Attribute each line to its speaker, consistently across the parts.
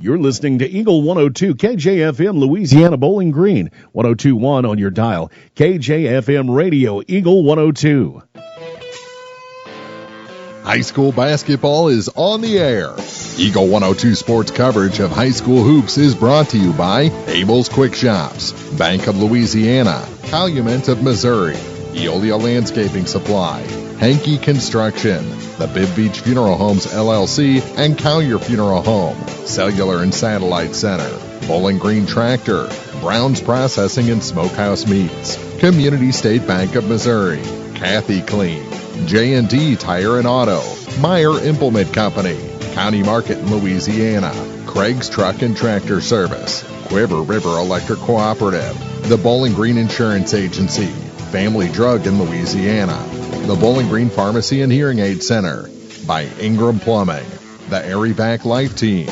Speaker 1: You're listening to Eagle 102 KJFM Louisiana Bowling Green, 102.1 on your dial. KJFM Radio, Eagle 102.
Speaker 2: High school basketball is on the air. Eagle 102 sports coverage of high school hoops is brought to you by Abel's Quick Shops, Bank of Louisiana, Calumet of Missouri, Eolia Landscaping Supply, Hankey Construction, the Bibb Beach Funeral Homes LLC, and Collier Funeral Home, Cellular and Satellite Center, Bowling Green Tractor, Brown's Processing and Smokehouse Meats, Community State Bank of Missouri, Kathy Clean, J&D Tire and Auto, Meyer Implement Company, County Market in Louisiana, Craig's Truck and Tractor Service, Quiver River Electric Cooperative, the Bowling Green Insurance Agency, Family Drug in Louisiana, the Bowling Green Pharmacy and Hearing Aid Center, by Ingram Plumbing, the Airyback Life Team,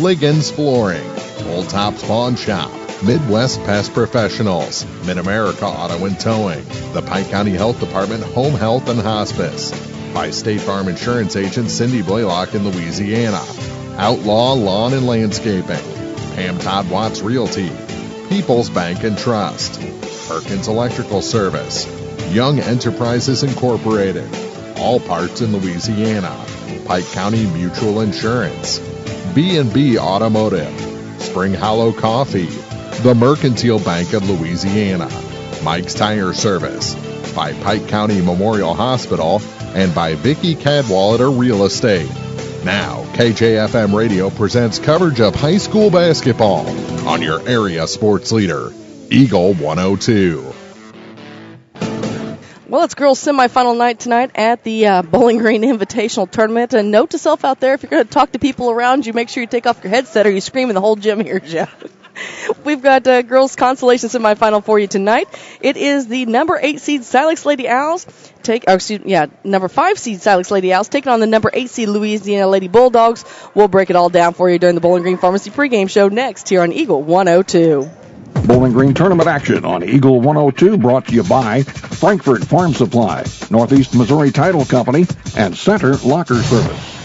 Speaker 2: Liggins Flooring, Old Tops Pawn Shop, Midwest Pest Professionals, Mid-America Auto and Towing, the Pike County Health Department Home Health and Hospice, by State Farm Insurance Agent Cindy Blaylock in Louisiana, Outlaw Lawn and Landscaping, Pam Todd Watts Realty, People's Bank and Trust, Perkins Electrical Service, Young Enterprises Incorporated, All Parts in Louisiana, Pike County Mutual Insurance, B&B Automotive, Spring Hollow Coffee, the Mercantile Bank of Louisiana, Mike's Tire Service, by Pike County Memorial Hospital, and by Vicky Cadwallader Real Estate. Now, KJFM Radio presents coverage of high school basketball on your area sports leader, Eagle 102.
Speaker 3: Well, it's girls' semifinal night tonight at the Bowling Green Invitational Tournament. And note to self out there, if you're going to talk to people around you, make sure you take off your headset or you scream and the whole gym hears you. We've got girls' consolation semifinal for you tonight. It is the number 8 seed Silex Lady Owls number 5 seed Silex Lady Owls taking on the number 8 seed Louisiana Lady Bulldogs. We'll break it all down for you during the Bowling Green Pharmacy pregame show next here on Eagle 102.
Speaker 4: Bowling Green tournament action on Eagle 102 brought to you by Frankfort Farm Supply, Northeast Missouri Title Company, and Center Locker Service.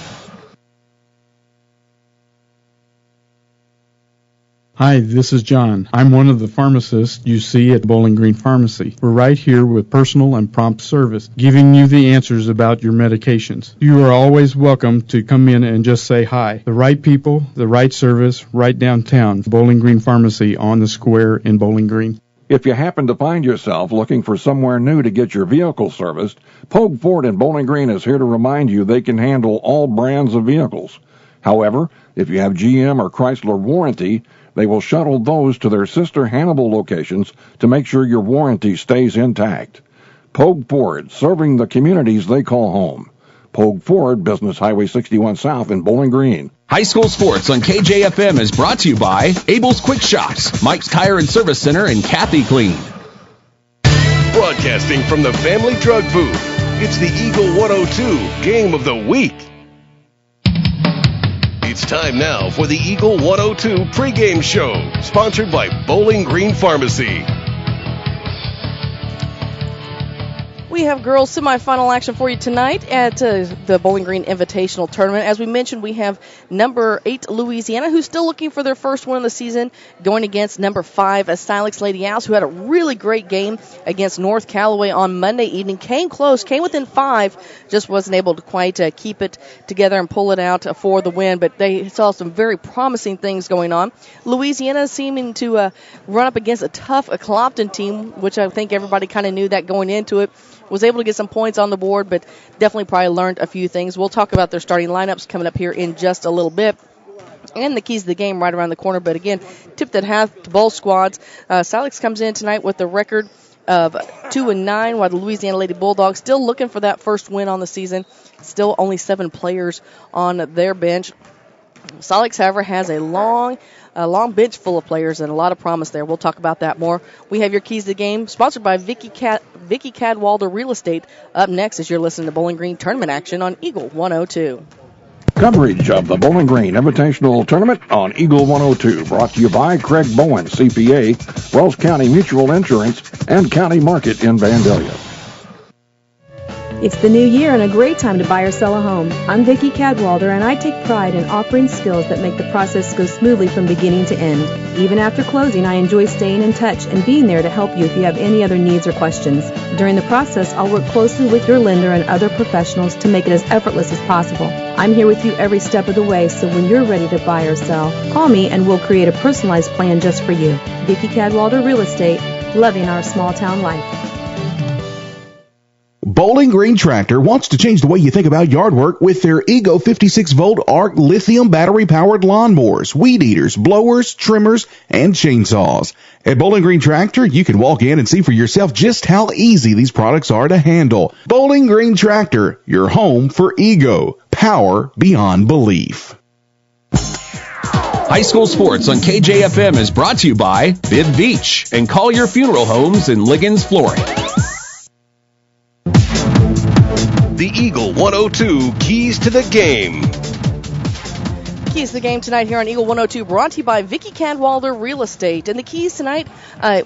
Speaker 5: Hi, this is John. I'm one of the pharmacists you see at Bowling Green Pharmacy. We're right here with personal and prompt service, giving you the answers about your medications. You are always welcome to come in and just say hi. The right people, the right service, right downtown. Bowling Green Pharmacy on the square in Bowling Green.
Speaker 4: If you happen to find yourself looking for somewhere new to get your vehicle serviced, Pogue Ford in Bowling Green is here to remind you they can handle all brands of vehicles. However, if you have GM or Chrysler warranty, they will shuttle those to their sister Hannibal locations to make sure your warranty stays intact. Pogue Ford, serving the communities they call home. Pogue Ford, Business Highway 61 South in Bowling Green.
Speaker 6: High school sports on KJFM is brought to you by Abel's Quick Shops, Mike's Tire and Service Center, and Kathy Clean.
Speaker 7: Broadcasting from the Family Drug Booth, it's the Eagle 102 Game of the Week. It's time now for the Eagle 102 pregame show, sponsored by Bowling Green Pharmacy.
Speaker 3: We have girls semifinal action for you tonight at the Bowling Green Invitational Tournament. As we mentioned, we have number 8 Louisiana, who's still looking for their first win of the season, going against number 5 Silex Lady Owls, who had a really great game against North Callaway on Monday evening. Came close, came within 5, just wasn't able to quite keep it together and pull it out for the win. But they saw some very promising things going on. Louisiana seeming to run up against a tough Clopton team, which I think everybody kind of knew that going into it. Was able to get some points on the board, but definitely probably learned a few things. We'll talk about their starting lineups coming up here in just a little bit. And the keys to the game right around the corner. But again, tipped at half to both squads. Silex comes in tonight with a record of 2-9, while the Louisiana Lady Bulldogs still looking for that first win on the season. Still only 7 players on their bench. Silex, however, has a long bench full of players and a lot of promise there. We'll talk about that more. We have your keys to the game, sponsored by Vicky Cadwallader Real Estate. Up next as you're listening to Bowling Green Tournament action on Eagle 102.
Speaker 4: Coverage of the Bowling Green Invitational Tournament on Eagle 102, brought to you by Craig Bowen, CPA, Wells County Mutual Insurance, and County Market in Vandalia.
Speaker 8: It's the new year and a great time to buy or sell a home. I'm Vicki Cadwalder, and I take pride in offering skills that make the process go smoothly from beginning to end. Even after closing, I enjoy staying in touch and being there to help you if you have any other needs or questions. During the process, I'll work closely with your lender and other professionals to make it as effortless as possible. I'm here with you every step of the way, so when you're ready to buy or sell, call me and we'll create a personalized plan just for you. Vicki Cadwalder Real Estate, loving our small town life.
Speaker 9: Bowling Green Tractor wants to change the way you think about yard work with their Ego 56-volt ARC lithium battery-powered lawnmowers, weed eaters, blowers, trimmers, and chainsaws. At Bowling Green Tractor, you can walk in and see for yourself just how easy these products are to handle. Bowling Green Tractor, your home for Ego. Power beyond belief.
Speaker 6: High school sports on KJFM is brought to you by Bib Beach and Collier Funeral Homes in Liggins, Florida.
Speaker 7: The Eagle 102 Keys to the Game.
Speaker 3: Keys to the game tonight here on Eagle 102, brought to you by Vicki Cadwalder Real Estate. And the keys tonight,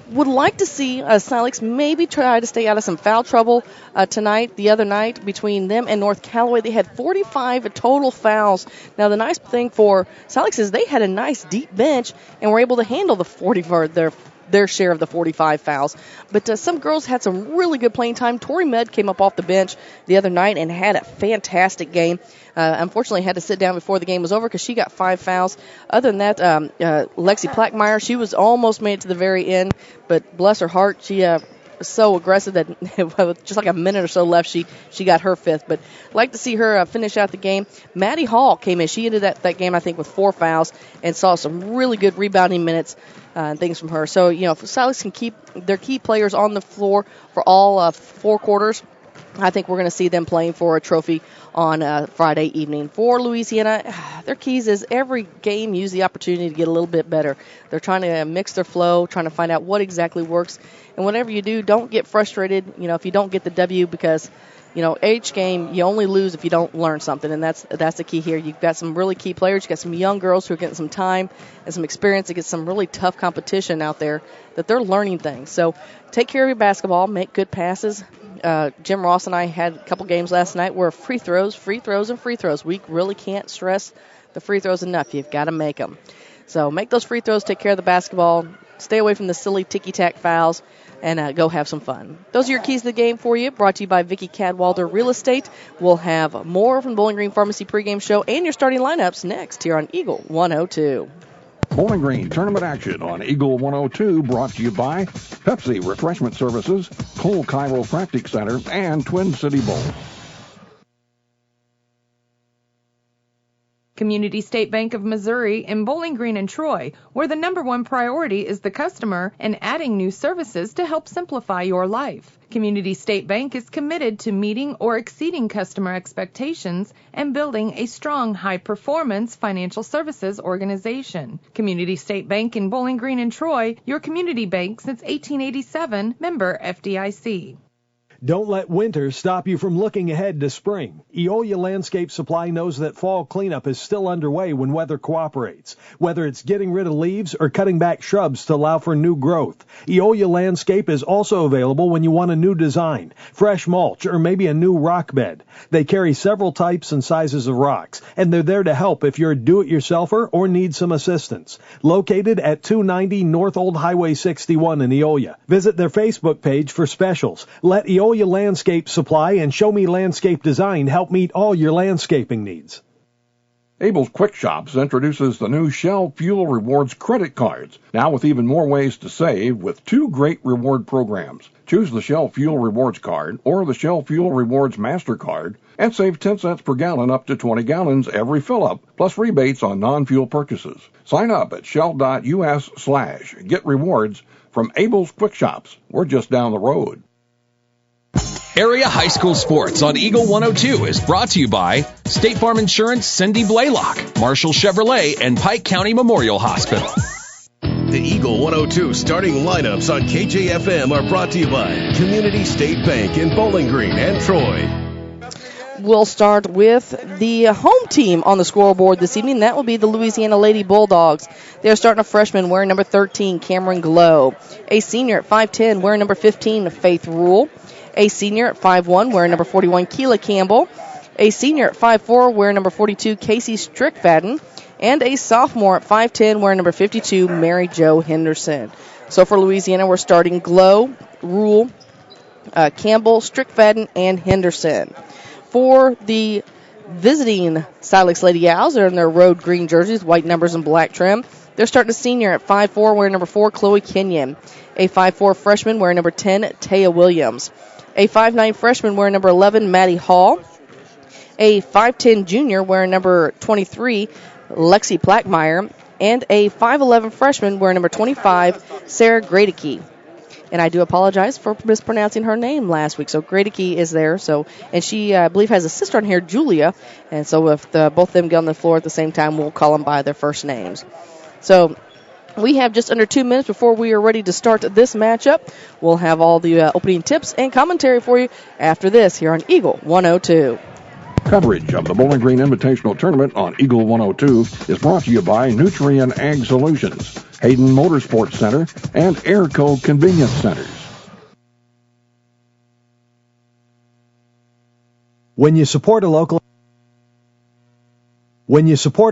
Speaker 3: would like to see Silex maybe try to stay out of some foul trouble tonight. The other night between them and North Callaway, they had 45 total fouls. Now the nice thing for Silex is they had a nice deep bench and were able to handle the 40 for their share of the 45 fouls. But some girls had some really good playing time. Tori Med came up off the bench the other night and had a fantastic game. Unfortunately, had to sit down before the game was over because she got 5 fouls. Other than that, Lexi Plackmeyer, she was almost made it to the very end, but bless her heart, she was so aggressive that with just like a minute or so left, she got her 5th. But I'd like to see her finish out the game. Maddie Hall came in. She ended that game, I think, with 4 fouls and saw some really good rebounding minutes and things from her. So, if Silas can keep their key players on the floor for all 4 quarters, I think we're going to see them playing for a trophy on Friday evening. For Louisiana, their keys is every game use the opportunity to get a little bit better. They're trying to mix their flow, trying to find out what exactly works. And whatever you do, don't get frustrated, if you don't get the W, because, each game you only lose if you don't learn something, and that's the key here. You've got some really key players. You've got some young girls who are getting some time and some experience against some really tough competition out there that they're learning things. So take care of your basketball, make good passes. Jim Ross and I had a couple games last night where free throws. We really can't stress the free throws enough. You've got to make them. So make those free throws, take care of the basketball, stay away from the silly ticky-tack fouls, and go have some fun. Those are your keys to the game for you, brought to you by Vicki Cadwalder Real Estate. We'll have more from Bowling Green Pharmacy pregame show and your starting lineups next here on Eagle 102.
Speaker 4: Bowling Green tournament action on Eagle 102, brought to you by Pepsi Refreshment Services, Cole Chiropractic Center, and Twin City Bowl.
Speaker 10: Community State Bank of Missouri in Bowling Green and Troy, where the number one priority is the customer and adding new services to help simplify your life. Community State Bank is committed to meeting or exceeding customer expectations and building a strong, high-performance financial services organization. Community State Bank in Bowling Green and Troy, your community bank since 1887, member FDIC.
Speaker 11: Don't let winter stop you from looking ahead to spring. Eolia Landscape Supply knows that fall cleanup is still underway when weather cooperates. Whether it's getting rid of leaves or cutting back shrubs to allow for new growth, Eolia Landscape is also available when you want a new design, fresh mulch, or maybe a new rock bed. They carry several types and sizes of rocks, and they're there to help if you're a do-it-yourselfer or need some assistance. Located at 290 North Old Highway 61 in Eolia. Visit their Facebook page for specials. Let Eolia Landscape Supply and Show Me Landscape Design help meet all your landscaping needs.
Speaker 4: Abel's Quick Shops introduces the new Shell Fuel Rewards credit cards, now with even more ways to save with 2 great reward programs. Choose the Shell Fuel Rewards card or the Shell Fuel Rewards MasterCard and save 10 cents per gallon up to 20 gallons every fill-up, plus rebates on non-fuel purchases. Sign up at shell.us/get rewards from Abel's Quick Shops. We're just down the road.
Speaker 6: Area High School Sports on Eagle 102 is brought to you by State Farm Insurance, Cindy Blaylock, Marshall Chevrolet, and Pike County Memorial Hospital.
Speaker 7: The Eagle 102 starting lineups on KJFM are brought to you by Community State Bank in Bowling Green and Troy.
Speaker 3: We'll start with the home team on the scoreboard this evening. That will be the Louisiana Lady Bulldogs. They're starting a freshman wearing number 13, Cameron Glow. A senior at 5'10", wearing number 15, Faith Rule. A senior at 5'1", wearing number 41, Keela Campbell. A senior at 5'4", wearing number 42, Casey Strickfadden. And a sophomore at 5'10", wearing number 52, Mary Jo Henderson. So for Louisiana, we're starting Glow, Rule, Campbell, Strickfadden, and Henderson. For the visiting Silex Lady Owls, they're in their road green jerseys, white numbers and black trim. They're starting a senior at 5'4", wearing number 4, Chloe Kenyon. A 5'4" freshman, wearing number 10, Taya Williams. A 5'9" freshman, wearing number 11, Maddie Hall. A 5'10" junior, wearing number 23, Lexi Plackmeyer. And a 5'11" freshman, wearing number 25, Sarah Gradicke. And I do apologize for mispronouncing her name last week. So Gradicke is there. And she, I believe, has a sister on here, Julia. And so if both of them get on the floor at the same time, we'll call them by their first names. So we have just under 2 minutes before we are ready to start this matchup. We'll have all the opening tips and commentary for you after this here on Eagle 102.
Speaker 4: Coverage of the Bowling Green Invitational Tournament on Eagle 102 is brought to you by Nutrien Ag Solutions, Hayden Motorsports Center, and Airco Convenience Centers.
Speaker 11: When you support a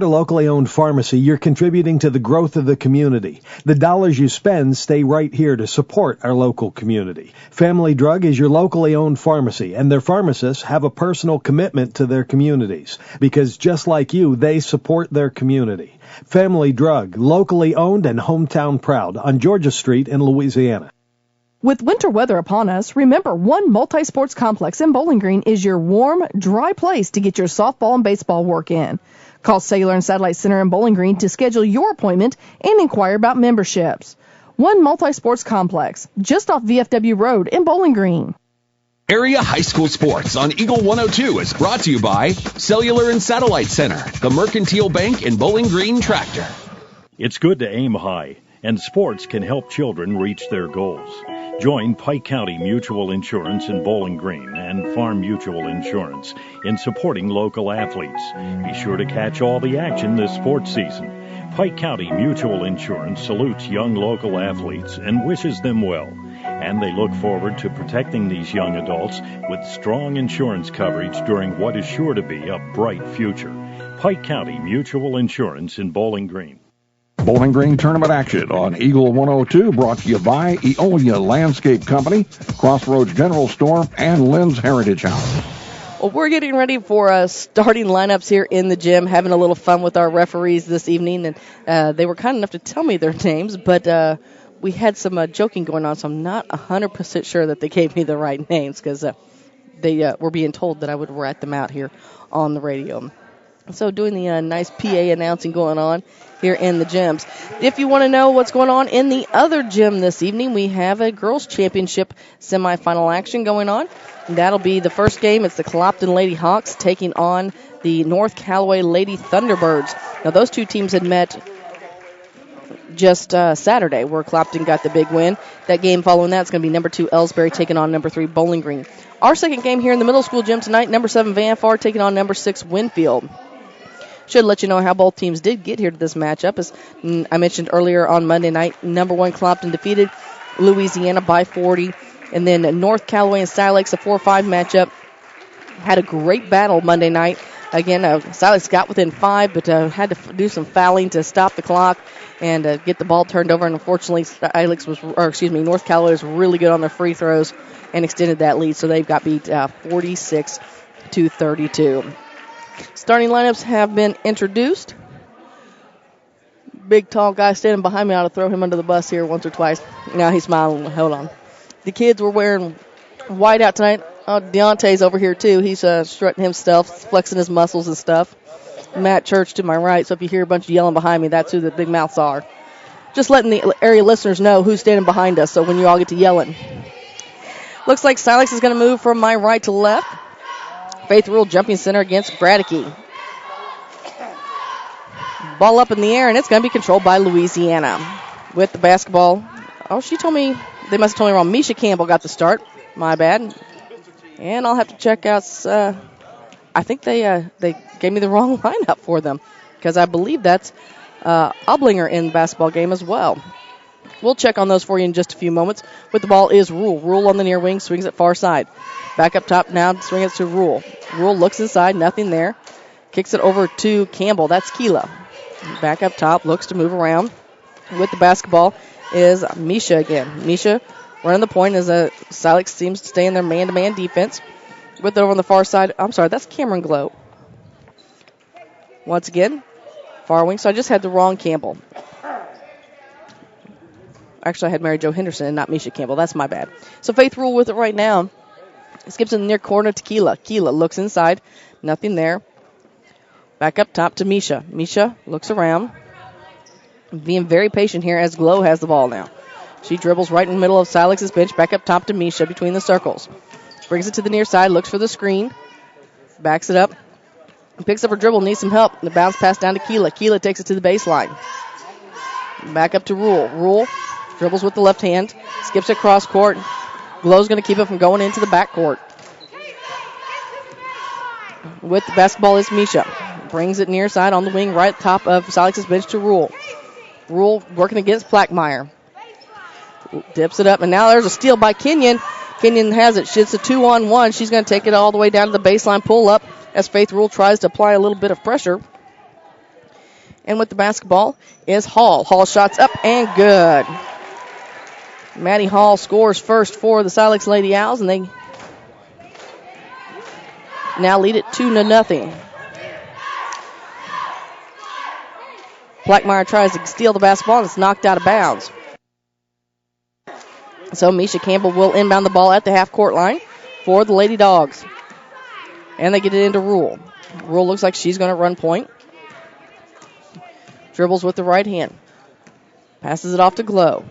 Speaker 11: locally owned pharmacy, you're contributing to the growth of the community. The dollars you spend stay right here to support our local community. Family Drug is your locally owned pharmacy, and their pharmacists have a personal commitment to their communities because just like you, they support their community. Family Drug, locally owned and hometown proud on Georgia Street in Louisiana.
Speaker 12: With winter weather upon us, remember One Multi-Sports Complex in Bowling Green is your warm, dry place to get your softball and baseball work in. Call Cellular and Satellite Center in Bowling Green to schedule your appointment and inquire about memberships. One Multi-Sports Complex, just off VFW Road in Bowling Green.
Speaker 6: Area High School Sports on Eagle 102 is brought to you by Cellular and Satellite Center, the Mercantile Bank and Bowling Green Tractor.
Speaker 13: It's good to aim high, and sports can help children reach their goals. Join Pike County Mutual Insurance in Bowling Green and Farm Mutual Insurance in supporting local athletes. Be sure to catch all the action this sports season. Pike County Mutual Insurance salutes young local athletes and wishes them well. And they look forward to protecting these young adults with strong insurance coverage during what is sure to be a bright future. Pike County Mutual Insurance in Bowling Green.
Speaker 4: Bowling Green Tournament action on Eagle 102 brought to you by Eolia Landscape Company, Crossroads General Store, and Lynn's Heritage House.
Speaker 3: Well, we're getting ready for starting lineups here in the gym, having a little fun with our referees this evening. And they were kind enough to tell me their names, but we had some joking going on, so I'm not 100% sure that they gave me the right names because they were being told that I would rat them out here on the radio. So doing the nice PA announcing going on here in the gyms. If you want to know what's going on in the other gym this evening, we have a girls' championship semifinal action going on. And that'll be the first game. It's the Clopton Lady Hawks taking on the North Callaway Lady Thunderbirds. Now, those two teams had met just Saturday, where Clopton got the big win. That game following that is going to be number 2 Ellsbury taking on number 3 Bowling Green. Our second game here in the middle school gym tonight, number 7 Vanfar taking on number 6 Winfield. Should let you know how both teams did get here to this matchup. As I mentioned earlier on Monday night, number 1 Clopton defeated Louisiana by 40. And then North Callaway and Silex, a 4-5 matchup, had a great battle Monday night. Again, Silex got within 5, but had to do some fouling to stop the clock and get the ball turned over. And unfortunately, North Callaway was really good on their free throws and extended that lead. So they've got beat 46-32. Starting lineups have been introduced. Big, tall guy standing behind me. I ought to throw him under the bus here once or twice. Now he's smiling. Hold on. The kids were wearing white out tonight. Oh, Deontay's over here, too. He's strutting himself, flexing his muscles and stuff. Matt Church to my right, so if you hear a bunch of yelling behind me, that's who the big mouths are. Just letting the area listeners know who's standing behind us, so when you all get to yelling. Looks like Silex is going to move from my right to left. Faith Rule jumping center against Gradicke. Ball up in the air, and it's going to be controlled by Louisiana. With the basketball. Oh, she told me, they must have told me wrong. Misha Campbell got the start. My bad. And I'll have to check out, I think they gave me the wrong lineup for them. Because I believe that's Oblinger in the basketball game as well. We'll check on those for you in just a few moments. With the ball is Rule. Rule on the near wing, swings it far side. Back up top now, swing it to Rule. Rule looks inside, nothing there. Kicks it over to Campbell. That's Keela. Back up top, looks to move around. With the basketball is Misha again. Misha running the point as Silex seems to stay in their man-to-man defense. With it over on the far side. I'm sorry, that's Cameron Glow. Once again, far wing. So I just had the wrong Campbell. Actually, I had Mary Jo Henderson and not Misha Campbell. That's my bad. So Faith Rule with it right now. Skips in the near corner to Keela. Keela looks inside. Nothing there. Back up top to Misha. Misha looks around. Being very patient here as Glow has the ball now. She dribbles right in the middle of Silex's bench. Back up top to Misha between the circles. Brings it to the near side. Looks for the screen. Backs it up. Picks up her dribble. Needs some help. The bounce pass down to Keela. Keela takes it to the baseline. Back up to Rule. Rule dribbles with the left hand. Skips across court. Glow's going to keep it from going into the backcourt. With the basketball is Misha. Brings it near side on the wing right top of Silex's bench to Rule. Rule working against Plackmeyer. Dips it up, and now there's a steal by Kenyon. Kenyon has it. It's a 2-on-1. She's going to take it all the way down to the baseline, pull up as Faith Rule tries to apply a little bit of pressure. And with the basketball is Hall. Hall shots up and good. Maddie Hall scores first for the Silex Lady Owls, and they now lead it 2-0. Plackmeyer tries to steal the basketball, and it's knocked out of bounds. So Misha Campbell will inbound the ball at the half-court line for the Lady Dogs. And they get it into Rule. Rule looks like she's going to run point. Dribbles with the right hand. Passes it off to Glow.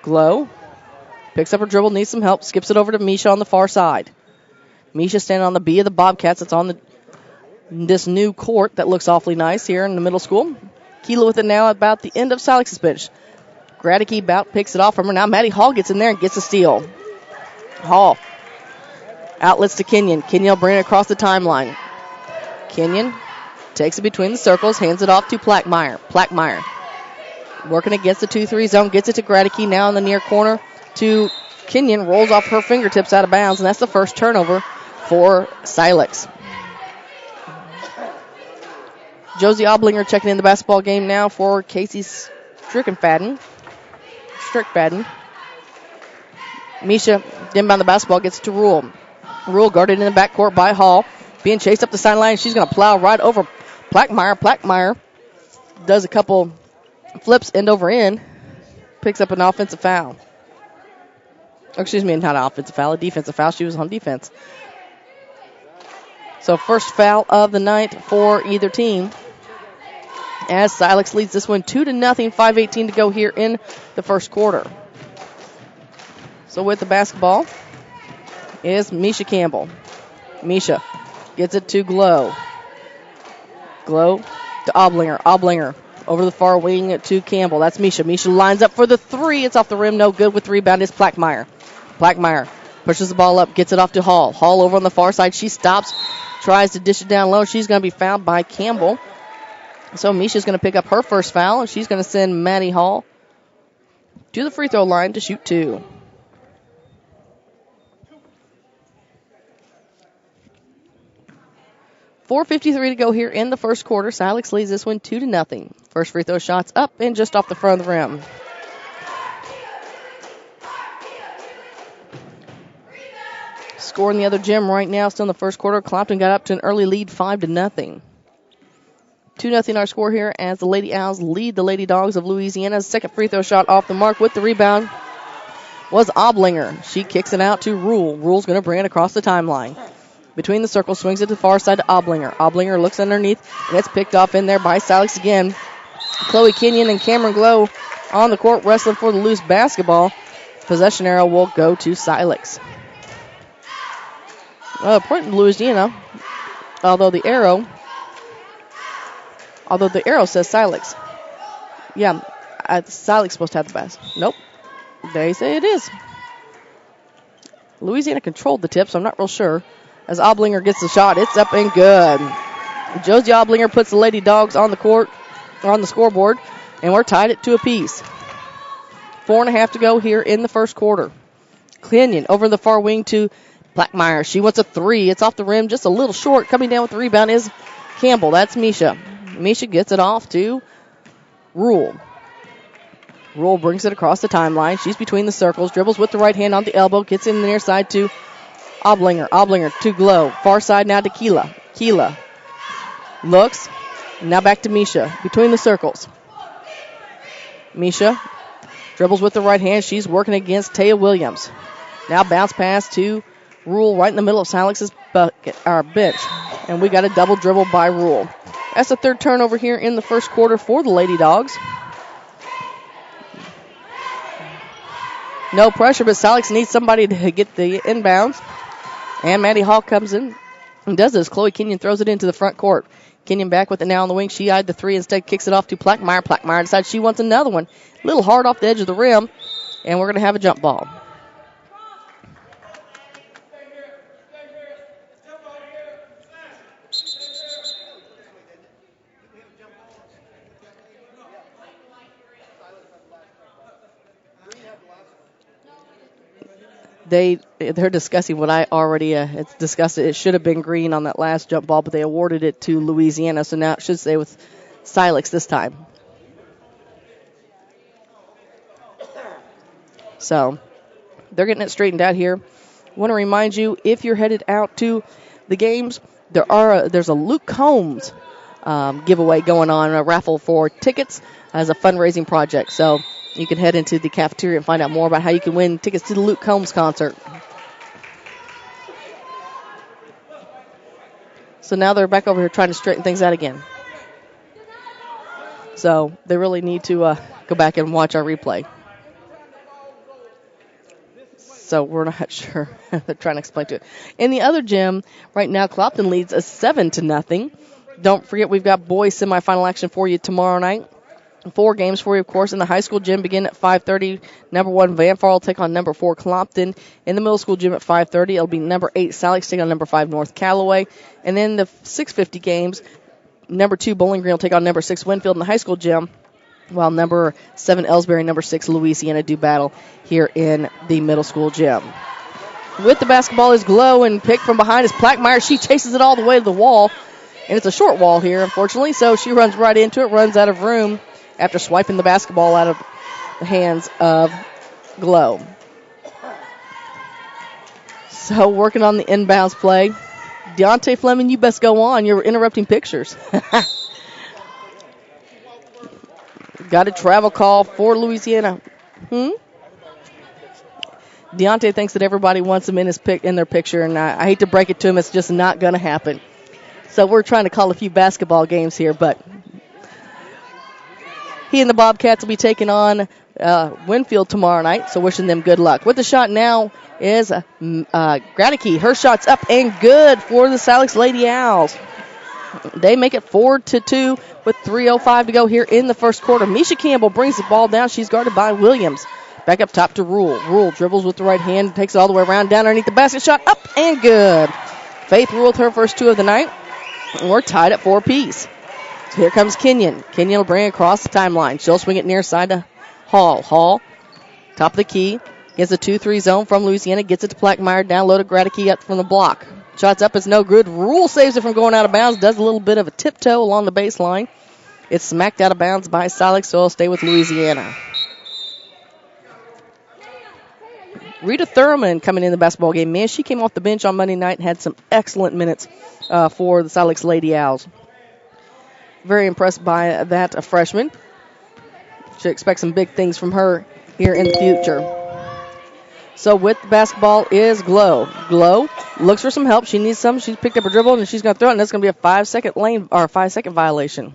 Speaker 3: Glow picks up her dribble, needs some help, skips it over to Misha on the far side. Misha standing on the B of the Bobcats. It's on this new court that looks awfully nice here in the middle school. Keela with it now about the end of Silex's bench. Gradicke Bout picks it off from her. Now Maddie Hall gets in there and gets a steal. Hall outlets to Kenyon. Kenyon will bring it across the timeline. Kenyon takes it between the circles, hands it off to Plackmeyer. Plackmeyer working against the 2-3 zone, gets it to Gradicke now in the near corner to Kenyon, rolls off her fingertips out of bounds, and that's the first turnover for Silex. Josie Oblinger checking in the basketball game now for Casey Strickfaden. Misha inbound the basketball, gets it to Rule. Rule guarded in the backcourt by Hall. Being chased up the sideline. She's going to plow right over Plackmeyer. Plackmeyer does a couple flips end over end. Picks up an offensive foul. Excuse me, not an offensive foul, a defensive foul. She was on defense. So first foul of the night for either team. As Silex leads this one 2-0, 5:18 to go here in the first quarter. So with the basketball is Misha Campbell. Misha gets it to Glow. Glow to Oblinger. Oblinger over the far wing to Campbell. That's Misha. Misha lines up for the three. It's off the rim. No good with the rebound is Plackmeyer. Plackmeyer pushes the ball up, gets it off to Hall. Hall over on the far side. She stops, tries to dish it down low. She's going to be fouled by Campbell. So Misha's going to pick up her first foul, and she's going to send Maddie Hall to the free throw line to shoot two. .4:53 to go here in the first quarter. Silex leads this one 2-0. First free throw shot's up and just off the front of the rim. Scoring the other gym right now, still in the first quarter. Clopton got up to an early lead, 5-0. 2-0 our score here as the Lady Owls lead the Lady Dogs of Louisiana. Second free throw shot off the mark with the rebound was Oblinger. She kicks it out to Rule. Rule's going to bring it across the timeline. Between the circles, swings it to the far side to Oblinger. Oblinger looks underneath, and it's picked off in there by Silex again. Chloe Kenyon and Cameron Glow on the court wrestling for the loose basketball. Possession arrow will go to Silex. Point in Louisiana, although the arrow says Silex. Yeah, Silex supposed to have the best. Nope. They say it is. Louisiana controlled the tip, so I'm not real sure. As Oblinger gets the shot, it's up and good. Josie Oblinger puts the Lady Dogs on the court, or on the scoreboard, and we're tied at 2 apiece. 4.5 to go here in the first quarter. Kenyon over the far wing to Blackmeyer. She wants a three. It's off the rim, just a little short. Coming down with the rebound is Campbell. That's Misha. Misha gets it off to Rule. Rule brings it across the timeline. She's between the circles. Dribbles with the right hand on the elbow. Gets in the near side to Oblinger. Oblinger to Glow. Far side now to Keela. Keela looks. Now back to Misha. Between the circles. Misha dribbles with the right hand. She's working against Taya Williams. Now bounce pass to Rule right in the middle of Silex's bench. And we got a double dribble by Rule. That's the third turnover here in the first quarter for the Lady Dogs. No pressure, but Silex needs somebody to get the inbounds. And Maddie Hall comes in and does this. Chloe Kenyon throws it into the front court. Kenyon back with it now on the wing. She eyed the three, instead kicks it off to Plackmeyer. Plackmeyer decides she wants another one. A little hard off the edge of the rim, and we're going to have a jump ball. They're discussing what I already discussed. It should have been green on that last jump ball, but they awarded it to Louisiana, so now it should stay with Silex this time. So they're getting it straightened out here. I want to remind you, if you're headed out to the games, there's a Luke Combs giveaway going on, a raffle for tickets as a fundraising project. So you can head into the cafeteria and find out more about how you can win tickets to the Luke Combs concert. So now they're back over here trying to straighten things out again. So they really need to go back and watch our replay. So we're not sure. They're trying to explain to it. In the other gym, right now, Clopton leads 7-0. Don't forget, we've got boys semifinal action for you tomorrow night. 4 games for you, of course. In the high school gym, begin at 5:30. Number 1, Van Far will take on number 4, Clopton. In the middle school gym at 5:30, it'll be number 8, Silex take on number 5, North Callaway. And then the 6:50 games, number 2, Bowling Green will take on number 6, Winfield in the high school gym, while number 7, Ellsbury, number 6, Louisiana do battle here in the middle school gym. With the basketball is Glow, and picked from behind is Plackmeyer. She chases it all the way to the wall, and it's a short wall here, unfortunately, so she runs right into it, runs out of room after swiping the basketball out of the hands of Glow. So working on the inbounds play. Deontay Fleming, you best go on. You're interrupting pictures. Got a travel call for Louisiana. Deontay thinks that everybody wants him in their picture, and I hate to break it to him, it's just not going to happen. So we're trying to call a few basketball games here, but he and the Bobcats will be taking on Winfield tomorrow night, so wishing them good luck. With the shot now is Gradicke. Her shot's up and good for the Silex Lady Owls. They make it 4-2 with 3:05 to go here in the first quarter. Misha Campbell brings the ball down. She's guarded by Williams. Back up top to Rule. Rule dribbles with the right hand, takes it all the way around, down underneath the basket. Shot up and good. Faith Rule with her first 2 of the night. And we're tied at 4 apiece. So here comes Kenyon. Kenyon will bring it across the timeline. She'll swing it near side to Hall. Hall, top of the key, gets a 2-3 zone from Louisiana, gets it to Plackmeyer, down low to Gradicke up from the block. Shots up is no good. Rule saves it from going out of bounds, does a little bit of a tiptoe along the baseline. It's smacked out of bounds by Silex, so it'll stay with Louisiana. Rita Thurman coming in the basketball game. Man, she came off the bench on Monday night and had some excellent minutes for the Silex Lady Owls. Very impressed by that freshman. Should expect some big things from her here in the future. So with the basketball is Glow. Glow looks for some help. She needs some. She's picked up her dribble and she's going to throw it, and that's going to be a 5-second violation.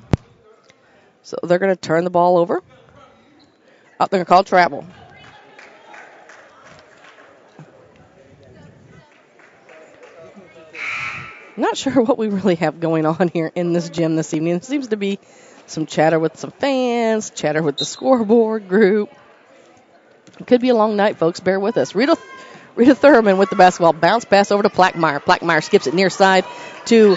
Speaker 3: So they're going to turn the ball over. They're going to call travel. Not sure what we really have going on here in this gym this evening. There seems to be some chatter with some fans, chatter with the scoreboard group. It could be a long night, folks. Bear with us. Rita Thurman with the basketball. Bounce pass over to Plackmeyer. Plackmeyer skips it near side to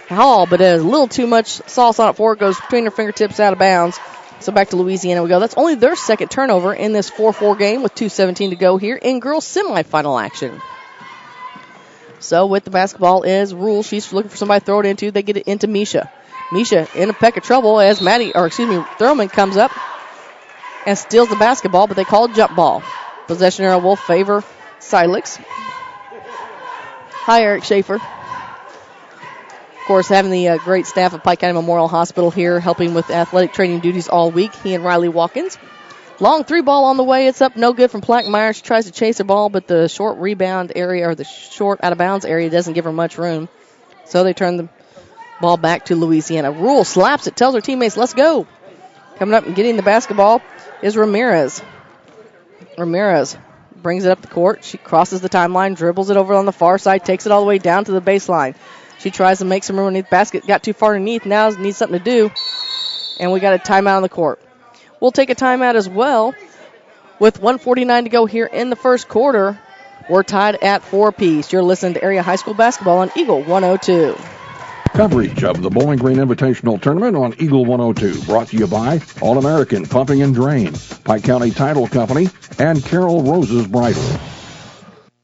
Speaker 3: Hall, but a little too much sauce on it for it. Goes between her fingertips out of bounds. So back to Louisiana we go. That's only their second turnover in this 4-4 game with 2:17 to go here in girls semifinal action. So with the basketball is Rule. She's looking for somebody to throw it into. They get it into Misha. Misha in a peck of trouble as Thurman comes up and steals the basketball, but they call it jump ball. Possession arrow will favor Silex. Hi, Eric Schaefer. Of course, having the great staff of Pike County Memorial Hospital here helping with athletic training duties all week. He and Riley Watkins. Long three ball on the way. It's up no good from Plackmeyer. She tries to chase the ball, but the short rebound area or the short out of bounds area doesn't give her much room. So they turn the ball back to Louisiana. Rule slaps it, tells her teammates, let's go. Coming up and getting the basketball is Ramirez. Ramirez brings it up the court. She crosses the timeline, dribbles it over on the far side, takes it all the way down to the baseline. She tries to make some room underneath the basket. Got too far underneath. Now needs something to do. And we got a timeout on the court. We'll take a timeout as well. With 1:49 to go here in the first quarter, we're tied at 4 apiece. You're listening to Area High School Basketball on Eagle 102.
Speaker 4: Coverage of the Bowling Green Invitational Tournament on Eagle 102. Brought to you by All-American Pumping and Drain, Pike County Title Company, and Carol Rose's Bridal.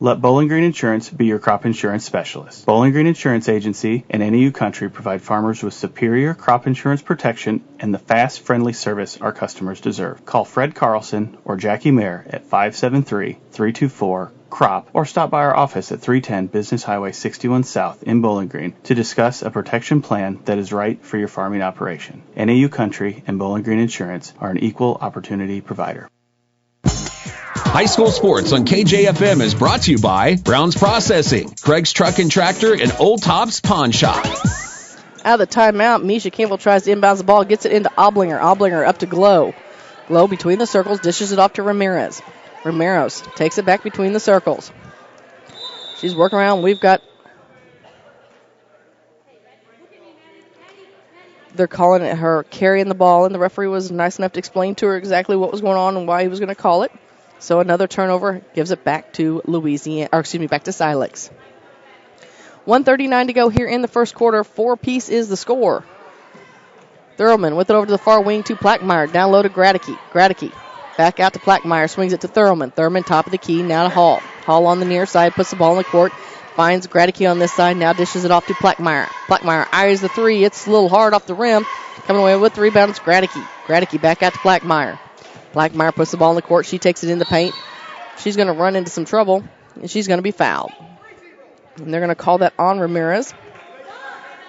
Speaker 14: Let Bowling Green Insurance be your crop insurance specialist. Bowling Green Insurance Agency and NAU Country provide farmers with superior crop insurance protection and the fast, friendly service our customers deserve. Call Fred Carlson or Jackie Mayer at 573-324-CROP or stop by our office at 310 Business Highway 61 South in Bowling Green to discuss a protection plan that is right for your farming operation. NAU Country and Bowling Green Insurance are an equal opportunity provider.
Speaker 6: High school sports on KJFM is brought to you by Brown's Processing, Craig's Truck and Tractor, and Old Tops Pawn Shop.
Speaker 3: Out of the timeout, Misha Campbell tries to inbounds the ball, gets it into Oblinger. Oblinger up to Glow. Glow between the circles, dishes it off to Ramirez. Ramirez takes it back between the circles. She's working around. We've got... They're calling it her carrying the ball, and the referee was nice enough to explain to her exactly what was going on and why he was going to call it. So another turnover gives it back to back to Silex. 1:39 to go here in the first quarter. 4 apiece is the score. Thurman with it over to the far wing to Plackmeyer. Down low to Gradicke. Gradicke back out to Plackmeyer. Swings it to Thurman. Thurman top of the key. Now to Hall. Hall on the near side. Puts the ball in the court. Finds Gradicke on this side. Now dishes it off to Plackmeyer. Plackmeyer eyes the three. It's a little hard off the rim. Coming away with the rebound. It's Gradicke. Gradicke back out to Plackmeyer. Plackmeyer puts the ball in the court. She takes it in the paint. She's going to run into some trouble, and she's going to be fouled. And they're going to call that on Ramirez.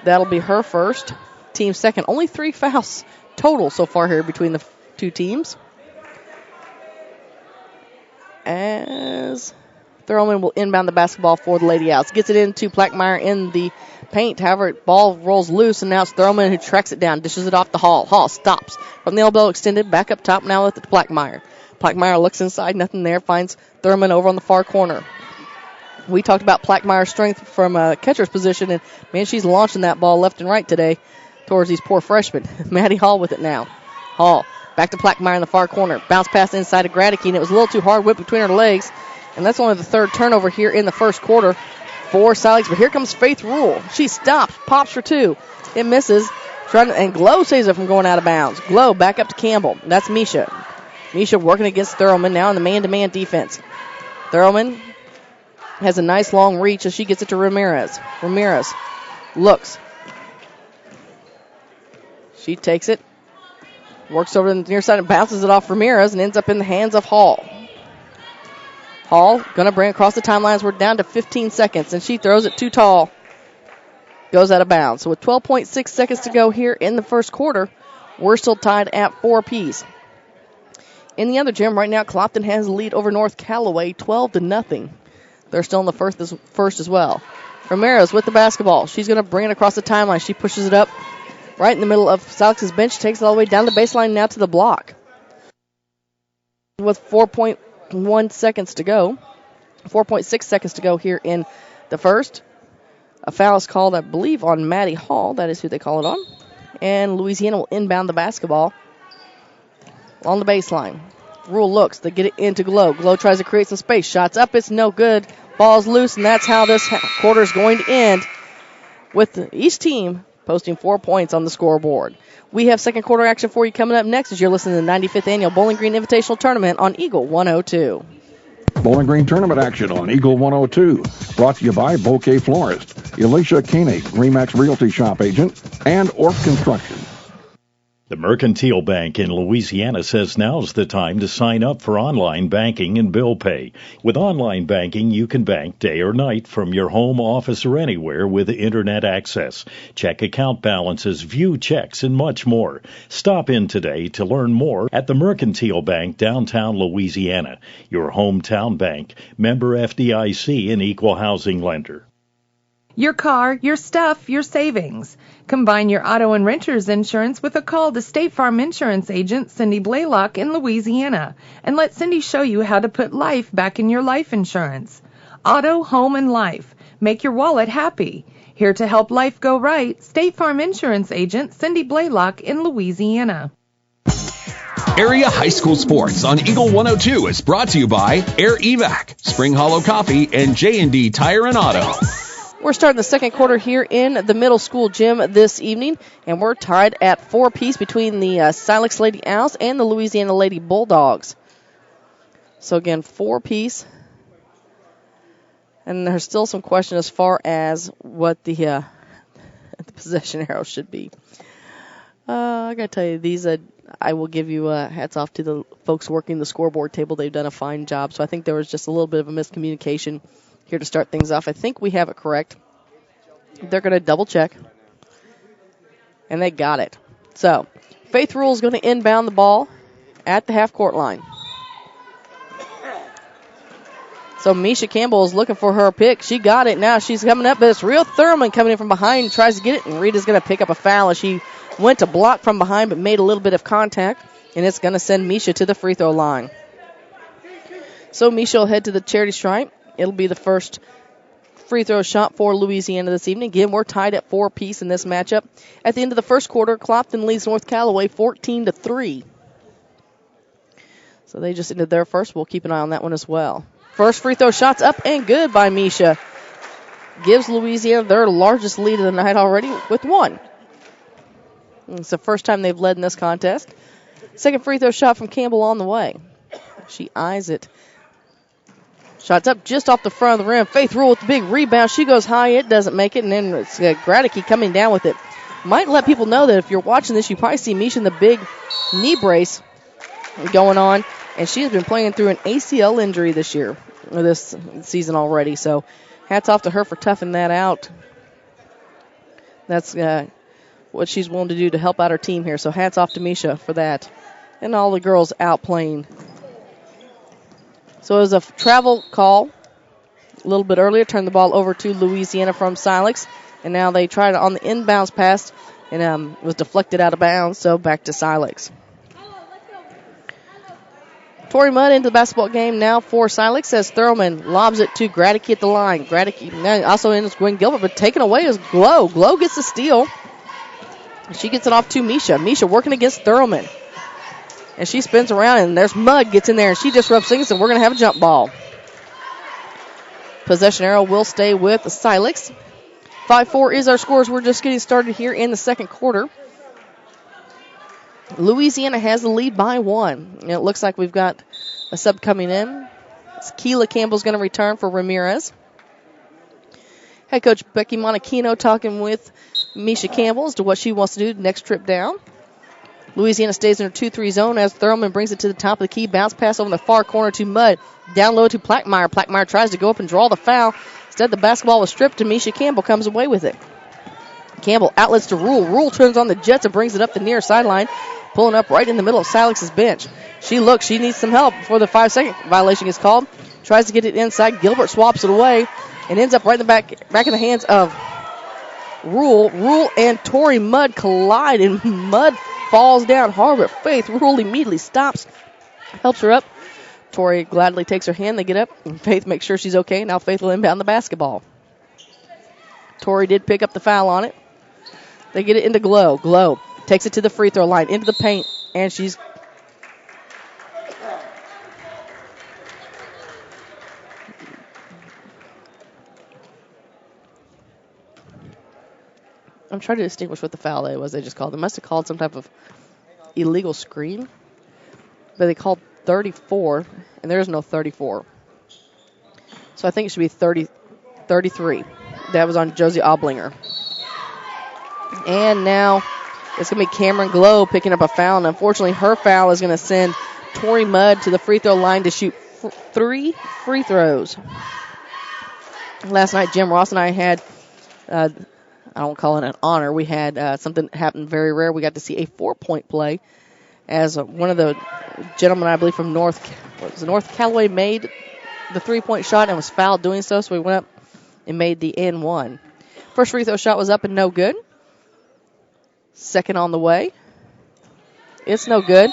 Speaker 3: That'll be her first. Team second. Only 3 fouls total so far here between the two teams. As Thurman will inbound the basketball for the Lady Owls. Gets it into Plackmeyer in the paint. However, ball rolls loose, and now it's Thurman who tracks it down. Dishes it off to Hall. Hall stops from the elbow extended. Back up top now with it to Plackmeyer. Plackmeyer looks inside. Nothing there. Finds Thurman over on the far corner. We talked about Plackmeyer's strength from catcher's position, and, man, she's launching that ball left and right today towards these poor freshmen. Maddie Hall with it now. Hall back to Plackmeyer in the far corner. Bounce pass inside to Gradicke, and it was a little too hard. Whip between her legs. And that's only the third turnover here in the first quarter for Silex. But here comes Faith Rule. She stops, pops for 2. It misses. And Glow saves it from going out of bounds. Glow back up to Campbell. That's Misha. Misha working against Thurman now in the man-to-man defense. Thurman has a nice long reach as she gets it to Ramirez. Ramirez looks. She takes it. Works over to the near side and bounces it off Ramirez and ends up in the hands of Hall. Hall going to bring it across the timelines. We're down to 15 seconds, and she throws it too tall. Goes out of bounds. So with 12.6 seconds to go here in the first quarter, we're still tied at 4 apiece. In the other gym right now, Clopton has the lead over North Callaway 12-0. They're still in the first as well. Ramirez with the basketball. She's going to bring it across the timeline. She pushes it up right in the middle of Silex's bench, takes it all the way down the baseline now to the block. With 4.1 seconds to go. 4.6 seconds to go here in the first. A foul is called, I believe, on Maddie Hall. That is who they call it on. And Louisiana will inbound the basketball on the baseline. Rule looks. They get it into Glow. Glow tries to create some space. Shots up. It's no good. Ball's loose, and that's how this quarter is going to end with each team posting 4 points on the scoreboard. We have second quarter action for you coming up next as you're listening to the 95th Annual Bowling Green Invitational Tournament on Eagle 102.
Speaker 4: Bowling Green tournament action on Eagle 102. Brought to you by Bouquet Florist, Elisha Koenig, Remax Realty Shop Agent, and Orff Construction.
Speaker 13: The Mercantile Bank in Louisiana says now's the time to sign up for online banking and bill pay. With online banking, you can bank day or night from your home, office, or anywhere with internet access. Check account balances, view checks, and much more. Stop in today to learn more at the Mercantile Bank, downtown Louisiana. Your hometown bank, member FDIC, and equal housing lender.
Speaker 10: Your car, your stuff, your savings. Combine your auto and renter's insurance with a call to State Farm Insurance agent Cindy Blaylock in Louisiana, and let Cindy show you how to put life back in your life insurance. Auto, home, and life. Make your wallet happy. Here to help life go right, State Farm Insurance agent Cindy Blaylock in Louisiana.
Speaker 6: Area High School Sports on Eagle 102 is brought to you by Air Evac, Spring Hollow Coffee, and J&D Tire and Auto.
Speaker 3: We're starting the second quarter here in the middle school gym this evening, and we're tied at 4 apiece between the Silex Lady Owls and the Louisiana Lady Bulldogs. So again, 4 apiece. And there's still some question as far as what the possession arrow should be. I got to tell you, these I will give you hats off to the folks working the scoreboard table. They've done a fine job. So I think there was just a little bit of a miscommunication here to start things off. I think we have it correct. They're going to double check. And they got it. So, Faith Rule is going to inbound the ball at the half-court line. So, Misha Campbell is looking for her pick. She got it. Now she's coming up, but it's Rhea Thurman coming in from behind and tries to get it. And Rita's going to pick up a foul as she went to block from behind but made a little bit of contact. And it's going to send Misha to the free throw line. So, Misha will head to the charity stripe. It'll be the first free throw shot for Louisiana this evening. Again, we're tied at 4 apiece in this matchup. At the end of the first quarter, Clopton leads North Callaway 14-3. So they just ended their first. We'll keep an eye on that one as well. First free throw shot's up and good by Misha. Gives Louisiana their largest lead of the night already with 1. It's the first time they've led in this contest. Second free throw shot from Campbell on the way. She eyes it. Shots up just off the front of the rim. Faith Rule with the big rebound. She goes high. It doesn't make it. And then it's Gradicke coming down with it. Might let people know that if you're watching this, you probably see Misha in the big knee brace going on. And she has been playing through an ACL injury this year, or this season already. So hats off to her for toughing that out. That's what she's willing to do to help out her team here. So hats off to Misha for that. And all the girls out playing. So it was a travel call a little bit earlier. Turned the ball over to Louisiana from Silex. And now they tried it on the inbounds pass and was deflected out of bounds. So back to Silex. Tori Mudd into the basketball game now for Silex as Thurman lobs it to Gradicke at the line. Gradicke also in as Gwen Gilbert, but taken away is Glow. Glow gets the steal. She gets it off to Misha. Misha working against Thurman. And she spins around, and there's Mudd gets in there, and she disrupts things, and we're going to have a jump ball. Possession arrow will stay with the Silex. 5-4 is our scores. We're just getting started here in the second quarter. Louisiana has the lead by 1. And it looks like we've got a sub coming in. Keela Campbell's going to return for Ramirez. Head coach Becky Monachino talking with Misha Campbell as to what she wants to do next trip down. Louisiana stays in her 2-3 zone as Thurman brings it to the top of the key. Bounce pass over in the far corner to Mudd. Down low to Plackmeyer. Plackmeyer tries to go up and draw the foul. Instead, the basketball was stripped and Misha Campbell comes away with it. Campbell outlets to Rule. Rule turns on the Jets and brings it up the near sildeline. Pulling up right in the middle of Silex's bench. She looks. She needs some help before the 5-second violation is called. Tries to get it inside. Gilbert swaps it away and ends up right in the back in the hands of Rule. Rule and Tori Mudd collide, and Mudd falls down hard, but Faith Rule immediately stops, helps her up. Tori gladly takes her hand. They get up, and Faith makes sure she's okay. Now Faith will inbound the basketball. Tori did pick up the foul on it. They get it into Glow. Glow takes it to the free throw line, into the paint, and she's I'm trying to distinguish what the foul was they just called. They must have called some type of illegal screen. But they called 34, and there is no 34. So I think it should be 33. That was on Josie Oblinger. And now it's going to be Cameron Glow picking up a foul. And unfortunately, her foul is going to send Tori Mudd to the free throw line to shoot 3 free throws. Last night, Jim Ross and I had, I don't call it an honor, we had something happen very rare. We got to see a 4-point play as one of the gentlemen, I believe, from North Callaway made the 3-point shot and was fouled doing so. So we went up and made the N1. First free throw shot was up and no good. Second on the way. It's no good.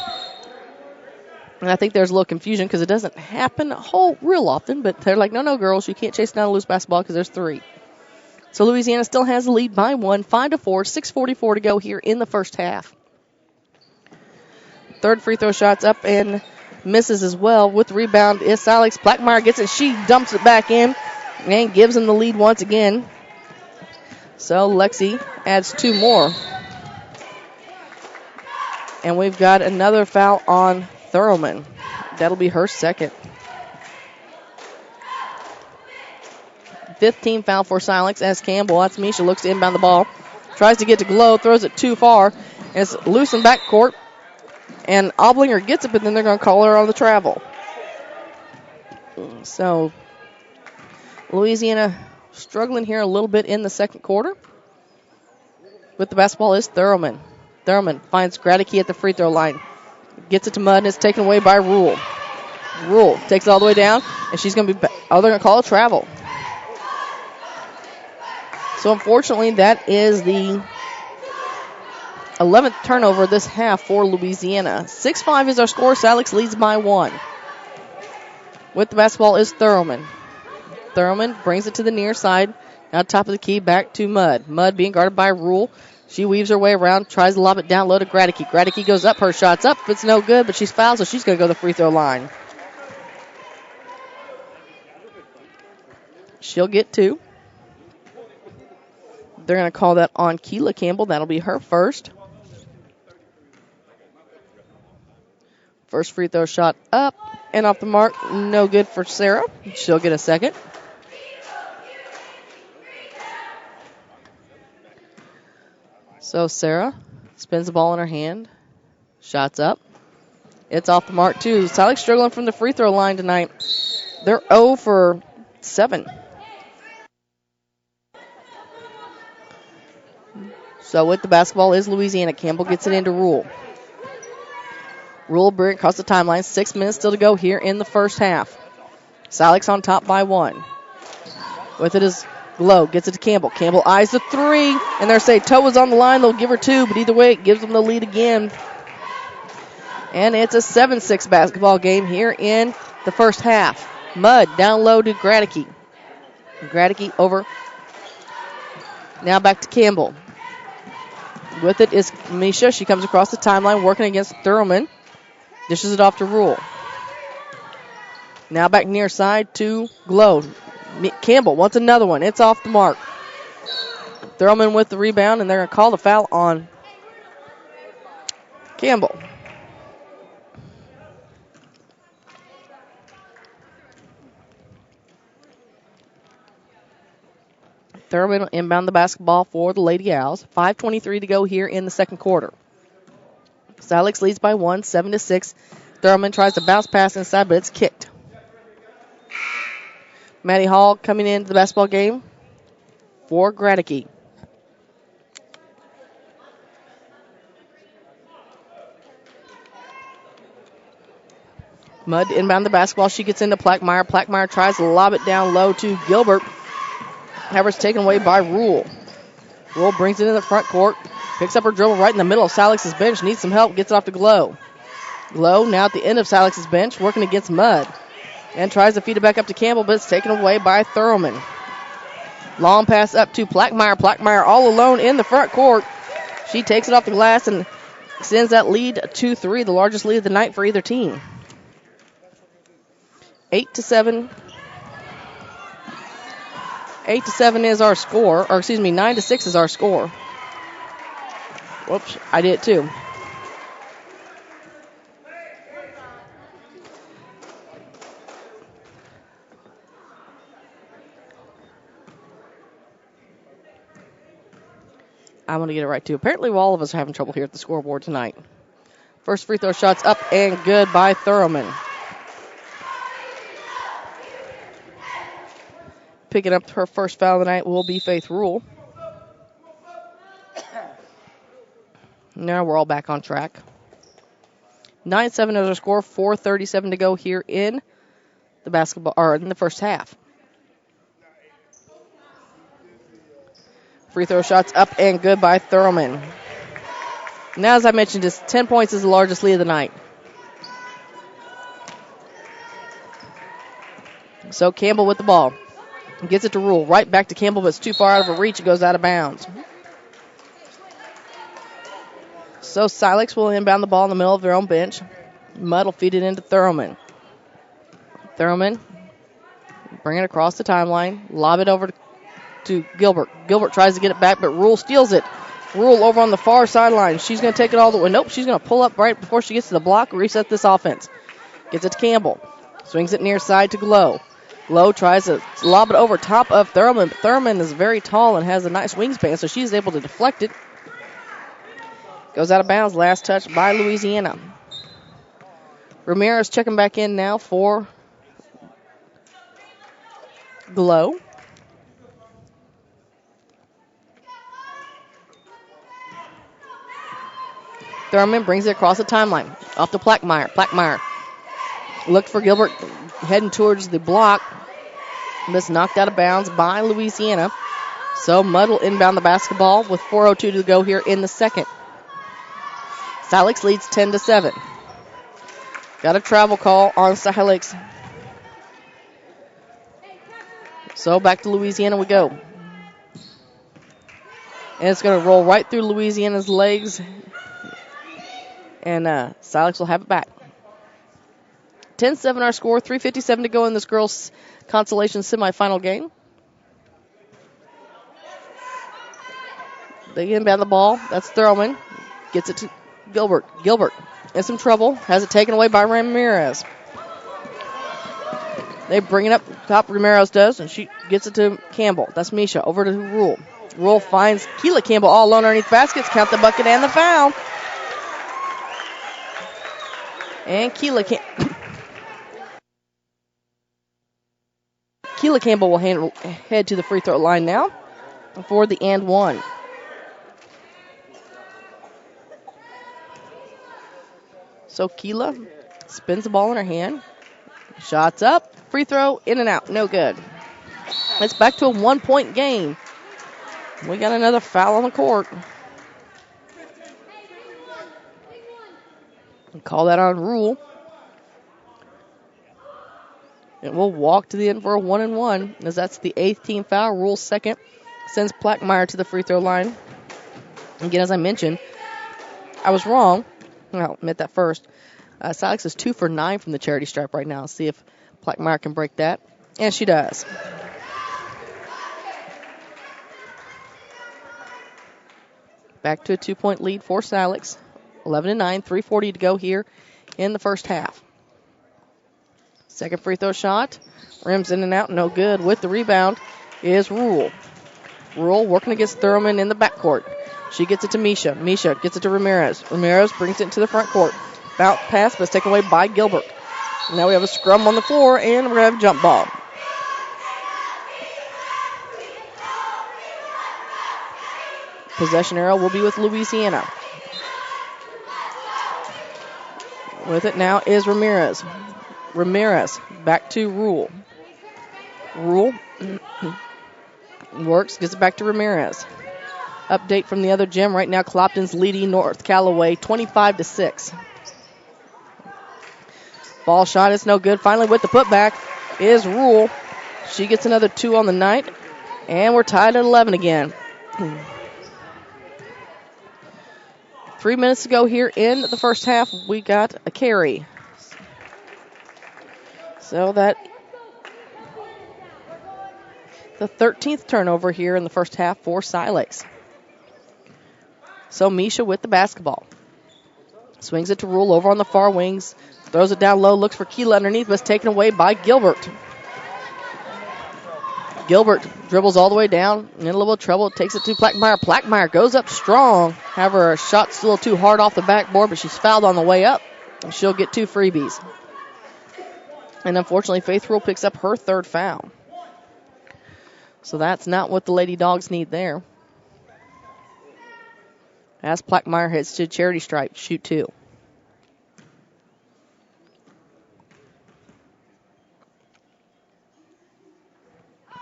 Speaker 3: And I think there's a little confusion because it doesn't happen real often, but they're like, no, girls, you can't chase down a loose basketball because there's 3. So Louisiana still has the lead by 1, 5-4, 6:44 to go here in the first half. Third free throw shot's up and misses as well. With the rebound is Alex Plackmeyer. Gets it. She dumps it back in and gives them the lead once again. So Lexi adds 2 more. And we've got another foul on Thurman. That'll be her second. 15 foul for Silex as Campbell. That's Misha. Looks to inbound the ball. Tries to get to Glow. Throws it too far. It's loose in backcourt. And Oblinger gets it, but then they're going to call her on the travel. So Louisiana struggling here a little bit in the second quarter. With the basketball is Thurman. Thurman finds Gradicke at the free throw line. Gets it to Mudd, and it's taken away by Rule. Rule takes it all the way down, and she's going to be they're going to call a travel. So unfortunately, that is the 11th turnover this half for Louisiana. 6-5 is our score. Silex leads by 1. With the basketball is Thurman. Thurman brings it to the near side. Now top of the key, back to Mudd. Mudd being guarded by Rule. She weaves her way around, tries to lob it down low to Gradicke. Gradicke goes up, her shot's up. It's no good, but she's fouled, so she's going to go to the free throw line. She'll get 2. They're going to call that on Keela Campbell. That'll be her first. First free throw shot up and off the mark. No good for Sarah. She'll get a second. So Sarah spins the ball in her hand. Shots up. It's off the mark, too. Silex struggling from the free throw line tonight. They're 0 for 7. So with the basketball is Louisiana. Campbell gets it into Rule. Rule bring across the timeline. 6 minutes still to go here in the first half. Silex on top by 1. With it is Glow. Gets it to Campbell. Campbell eyes the 3. And they're saying toe is on the line. They'll give her 2. But either way, it gives them the lead again. And it's a 7-6 basketball game here in the first half. Mudd down low to Gradicke. Gradicke over. Now back to Campbell. With it is Misha. She comes across the timeline working against Thurman. Dishes it off to Rule. Now back near side to Glow. Campbell wants another one. It's off the mark. Thurman with the rebound, and they're going to call the foul on Campbell. Thurman will inbound the basketball for the Lady Owls. 5:23 to go here in the second quarter. Silex leads by 1, 7-6. Thurman tries to bounce pass inside, but it's kicked. Maddie Hall coming into the basketball game for Gradicke. Mudd inbound the basketball. She gets into Plackmeyer. Plackmeyer tries to lob it down low to Gilbert. However, it's taken away by Rule. Rule brings it into the front court. Picks up her dribble right in the middle of Silex's bench. Needs some help. Gets it off to Glow. Glow now at the end of Silex's bench, working against Mudd. And tries to feed it back up to Campbell, but it's taken away by Thurman. Long pass up to Plackmeyer. Plackmeyer all alone in the front court. She takes it off the glass and extends that lead to 3, the largest lead of the night for either team. 8-7. 8-7 is our score, or excuse me, 9-6 is our score. Whoops, I did too. I'm going to get it right, too. Apparently, all of us are having trouble here at the scoreboard tonight. First free throw shot's up and good by Thurman. Picking up her first foul of the night will be Faith Rule. Now we're all back on track. 9-7 is our score. 4:37 to go here in the basketball, or in the first half. Free throw shots up and good by Thurman. Now, as I mentioned, just 10 points is the largest lead of the night. So Campbell with the ball. Gets it to Rule. Right back to Campbell, but it's too far out of her reach. It goes out of bounds. So Silex will inbound the ball in the middle of their own bench. Mudd will feed it into Thurman. Thurman bring it across the timeline. Lob it over to Gilbert. Gilbert tries to get it back, but Rule steals it. Rule over on the far sideline. She's going to take it all the way. Nope, she's going to pull up right before she gets to the block, reset this offense. Gets it to Campbell. Swings it near side to Glow. Glow tries to lob it over top of Thurman. Thurman is very tall and has a nice wingspan, so she's able to deflect it. Goes out of bounds. Last touch by Louisiana. Ramirez checking back in now for Glow. Thurman brings it across the timeline. Off to Plackmeyer. Plackmeyer looked for Gilbert heading towards the block. This knocked out of bounds by Louisiana. So Mudd will inbound the basketball with 4:02 to go here in the second. Silex leads 10-7. Got a travel call on Silex. So back to Louisiana we go. And it's going to roll right through Louisiana's legs. And Silex will have it back. 10-7 our score. 3:57 to go in this girls' consolation semifinal game. They inbound the ball. That's Thurman. Gets it to Gilbert. Gilbert in some trouble. Has it taken away by Ramirez. They bring it up top. Ramirez does, and she gets it to Campbell. That's Misha. Over to Rule. Rule finds Keela Campbell all alone underneath baskets. Count the bucket and the foul. And Keela Campbell will head to the free throw line now for the and one. So Keela spins the ball in her hand. Shots up. Free throw in and out. No good. It's back to a 1-point game. We got another foul on the court. Call that on Rule. And we'll walk to the end for a 1-and-1, as that's the 8th team foul. Rule second. Sends Plackmeyer to the free throw line. Again, as I mentioned, I was wrong. I'll admit that first. Silex is 2 for 9 from the charity stripe right now. See if Plackmeyer can break that. And she does. Back to a 2-point lead for Silex. 11-9, 3:40 to go here in the first half. Second free throw shot. Rims in and out, no good. With the rebound is Rule. Rule working against Thurman in the backcourt. She gets it to Misha. Misha gets it to Ramirez. Ramirez brings it into the front court. Bounce pass, but it's taken away by Gilbert. Now we have a scrum on the floor, and we're going to have a jump ball. Possession arrow will be with Louisiana. With it now is Ramirez. Ramirez back to Rule. Rule works, gets it back to Ramirez. Update from the other gym. Right now, Clopton's leading North Callaway 25-6. Ball shot is no good. Finally, with the putback is Rule. She gets another 2 on the night, and we're tied at 11 again. 3 minutes to go here in the first half. We got a carry. So that the 13th turnover here in the first half for Silex. So Misha with the basketball. Swings it to Rule over on the far wings. Throws it down low, looks for Keela underneath, but it's taken away by Gilbert. Gilbert dribbles all the way down, in a little bit of trouble, takes it to Plackmeyer. Plackmeyer goes up strong. However, her shot's a little too hard off the backboard, but she's fouled on the way up. And she'll get 2 freebies. And unfortunately, Faith Rule picks up her 3rd foul. So that's not what the Lady Dogs need there. As Plackmeyer hits to charity stripe, shoot 2.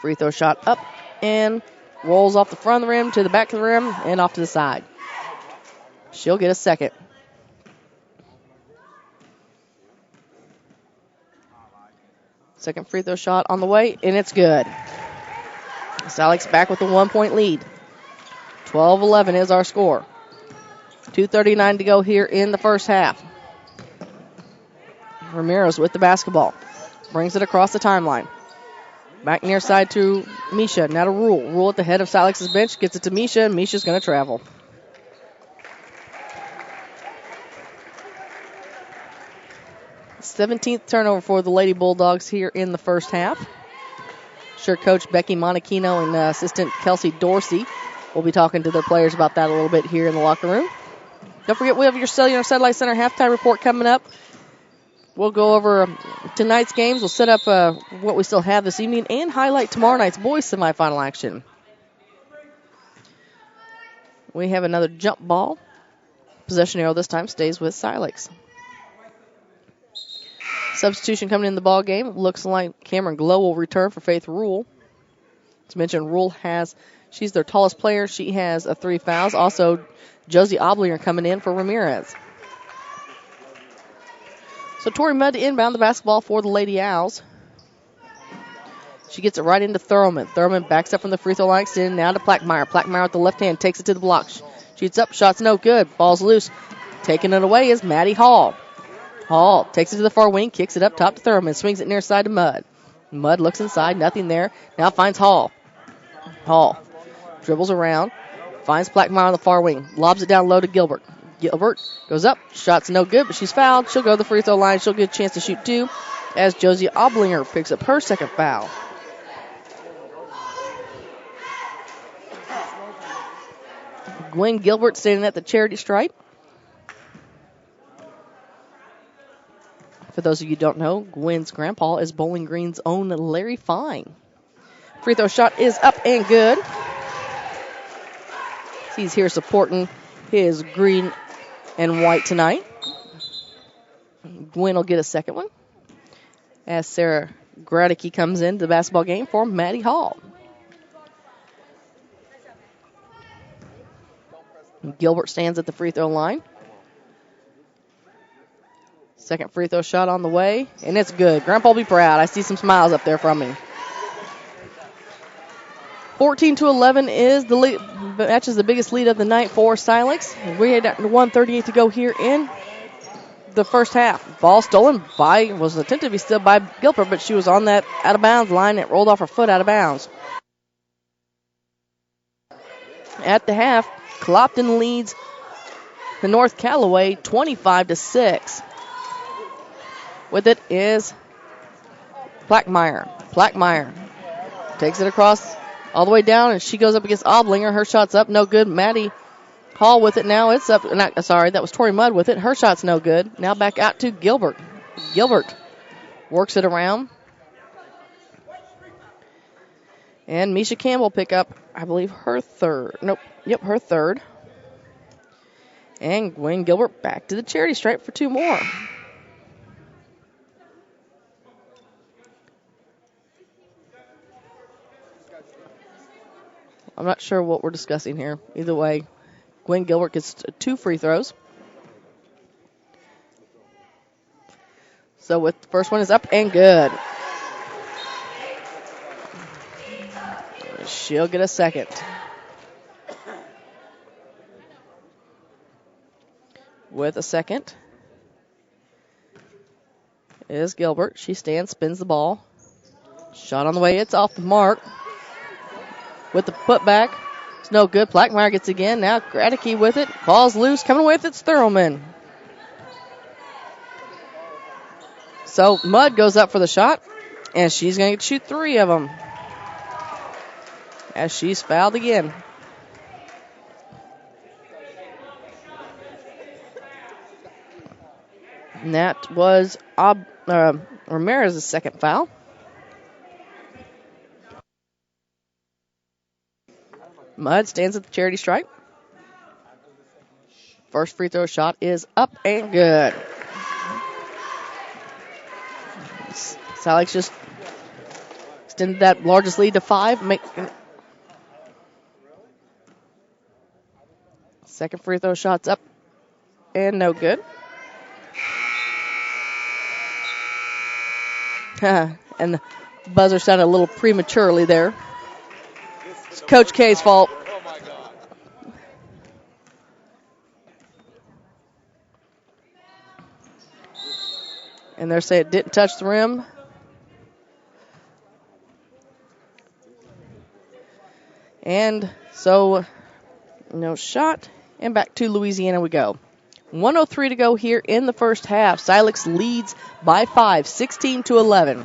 Speaker 3: Free throw shot up and rolls off the front of the rim to the back of the rim and off to the side. She'll get a 2nd. Second free throw shot on the way, and it's good. Salix back with a 1-point lead. 12-11 is our score. 2:39 to go here in the first half. Ramirez with the basketball. Brings it across the timeline. Back near side to Misha. Now to Rule. Rule at the head of Salix's bench. Gets it to Misha, and Misha's going to travel. Seventeenth turnover for the Lady Bulldogs here in the first half. Sure, Coach Becky Monachino and assistant Kelsey Dorsey will be talking to their players about that a little bit here in the locker room. Don't forget, we have your Cellular Satellite Center halftime report coming up. We'll go over tonight's games. We'll set up what we still have this evening and highlight tomorrow night's boys semifinal action. We have another jump ball. Possession arrow this time stays with Silix. Substitution coming in the ball game. Looks like Cameron Glow will return for Faith Rule. As mentioned, Rule she's their tallest player. She has 3 fouls. Also, Josie Oblinger coming in for Ramirez. So Tori Mudd to inbound the basketball for the Lady Owls. She gets it right into Thurman. Thurman backs up from the free throw line, extending now to Plackmeyer. Plackmeyer with the left hand takes it to the block. Shoots up, shot's no good. Ball's loose. Taking it away is Maddie Hall. Hall takes it to the far wing, kicks it up top to Thurman, swings it near side to Mudd. Mudd looks inside, nothing there. Now finds Hall. Hall dribbles around, finds Plackmeyer on the far wing, lobs it down low to Gilbert. Gilbert goes up, shot's no good, but she's fouled. She'll go to the free throw line. She'll get a chance to shoot 2 as Josie Oblinger picks up her 2nd foul. Gwen Gilbert standing at the charity stripe. For those of you who don't know, Gwen's grandpa is Bowling Green's own Larry Fine. Free throw shot is up and good. He's here supporting his green and white tonight. Gwen will get a 2nd one as Sarah Gradicke comes into the basketball game for Maddie Hall. Gilbert stands at the free throw line. 2nd free throw shot on the way, and it's good. Grandpa will be proud. I see some smiles up there from him. 14-11 is the lead, matches the biggest lead of the night for Silix. We had 1:38 to go here in the first half. Ball stolen was attempted to be stolen by Gilbert, but she was on that out of bounds line. It rolled off her foot out of bounds. At the half, Clopton leads the North Callaway 25-6. With it is Plackmeyer. Plackmeyer takes it across all the way down, and she goes up against Oblinger. Her shot's up, no good. Maddie Hall with it now. It's up. That was Tori Mudd with it. Her shot's no good. Now back out to Gilbert. Gilbert works it around. And Misha Campbell pick up, I believe, her 3rd. Nope. Yep, her 3rd. And Gwen Gilbert back to the charity stripe for 2 more. I'm not sure what we're discussing here. Either way, Gwen Gilbert gets 2 free throws. So with the first one is up and good. She'll get a 2nd. With a 2nd is Gilbert. She stands, spins the ball. Shot on the way. It's off the mark. With the putback, It's no good. Plackmeyer gets again. Now Gradicke with it. Ball's loose. Coming away with it's Thurlman. So Mudd goes up for the shot, and she's going to shoot 3 of them as she's fouled again. And that was Ramirez's second foul. Mudd stands at the charity stripe. First free throw shot is up and good. Alex just extended that largest lead to 5. Second free throw shot's up and no good. And the buzzer sounded a little prematurely there. It's Coach K's fault. And they're saying it didn't touch the rim. And so, no shot. And back to Louisiana we go. 1:03 to go here in the first half. Silex leads by 5, 16-11.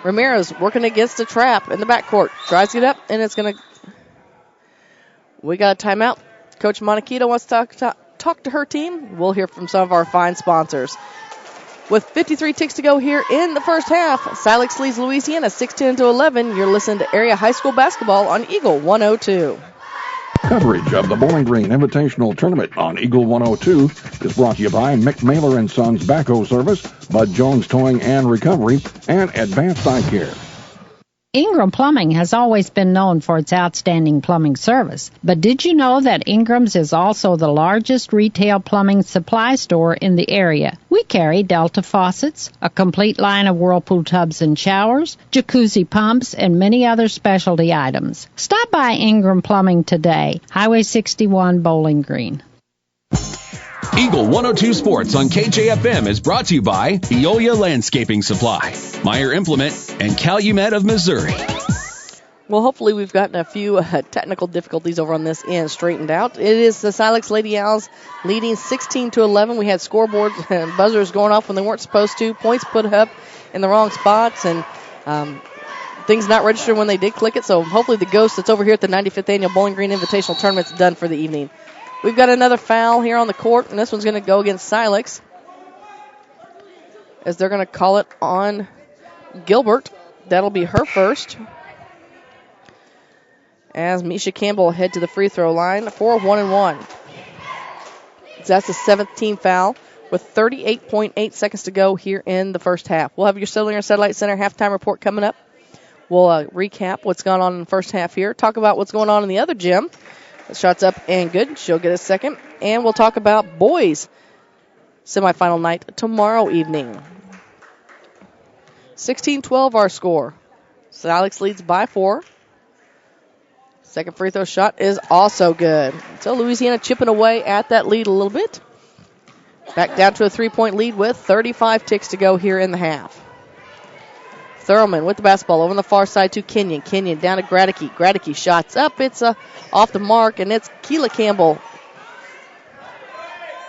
Speaker 3: Ramirez working against a trap in the backcourt. Tries to get up, and it's going to... We got a timeout. Coach Montequito wants to talk to her team. We'll hear from some of our fine sponsors. With 53 ticks to go here in the first half, Silex leads Louisiana 16-11. You're listening to Area High School Basketball on Eagle 102.
Speaker 4: Coverage of the Bowling Green Invitational Tournament on Eagle 102 is brought to you by Mick Mailer & Sons Backhoe Service, Bud Jones Towing and Recovery, and Advanced Eye Care.
Speaker 15: Ingram Plumbing has always been known for its outstanding plumbing service. But did you know that Ingram's is also the largest retail plumbing supply store in the area? We carry Delta faucets, a complete line of Whirlpool tubs and showers, jacuzzi pumps, and many other specialty items. Stop by Ingram Plumbing today, Highway 61, Bowling Green.
Speaker 6: Eagle 102 Sports on KJFM is brought to you by Eolia Landscaping Supply, Meyer Implement, and Calumet of Missouri.
Speaker 3: Well, hopefully we've gotten a few technical difficulties over on this end straightened out. It is the Silex Lady Owls leading 16-11. We had scoreboards and buzzers going off when they weren't supposed to, points put up in the wrong spots, and things not registered when they did click it. So hopefully the ghost that's over here at the 95th Annual Bowling Green Invitational Tournament's done for the evening. We've got another foul here on the court, and this one's going to go against Silex, as they're going to call it on Gilbert. That'll be her first. As Misha Campbell head to the free throw line for 1-1. That's the 7th team foul with 38.8 seconds to go here in the first half. We'll have your Cellular Satellite Center halftime report coming up. We'll recap what's gone on in the first half here, talk about what's going on in the other gym. The shot's up and good. She'll get a second. And we'll talk about boys' semifinal night tomorrow evening. 16-12 our score. Silex leads by 4. Second free throw shot is also good. So Louisiana chipping away at that lead a little bit. Back down to a 3-point lead with 35 ticks to go here in the half. Thurlman with the basketball over on the far side to Kenyon. Kenyon down to Gradicke. Gradicke shots up. It's off the mark, and it's Keela Campbell.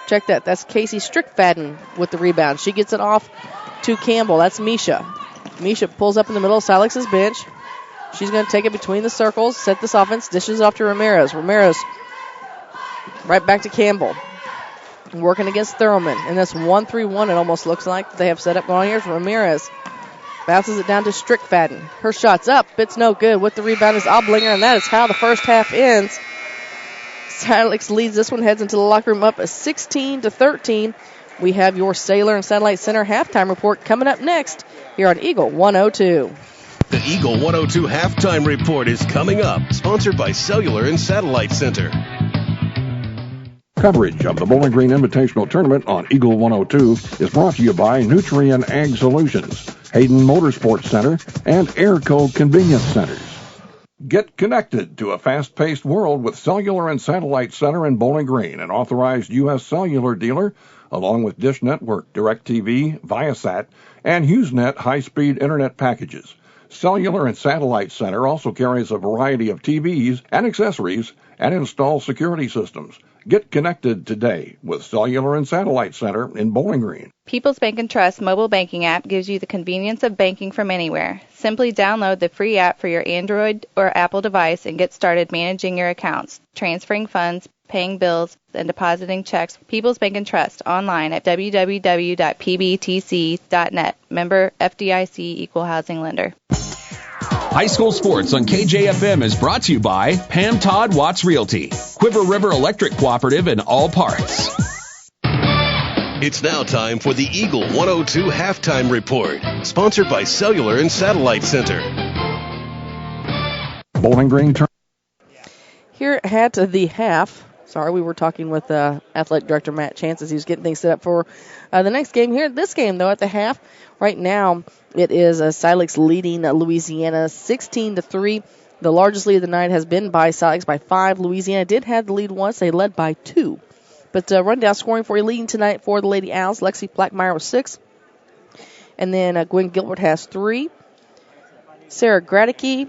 Speaker 3: Check that. That's Casey Strickfadden with the rebound. She gets it off to Campbell. That's Misha. Misha pulls up in the middle of Silex's bench. She's going to take it between the circles, set this offense, dishes it off to Ramirez. Ramirez right back to Campbell. Working against Thurlman. And that's 1-3-1 it almost looks like they have set up going on here. Ramirez bounces it down to Strickfadden. Her shot's up. It's no good. With the rebound is Oblinger, and that is how the first half ends. Silex leads this one, heads into the locker room up 16-13. We have your Sailor and Satellite Center halftime report coming up next here on Eagle 102.
Speaker 7: The Eagle 102 halftime report is coming up, sponsored by Cellular and Satellite Center.
Speaker 4: Coverage of the Bowling Green Invitational Tournament on Eagle 102 is brought to you by Nutrien Ag Solutions, Hayden Motorsports Center, and Airco Convenience Centers. Get connected to a fast-paced world with Cellular and Satellite Center in Bowling Green, an authorized U.S. cellular dealer, along with Dish Network, DirecTV, Viasat, and HughesNet high-speed internet packages. Cellular and Satellite Center also carries a variety of TVs and accessories and installs security systems. Get connected today with Cellular and Satellite Center in Bowling Green.
Speaker 16: People's Bank and Trust mobile banking app gives you the convenience of banking from anywhere. Simply download the free app for your Android or Apple device and get started managing your accounts, transferring funds, paying bills, and depositing checks. People's Bank and Trust online at www.pbtc.net. Member FDIC Equal Housing Lender.
Speaker 6: High School Sports on KJFM is brought to you by Pam Todd Watts Realty, Quiver River Electric Cooperative, and All Parts.
Speaker 7: It's now time for the Eagle 102 Halftime Report, sponsored by Cellular and Satellite Center.
Speaker 4: Bowling Green
Speaker 3: Here at the half, we were talking with Athletic Director Matt Chance as he was getting things set up for the next game. Here, this game, though, at the half, right now, it is Silex leading Louisiana 16-3. The largest lead of the night has been by Silex by 5. Louisiana did have the lead once. They led by 2. But rundown scoring for you leading tonight for the Lady Owls. Lexi Blackmeyer with 6. And then Gwen Gilbert has 3. Sarah Gradicke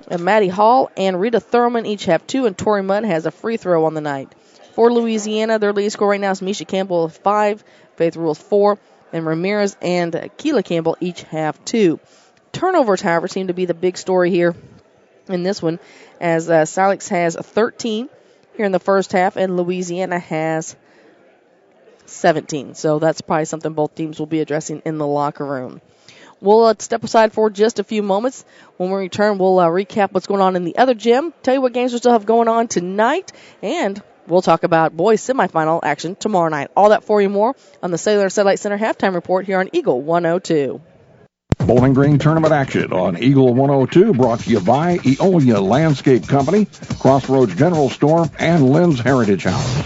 Speaker 3: and Maddie Hall and Rita Thurman each have 2. And Tori Mudd has a free throw on the night. For Louisiana, their lead scorer right now is Misha Campbell with 5. Faith Rules 4. And Ramirez and Keela Campbell each have 2. Turnovers, however, seem to be the big story here in this one, as Silex has 13 here in the first half, and Louisiana has 17. So that's probably something both teams will be addressing in the locker room. We'll step aside for just a few moments. When we return, we'll recap what's going on in the other gym, tell you what games we still have going on tonight, and we'll talk about boys semifinal action tomorrow night. All that for you more on the Cellular Satellite Center Halftime Report here on Eagle 102.
Speaker 4: Bowling Green tournament action on Eagle 102, brought to you by Eolia Landscape Company, Crossroads General Store, and Lynn's Heritage House.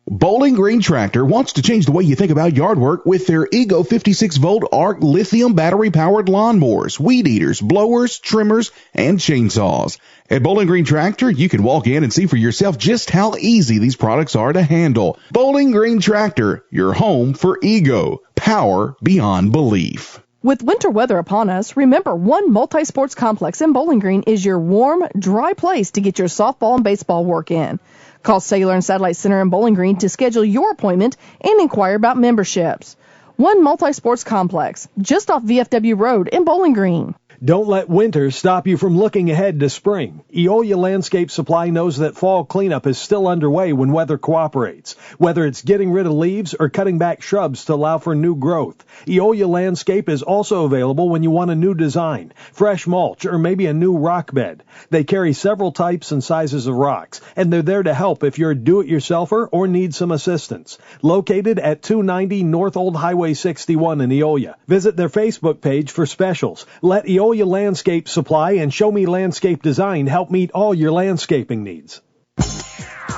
Speaker 9: Bowling Green Tractor wants to change the way you think about yard work with their Ego 56-volt ARC lithium battery-powered lawnmowers, weed eaters, blowers, trimmers, and chainsaws. At Bowling Green Tractor, you can walk in and see for yourself just how easy these products are to handle. Bowling Green Tractor, your home for Ego. Power beyond belief.
Speaker 12: With winter weather upon us, remember one multi-sports complex in Bowling Green is your warm, dry place to get your softball and baseball work in. Call Cellular and Satellite Center in Bowling Green to schedule your appointment and inquire about memberships. One multi-sports complex, just off VFW Road in Bowling Green.
Speaker 11: Don't let winter stop you from looking ahead to spring. Eolia Landscape Supply knows that fall cleanup is still underway when weather cooperates. Whether it's getting rid of leaves or cutting back shrubs to allow for new growth, Eolia Landscape is also available when you want a new design, fresh mulch, or maybe a new rock bed. They carry several types and sizes of rocks, and they're there to help if you're a do-it-yourselfer or need some assistance. Located at 290 North Old Highway 61 in Eolia. Visit their Facebook page for specials. Let Eolia Landscape Supply and Show Me Landscape Design help meet all your landscaping needs.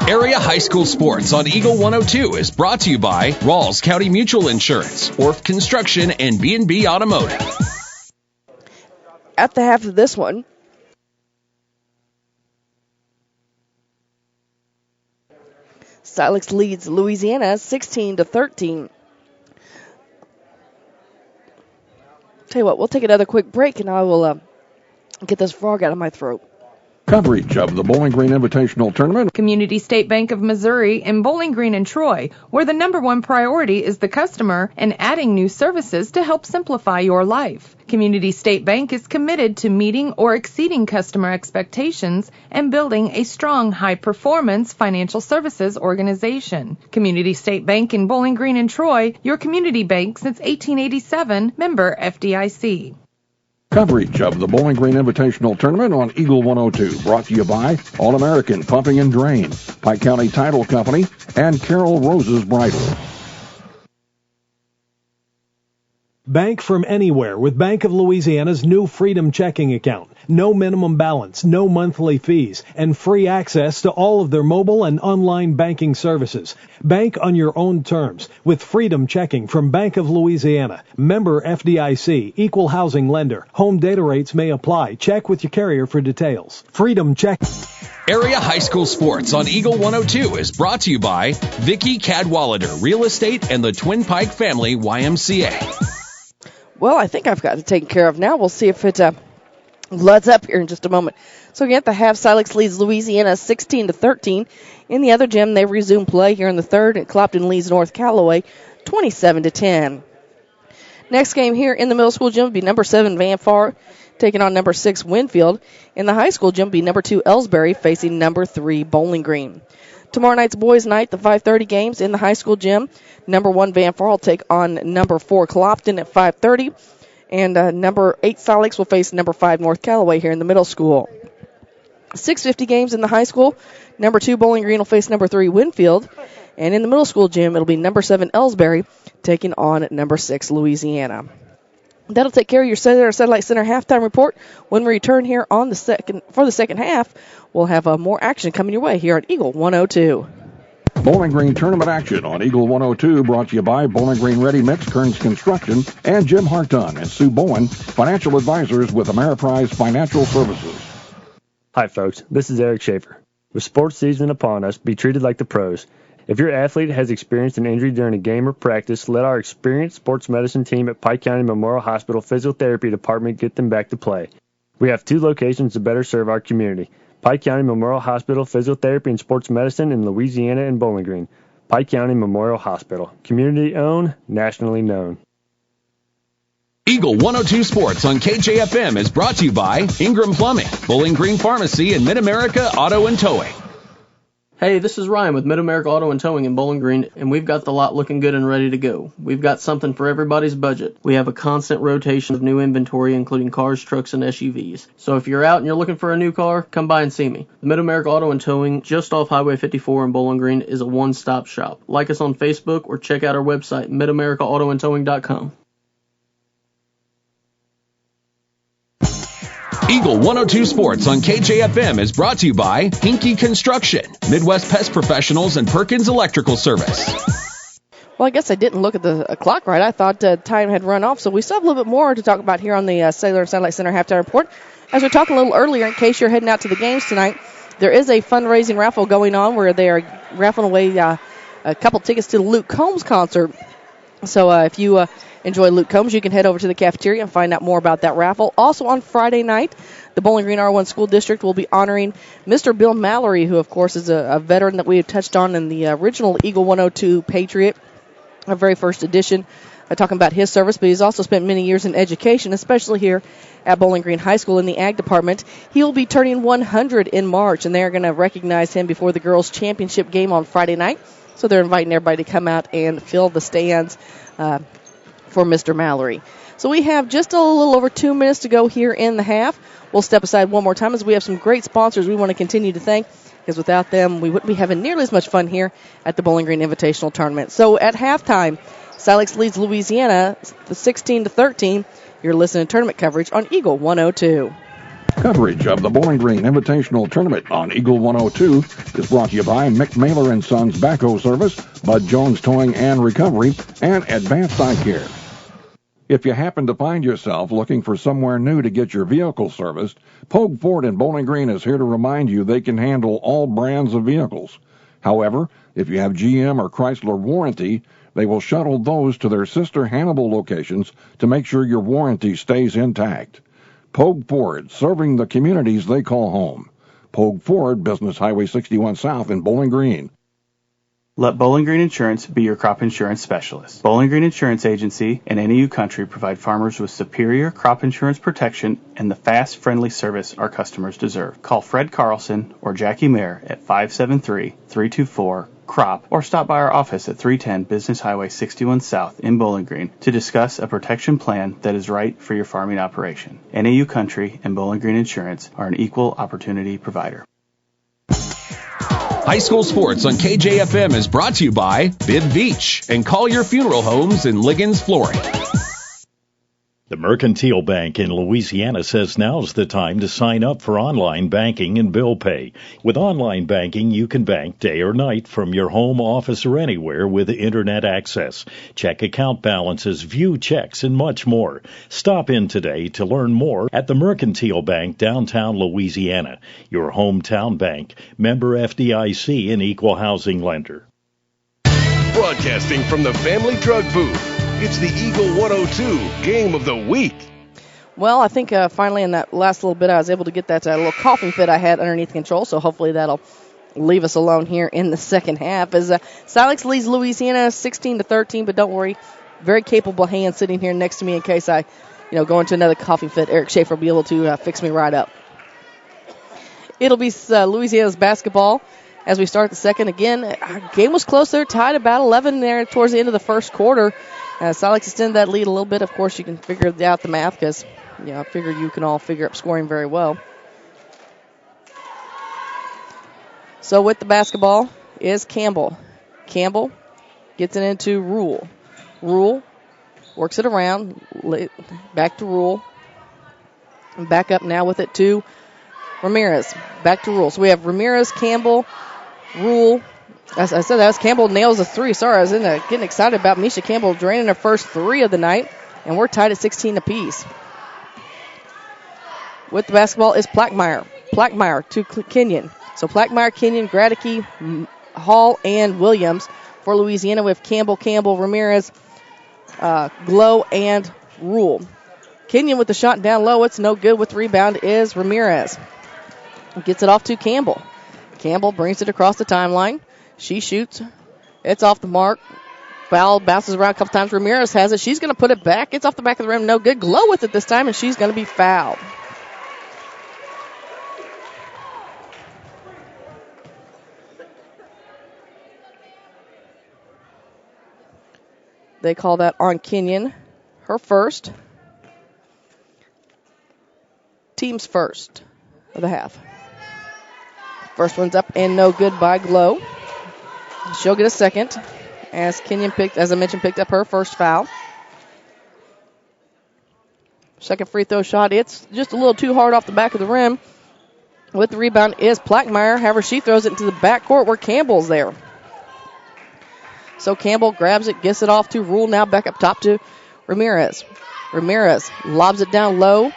Speaker 6: Area High School Sports on Eagle 102 is brought to you by Rawls County Mutual Insurance, Orff Construction, and B&B Automotive.
Speaker 3: At the half of this one, Silex leads Louisiana 16-13. Tell you what, we'll take another quick break, and I will get this frog out of my throat.
Speaker 4: Coverage of the Bowling Green Invitational Tournament.
Speaker 10: Community State Bank of Missouri in Bowling Green and Troy, where the number one priority is the customer and adding new services to help simplify your life. Community State Bank is committed to meeting or exceeding customer expectations and building a strong, high-performance financial services organization. Community State Bank in Bowling Green and Troy, your community bank since 1887, member FDIC.
Speaker 4: Coverage of the Bowling Green Invitational Tournament on Eagle 102, brought to you by All-American Pumping and Drain, Pike County Title Company, and Carol Rose's Bridal.
Speaker 11: Bank from anywhere with Bank of Louisiana's new Freedom Checking account. No minimum balance, no monthly fees, and free access to all of their mobile and online banking services. Bank on your own terms with Freedom Checking from Bank of Louisiana. Member FDIC, equal housing lender. Home data rates may apply. Check with your carrier for details. Freedom Checking.
Speaker 6: Area High School Sports on Eagle 102 is brought to you by Vicki Cadwallader Real Estate and the Twin Pike Family YMCA.
Speaker 3: Well, I think I've got it taken care of now. We'll see if it Let's up here in just a moment. So at the half, Silex leads Louisiana 16-13. In the other gym, they resume play here in the third, and Clopton leads North Callaway 27-10. Next game here in the middle school gym will be number 7 Van Far taking on number 6 Winfield. In the high school gym will be number 2 Ellsbury facing number 3 Bowling Green. Tomorrow night's boys' night, the 5:30 games in the high school gym. Number 1 Van Far will take on number 4 Clopton at 5:30. And number 8 Silex will face number 5 North Callaway here in the middle school. 6:50 games in the high school. Number 2 Bowling Green will face number 3 Winfield. And in the middle school gym, it'll be number 7 Ellsbury taking on number 6 Louisiana. That'll take care of your Satellite Center halftime report. When we return here for the second half, we'll have more action coming your way here at Eagle 102.
Speaker 4: Bowling Green tournament action on Eagle 102 brought to you by Bowling Green Ready Mix, Kearns Construction, and Jim Harton and Sue Bowen, financial advisors with Ameriprise Financial Services.
Speaker 17: Hi, folks. This is Eric Schaefer. With sports season upon us, be treated like the pros. If your athlete has experienced an injury during a game or practice, let our experienced sports medicine team at Pike County Memorial Hospital Physiotherapy Department get them back to play. We have 2 locations to better serve our community. Pike County Memorial Hospital Physiotherapy and Sports Medicine in Louisiana and Bowling Green. Pike County Memorial Hospital. Community owned, nationally known.
Speaker 6: Eagle 102 Sports on KJFM is brought to you by Ingram Plumbing, Bowling Green Pharmacy, and Mid-America Auto and Towing.
Speaker 18: Hey, this is Ryan with Mid-America Auto and Towing in Bowling Green, and we've got the lot looking good and ready to go. We've got something for everybody's budget. We have a constant rotation of new inventory, including cars, trucks, and SUVs. So if you're out and you're looking for a new car, come by and see me. The Mid-America Auto and Towing, just off Highway 54 in Bowling Green, is a one-stop shop. Like us on Facebook or check out our website, midamericaautoandtowing.com.
Speaker 6: Eagle 102 Sports on KJFM is brought to you by Hinky Construction, Midwest Pest Professionals, and Perkins Electrical Service.
Speaker 3: Well, I guess I didn't look at the clock right. I thought time had run off, so we still have a little bit more to talk about here on the Sailor and Satellite Center halftime report. As we talked a little earlier, in case you're heading out to the games tonight, there is a fundraising raffle going on where they are raffling away a couple tickets to the Luke Combs concert. So if you enjoy Luke Combs, you can head over to the cafeteria and find out more about that raffle. Also on Friday night, the Bowling Green R1 School District will be honoring Mr. Bill Mallory, who, of course, is a veteran that we had touched on in the original Eagle 102 Patriot, our very first edition, talking about his service. But he's also spent many years in education, especially here at Bowling Green High School in the Ag Department. He will be turning 100 in March, and they're going to recognize him before the girls' championship game on Friday night. So they're inviting everybody to come out and fill the stands for Mr. Mallory. So we have just a little over 2 minutes to go here in the half. We'll step aside one more time as we have some great sponsors we want to continue to thank, because without them we wouldn't be having nearly as much fun here at the Bowling Green Invitational Tournament. So at halftime, Silex leads Louisiana 16-13. You're listening to tournament coverage on Eagle 102.
Speaker 4: Coverage of the Bowling Green Invitational Tournament on Eagle 102 is brought to you by Mick Mailer and Sons Backhoe Service, Bud Jones Towing and Recovery, and Advanced Eye Care. If you happen to find yourself looking for somewhere new to get your vehicle serviced, Pogue Ford in Bowling Green is here to remind you they can handle all brands of vehicles. However, if you have GM or Chrysler warranty, they will shuttle those to their sister Hannibal locations to make sure your warranty stays intact. Pogue Ford, serving the communities they call home. Pogue Ford, Business Highway 61 South in Bowling Green.
Speaker 14: Let Bowling Green Insurance be your crop insurance specialist. Bowling Green Insurance Agency and NAU Country provide farmers with superior crop insurance protection and the fast, friendly service our customers deserve. Call Fred Carlson or Jackie Mayer at 573-324-CROP or stop by our office at 310 Business Highway 61 South in Bowling Green to discuss a protection plan that is right for your farming operation. NAU Country and Bowling Green Insurance are an equal opportunity provider.
Speaker 6: High school sports on KJFM is brought to you by Bid Beach and Collier Funeral Homes in Liggins, Flooring.
Speaker 13: The Mercantile Bank in Louisiana says now's the time to sign up for online banking and bill pay. With online banking, you can bank day or night from your home, office, or anywhere with internet access. Check account balances, view checks, and much more. Stop in today to learn more at the Mercantile Bank, downtown Louisiana. Your hometown bank, member FDIC, and equal housing lender.
Speaker 7: Broadcasting from the Family Drug Booth, it's the Eagle 102 Game of the Week.
Speaker 3: Well, I think finally in that last little bit I was able to get that little coughing fit I had underneath control, so hopefully that'll leave us alone here in the second half. As Silex leads Louisiana 16-13, but don't worry, very capable hand sitting here next to me in case I go into another coughing fit. Eric Schaefer will be able to fix me right up. It'll be Louisiana's basketball as we start the second. Again, our game was close there, tied about 11 there towards the end of the first quarter. Silex extended that lead a little bit. Of course, you can figure out the math because I figure you can all figure up scoring very well. So with the basketball is Campbell. Campbell gets it into Rule. Rule works it around, back to Rule. And back up now with it to Ramirez. Back to Rule. So we have Ramirez, Campbell, Rule. As I said, that was Campbell nails a three. Sorry, I was getting excited about Misha Campbell draining her first three of the night. And we're tied at 16 apiece. With the basketball is Plackmeyer. Plackmeyer to Kenyon. So Plackmeyer, Kenyon, Gradicke, Hall, and Williams for Louisiana with Campbell, Ramirez, Glow, and Rule. Kenyon with the shot down low. It's no good. With the rebound is Ramirez. Gets it off to Campbell. Campbell brings it across the timeline. She shoots. It's off the mark. Foul bounces around a couple times. Ramirez has it. She's going to put it back. It's off the back of the rim. No good. Glow with it this time, and she's going to be fouled. They call that on Kenyon. Her first. Team's first of the half. First one's up and no good by Glow. She'll get a second as Kenyon picked up her first foul. Second free throw shot. It's just a little too hard off the back of the rim. With the rebound is Plackmeyer. However, she throws it into the backcourt where Campbell's there. So Campbell grabs it, gets it off to Rule. Now back up top to Ramirez. Ramirez lobs it down low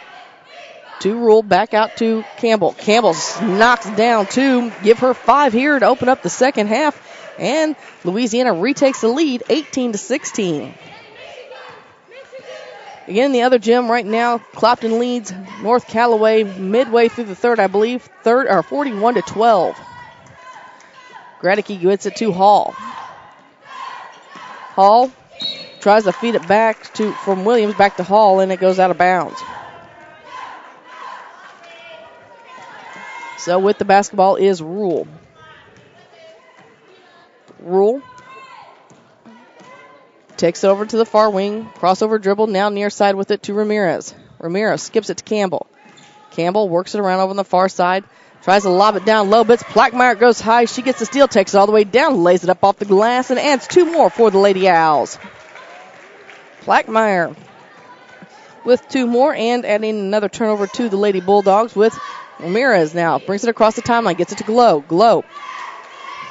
Speaker 3: to Rule. Back out to Campbell. Campbell knocks down two. Give her 5 here to open up the second half. And Louisiana retakes the lead 18-16. Again, in the other gym right now, Clopton leads North Callaway midway through the third, I believe, 41-12. Gradicke gets it to Hall. Hall tries to feed it back from Williams back to Hall, and it goes out of bounds. So with the basketball is Rule. Rule takes it over to the far wing. Crossover dribble, now near side with it to Ramirez. Ramirez skips it to Campbell. Campbell works it around over on the far side. Tries to lob it down low, but Plackmeyer goes high. She gets the steal, takes it all the way down, lays it up off the glass, and adds 2 more for the Lady Owls. Plackmeyer with 2 more and adding another turnover to the Lady Bulldogs with Ramirez now. Brings it across the timeline, gets it to Glow. Glow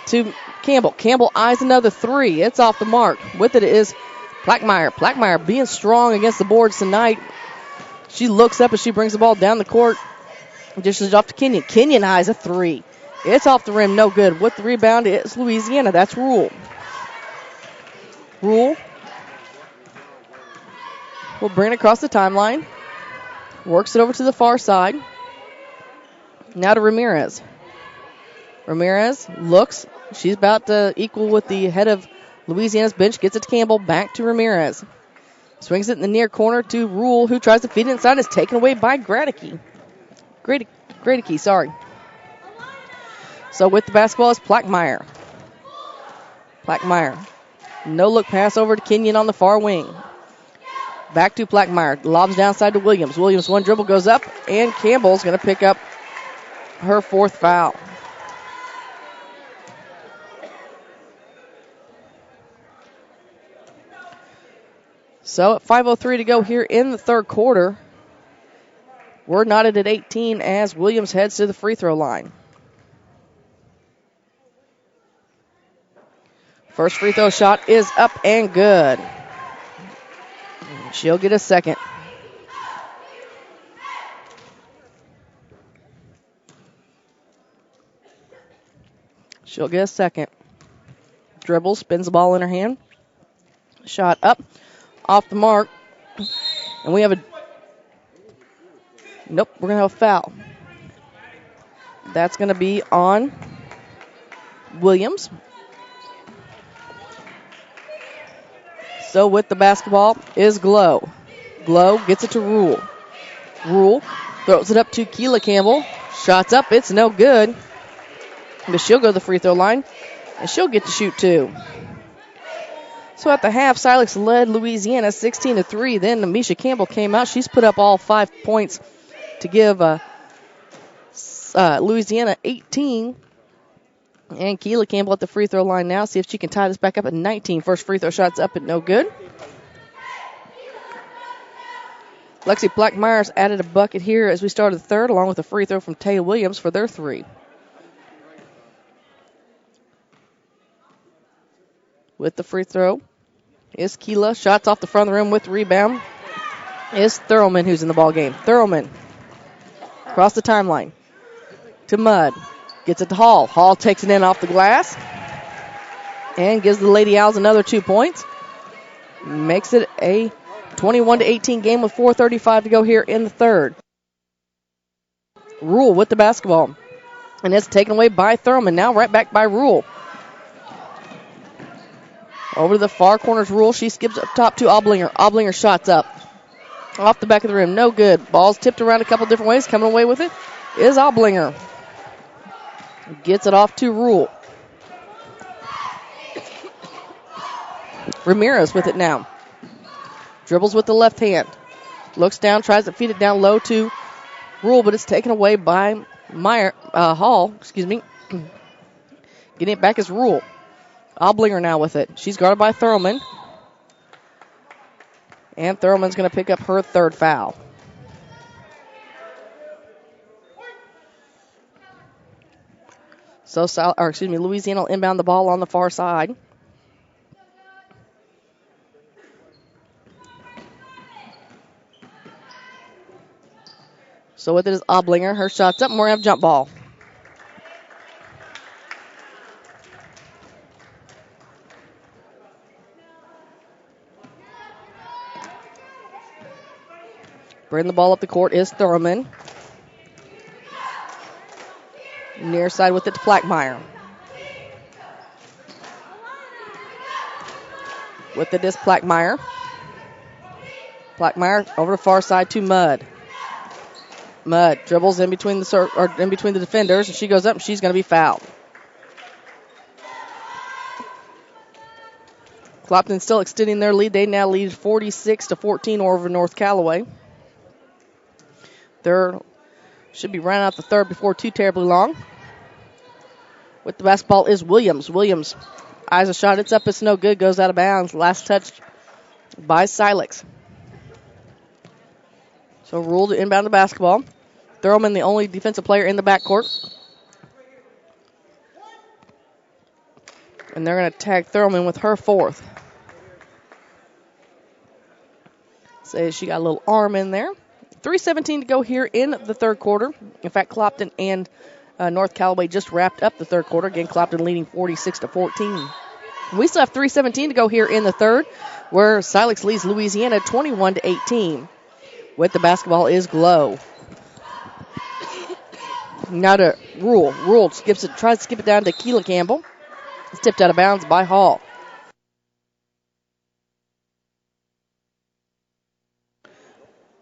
Speaker 3: to Campbell. Campbell eyes another 3. It's off the mark. With it is Plackmeyer. Plackmeyer being strong against the boards tonight. She looks up as she brings the ball down the court. Dishes it off to Kenyon. Kenyon eyes a 3. It's off the rim, no good. With the rebound, it's Louisiana. That's Rule. Rule will bring it across the timeline. Works it over to the far side. Now to Ramirez. Ramirez looks. She's about to equal with the head of Louisiana's bench. Gets it to Campbell. Back to Ramirez. Swings it in the near corner to Rule, who tries to feed it inside. It's taken away by Gradicke. Gradicke, sorry. So with the basketball is Plackmeyer. Plackmeyer. No look pass over to Kenyon on the far wing. Back to Plackmeyer. Lobs downside to Williams. Williams, one dribble goes up, and Campbell's going to pick up her 4th foul. So at 5:03 to go here in the third quarter, we're knotted at 18 as Williams heads to the free throw line. First free throw shot is up and good. She'll get a second. She'll get a second. Dribbles, spins the ball in her hand. Shot up, off the mark. And we have a Nope, we're going to have a foul. That's going to be on Williams. So with the basketball is Glow. Glow gets it to Rule. Rule throws it up to Keela Campbell. Shots up, it's no good. But she'll go to the free throw line, and she'll get to shoot two. So at the half, Silex led Louisiana 16-3. Then Misha Campbell came out. She's put up all 5 points to give Louisiana 18. And Keela Campbell at the free throw line now. See if she can tie this back up at 19. First free throw shot's up and no good. Lexi Blackmeyer's added a bucket here as we started the third, along with a free throw from Tay Williams for their three. With the free throw is Keela. Shots off the front of the rim with rebound is Thurlman, who's in the ball game. Thurlman across the timeline to Mudd. Gets it to Hall. Hall takes it in off the glass and gives the Lady Owls another 2 points. Makes it a 21-18 game with 4:35 to go here in the third. Rule with the basketball. And it's taken away by Thurman. Now right back by Rule. Over to the far corner's Rule. She skips up top to Oblinger. Oblinger shots up. Off the back of the rim. No good. Ball's tipped around a couple different ways. Coming away with it is Oblinger. Gets it off to Rule. Ramirez with it now. Dribbles with the left hand. Looks down, tries to feed it down low to Rule, but it's taken away by Hall. Getting it back is Rule. Oblinger now with it. She's guarded by Thurman. And Thurman's going to pick up her third foul. So, Louisiana will inbound the ball on the far side. So with it is Oblinger. Her shot's up, and we're going to have jump ball. Bringing the ball up the court is Thurman. Near side with it to Plackmeyer. With it is Plackmeyer. Plackmeyer over the far side to Mudd. Mudd dribbles in between the defenders, and she goes up, and she's going to be fouled. Clopton still extending their lead. They now lead 46-14 over North Callaway. Third should be running out the third before too terribly long. With the basketball is Williams. Williams eyes a shot. It's up. It's no good. Goes out of bounds. Last touch by Silex. So Rule to inbound the basketball. Thurman, the only defensive player in the backcourt. And they're going to tag Thurman with her fourth. Say she got a little arm in there. 3:17 to go here in the third quarter. In fact, Clopton and North Callaway just wrapped up the third quarter. Again, Clopton leading 46-14. We still have 3:17 to go here in the third, where Silex leads Louisiana 21-18. With the basketball is Glow. Now to Rule. Rule tries to skip it down to Keela Campbell. It's tipped out of bounds by Hall.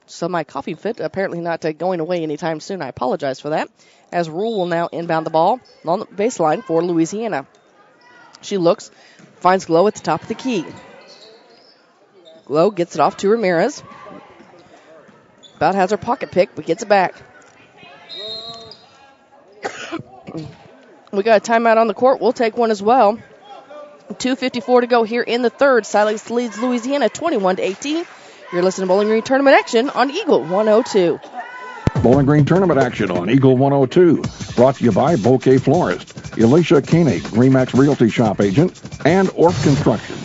Speaker 3: So my coughing fit apparently not going away anytime soon. I apologize for that. As Rule will now inbound the ball on the baseline for Louisiana. She looks, finds Glow at the top of the key. Glow gets it off to Ramirez. About has her pocket pick, but gets it back. We got a timeout on the court. We'll take one as well. 2:54 to go here in the third. Silex leads Louisiana 21-18. You're listening to Bowling Green Tournament action on Eagle 102.
Speaker 4: Bowling Green Tournament action on Eagle 102. Brought to you by Bouquet Florist, Alicia Koenig, Remax Realty Shop Agent, and Orf Construction.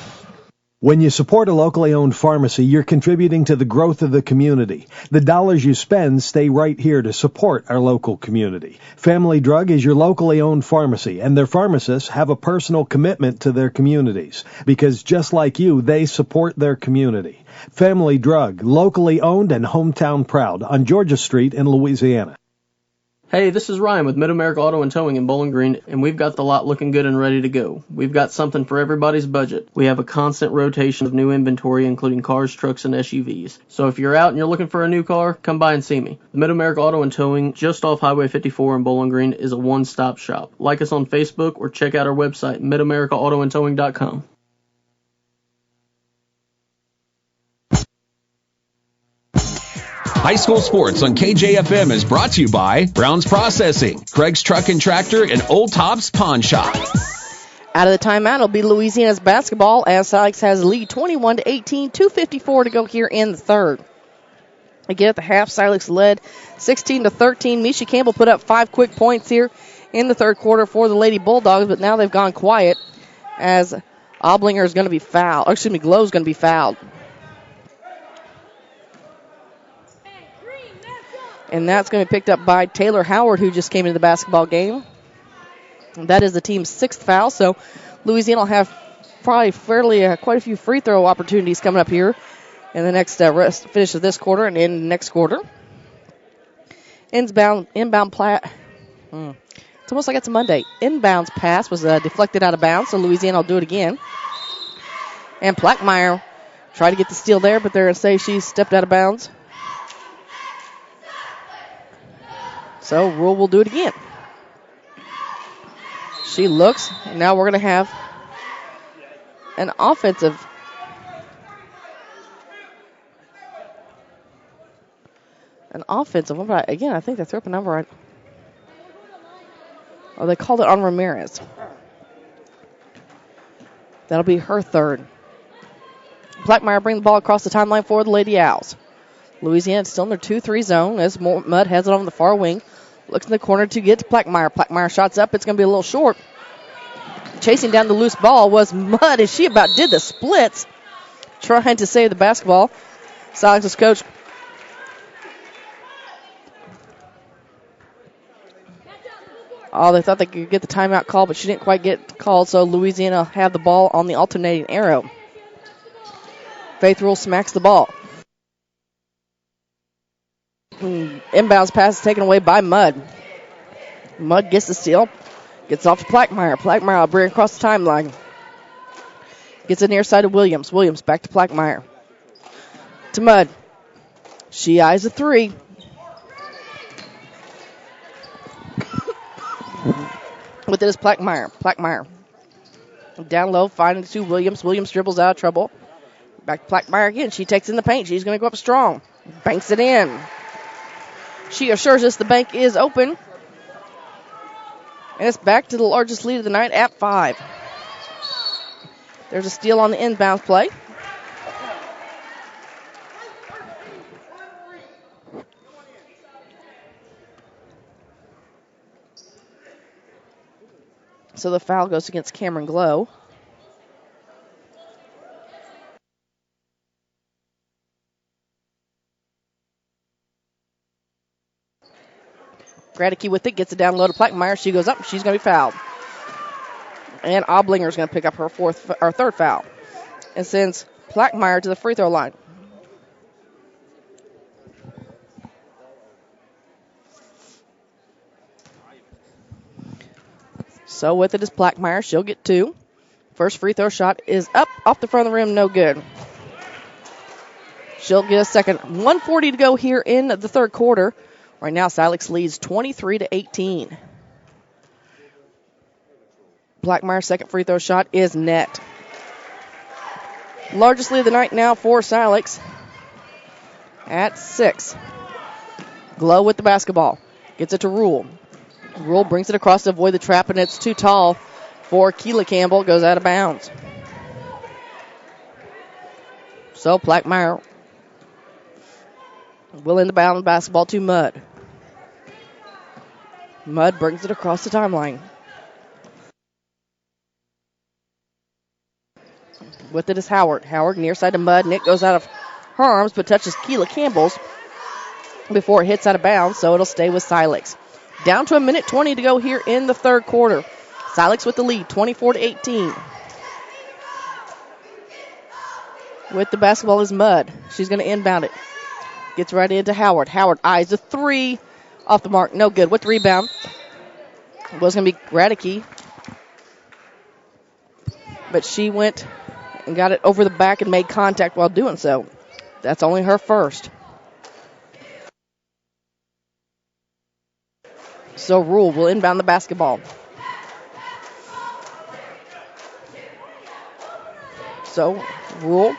Speaker 11: When you support a locally owned pharmacy, you're contributing to the growth of the community. The dollars you spend stay right here to support our local community. Family Drug is your locally owned pharmacy, and their pharmacists have a personal commitment to their communities because just like you, they support their community. Family Drug, locally owned and hometown proud on Georgia Street in Louisiana.
Speaker 18: Hey, this is Ryan with Mid-America Auto and Towing in Bowling Green, and we've got the lot looking good and ready to go. We've got something for everybody's budget. We have a constant rotation of new inventory, including cars, trucks, and SUVs. So if you're out and you're looking for a new car, come by and see me. The Mid-America Auto and Towing, just off Highway 54 in Bowling Green, is a one-stop shop. Like us on Facebook or check out our website, midamericaautoandtowing.com.
Speaker 6: High school sports on KJFM is brought to you by Brown's Processing, Craig's Truck and Tractor, and Old Tops Pawn Shop.
Speaker 3: Out of the timeout, it'll be Louisiana's basketball as Silex has a lead 21-18, 2:54 to go here in the third. Again, at the half, Silex led 16-13. Misha Campbell put up 5 quick points here in the third quarter for the Lady Bulldogs, but now they've gone quiet as Oblinger is going to be fouled. Or excuse me, Glow's going to be fouled. And that's going to be picked up by Taylor Howard, who just came into the basketball game. That is the team's 6th foul, so Louisiana will have probably quite a few free throw opportunities coming up here in the next finish of this quarter and in the next quarter. Inbound Platt. It's almost like it's a Monday. Inbounds pass was deflected out of bounds, so Louisiana will do it again. And Plackmeyer tried to get the steal there, but they're going to say she stepped out of bounds. So Rule will do it again. She looks, and now we're going to have an offensive. Again, I think they threw up a number on. Oh, they called it on Ramirez. That'll be her third. Plackmeyer bring the ball across the timeline for the Lady Owls. Louisiana still in their 2-3 zone as Mudd has it on the far wing. Looks in the corner to get to Plackmeyer. Plackmeyer shots up. It's going to be a little short. Chasing down the loose ball was Mudd as she about did the splits, trying to save the basketball. Silex's coach. Oh, they thought they could get the timeout call, but she didn't quite get called, so Louisiana had the ball on the alternating arrow. Faith Rule smacks the ball. Inbounds pass is taken away by Mudd. Mudd gets the steal. Gets off to Plackmeyer. Plackmeyer will bring across the timeline. Gets it near side of Williams. Williams back to Plackmeyer. To Mudd. She eyes a three. With it is Plackmeyer. Plackmeyer. Down low, finding to Williams. Williams dribbles out of trouble. Back to Plackmeyer again. She takes in the paint. She's going to go up strong. Banks it in. She assures us the bank is open. And it's back to the largest lead of the night at 5. There's a steal on the inbounds play. So the foul goes against Cameron Glow. Gradicke with it, gets it down low to Plackmeyer. She goes up, she's going to be fouled. And Oblinger is going to pick up her third foul. And sends Plackmeyer to the free throw line. So with it is Plackmeyer. She'll get 2. First free throw shot is up, off the front of the rim, no good. She'll get a second. 1:40 to go here in the third quarter. Right now, Silex leads 23-18. Plackmeyer's second free throw shot is net. Largest lead of the night now for Silex at 6. Glow with the basketball. Gets it to Rule. Rule brings it across to avoid the trap, and it's too tall for Keela Campbell. Goes out of bounds. So Plackmeyer will inbound the basketball to Mudd. Mudd brings it across the timeline. With it is Howard. Howard near side to Mudd, and it goes out of her arms, but touches Keela Campbell's before it hits out of bounds, so it'll stay with Silex. Down to 1:20 to go here in the third quarter. Silex with the lead, 24-18. With the basketball is Mudd. She's going to inbound it. Gets right into Howard. Howard eyes the three. Off the mark. No good. With the rebound was going to be Radicke. But she went and got it over the back and made contact while doing so. That's only her first. So Rule will inbound the basketball. So Rule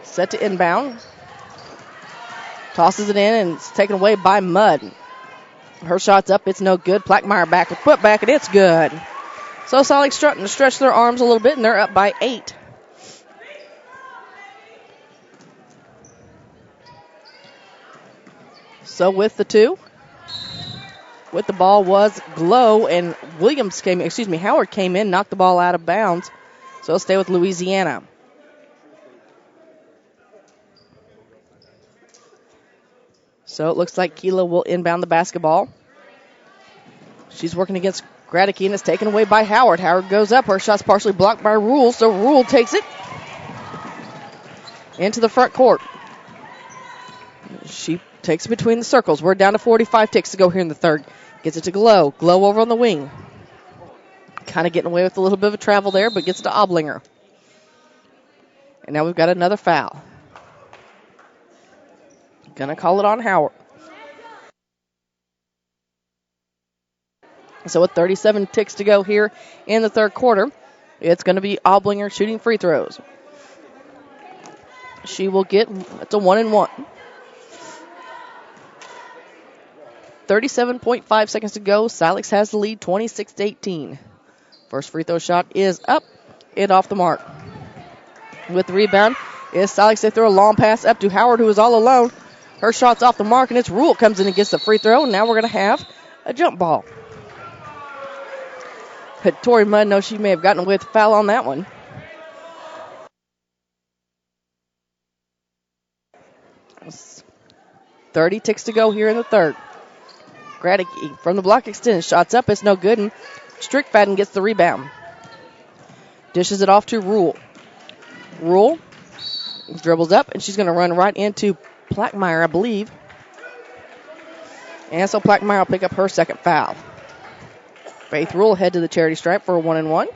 Speaker 3: set to inbound. Tosses it in and it's taken away by Mudd. Her shot's up. It's no good. Plackmeyer back with putback and it's good. So Silex starting to stretch their arms a little bit and they're up by 8. So with the 2. With the ball was Glow and Howard came in, knocked the ball out of bounds. So it'll stay with Louisiana. So it looks like Keela will inbound the basketball. She's working against Radicke and it's taken away by Howard. Howard goes up. Her shot's partially blocked by Rule, so Rule takes it into the front court. She takes it between the circles. We're down to 45 ticks to go here in the third. Gets it to Glow. Glow over on the wing. Kind of getting away with a little bit of a travel there, but gets it to Oblinger. And now we've got another foul. Gonna call it on Howard. So with 37 ticks to go here in the third quarter, it's going to be Oblinger shooting free throws. She will get, it's a 1-and-1. 37.5 seconds to go. Silex has the lead, 26-18. First free throw shot is up and off the mark. With the rebound is Silex. They throw a long pass up to Howard, who is all alone. Her shot's off the mark, and it's Rule comes in and gets the free throw. And now we're going to have a jump ball. But Tori Mudd knows she may have gotten away with a foul on that one. It's 30 ticks to go here in the third. Radicke from the block extended. Shots up. It's no good. And Strickfaden gets the rebound. Dishes it off to Rule. Rule dribbles up, and she's going to run right into Plackmeyer, I believe. And so Plackmeyer will pick up her second foul. Faith Rule head to the charity stripe for a 1-and-1.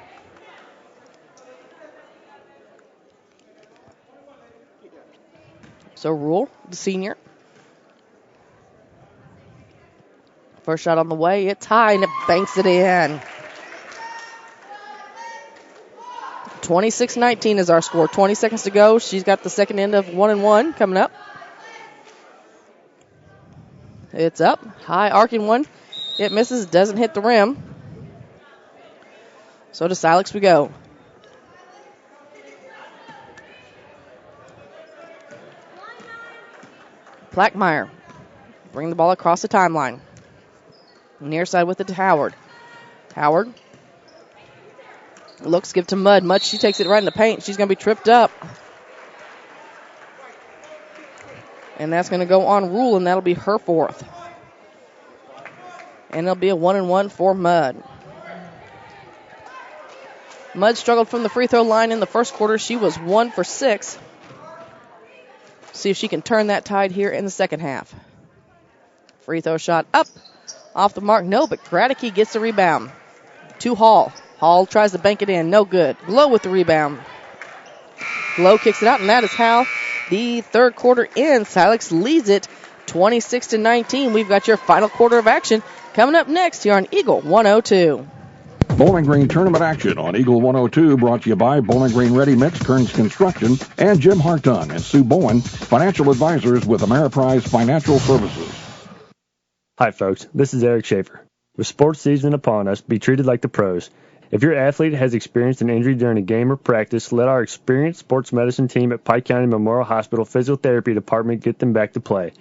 Speaker 3: So Rule, the senior. First shot on the way. It's high, and it banks it in. 26-19 is our score. 20 seconds to go. She's got the second end of 1-and-1 coming up. It's up. High arcing one. It misses. Doesn't hit the rim. So to Silex we go. Plackmeyer. Bring the ball across the timeline. Near side with it to Howard. Howard. Looks, give to Mudd. Mudd, she takes it right in the paint. She's going to be tripped up. And that's going to go on Rule, and that'll be her fourth. And it'll be a 1-and-1 for Mudd. Mudd struggled from the free throw line in the first quarter. She was 1 for 6. See if she can turn that tide here in the second half. Free throw shot up. Off the mark, no, but Radicke gets the rebound. To Hall. Hall tries to bank it in, no good. Glow with the rebound. Glow kicks it out, and that is how the third quarter ends. Silex leads it 26-19. We've got your final quarter of action coming up next here on Eagle 102.
Speaker 4: Bowling Green tournament action on Eagle 102 brought to you by Bowling Green Ready Mix, Kearns Construction, and Jim Hartung and Sue Bowen, financial advisors with Ameriprise Financial Services.
Speaker 17: Hi, folks. This is Eric Schaefer. With sports season upon us, be treated like the pros. If your athlete has experienced an injury during a game or practice, let our experienced sports medicine team at Pike County Memorial Hospital Physiotherapy Department get them back to play.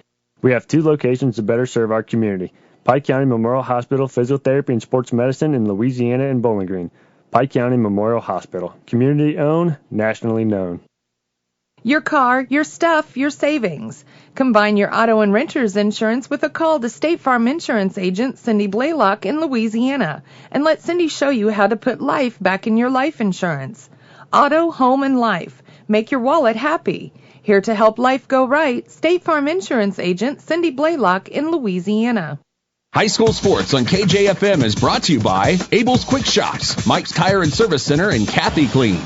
Speaker 17: We have 2 locations to better serve our community. Pike County Memorial Hospital Physiotherapy and Sports Medicine in Louisiana and Bowling Green. Pike County Memorial Hospital. Community owned, nationally known.
Speaker 10: Your car, your stuff, your savings. Combine your auto and renter's insurance with a call to State Farm Insurance agent Cindy Blaylock in Louisiana, and let Cindy show you how to put life back in your life insurance. Auto, home, and life. Make your wallet happy. Here to help life go right, State Farm Insurance agent Cindy Blaylock in Louisiana.
Speaker 6: High school sports on KJFM is brought to you by Abel's Quick Shops, Mike's Tire and Service Center, and Kathy Clean.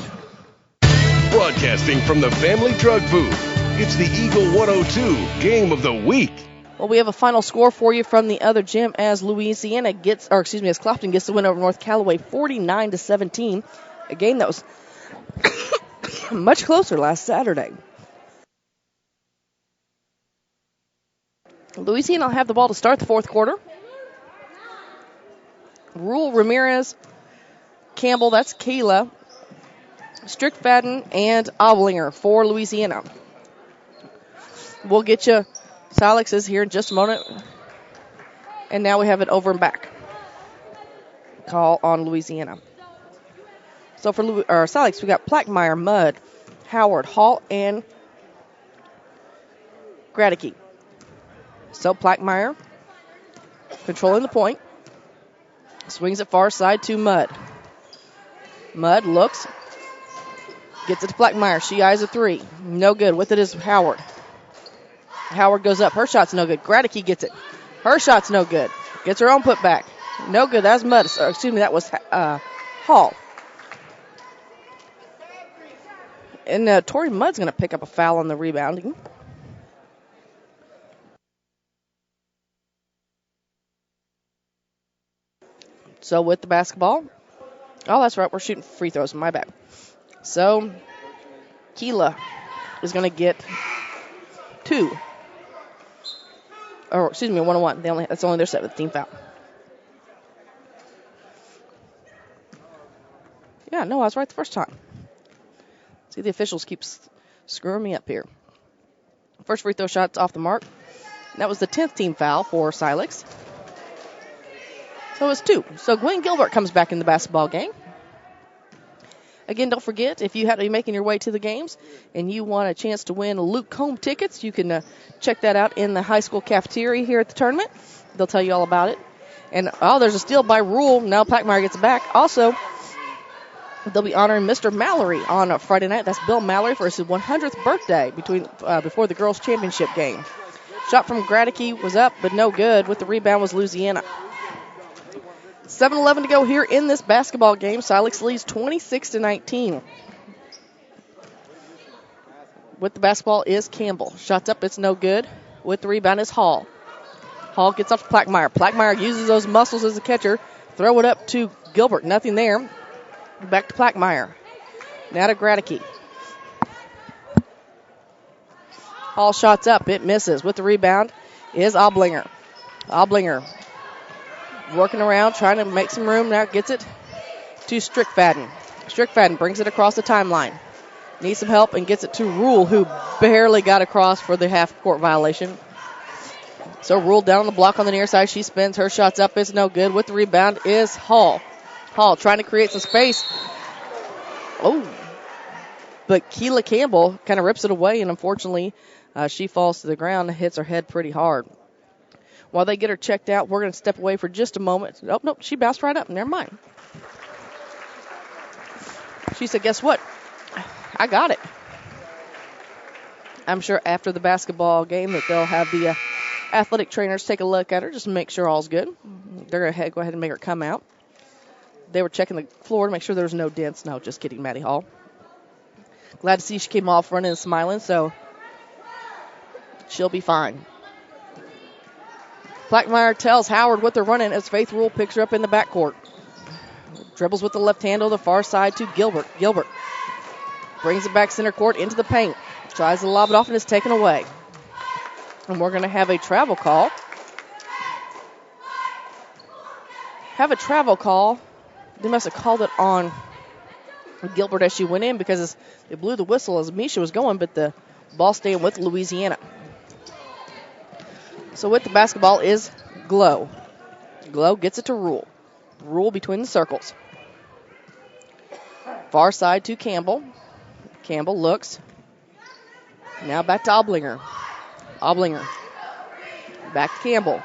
Speaker 7: Broadcasting from the Family Drug Booth, it's the Eagle 102 Game of the Week.
Speaker 3: Well, we have a final score for you from the other gym as as Clopton gets the win over North Callaway 49-17, a game that was much closer last Saturday. Louisiana will have the ball to start the fourth quarter. Rule, Ramirez, Campbell, that's Kayla, Strickfaden, and Oblinger for Louisiana. We'll get you Silex's here in just a moment. And now we have it over and back. Call on Louisiana. So for Silex, we got Plackmeyer, Mudd, Howard, Hall, and Gradicke. So Plackmeyer controlling the point. Swings it far side to Mudd. Mudd looks. Gets it to Plackmeyer. She eyes a three. No good. With it is Howard. Howard goes up. Her shot's no good. Gradicke gets it. Her shot's no good. Gets her own putback. No good. That's Mudd. That was Hall. And Tori Mudd's going to pick up a foul on the rebounding. So with the basketball. Oh, that's right. We're shooting free throws. My bad. So Keela is going to get 2. Or, excuse me, 1-on-1. That's only their 7th team foul. Yeah, no, I was right the first time. See, the officials keep screwing me up here. First free throw shot's off the mark. And that was the 10th team foul for Silex. So it's 2. So Gwen Gilbert comes back in the basketball game. Again, don't forget, if you have to be making your way to the games and you want a chance to win Luke Combe tickets, you can check that out in the high school cafeteria here at the tournament. They'll tell you all about it. And, there's a steal by Rule. Now Plackmeyer gets it back. Also, they'll be honoring Mr. Mallory on a Friday night. That's Bill Mallory for his 100th birthday before the girls' championship game. Shot from Gradicke was up, but no good. With the rebound was Louisiana. 7:11 to go here in this basketball game. Silex leads 26-19. With the basketball is Campbell. Shots up, it's no good. With the rebound is Hall. Hall gets off to Plackmeyer. Plackmeyer uses those muscles as a catcher. Throw it up to Gilbert. Nothing there. Back to Plackmeyer. Now to Gradicke. Hall shots up. It misses. With the rebound is Oblinger. Oblinger working around, trying to make some room. Now gets it to Strickfaden. Strickfaden brings it across the timeline. Needs some help and gets it to Rule, who barely got across for the half-court violation. So Rule down on the block on the near side. She spins. Her shot's up. It's no good. With the rebound is Hall. Hall trying to create some space. Oh. But Keela Campbell kind of rips it away, and unfortunately, she falls to the ground and hits her head pretty hard. While they get her checked out, we're going to step away for just a moment. Oh, no, she bounced right up. Never mind. She said, guess what? I got it. I'm sure after the basketball game that they'll have the athletic trainers take a look at her just to make sure all's good. They're going to go ahead and make her come out. They were checking the floor to make sure there was no dents. No, just kidding, Maddie Hall. Glad to see she came off running and smiling, so she'll be fine. Plackmeyer tells Howard what they're running as Faith Rule picks her up in the backcourt. Dribbles with the left hand on the far side to Gilbert. Gilbert brings it back center court into the paint. Tries to lob it off and it's taken away. And we're going to have a travel call. They must have called it on Gilbert as she went in because they blew the whistle as Misha was going, but the ball staying with Louisiana. So with the basketball is Glow. Glow gets it to Rule. Rule between the circles. Far side to Campbell. Campbell looks. Now back to Oblinger. Oblinger. Back to Campbell.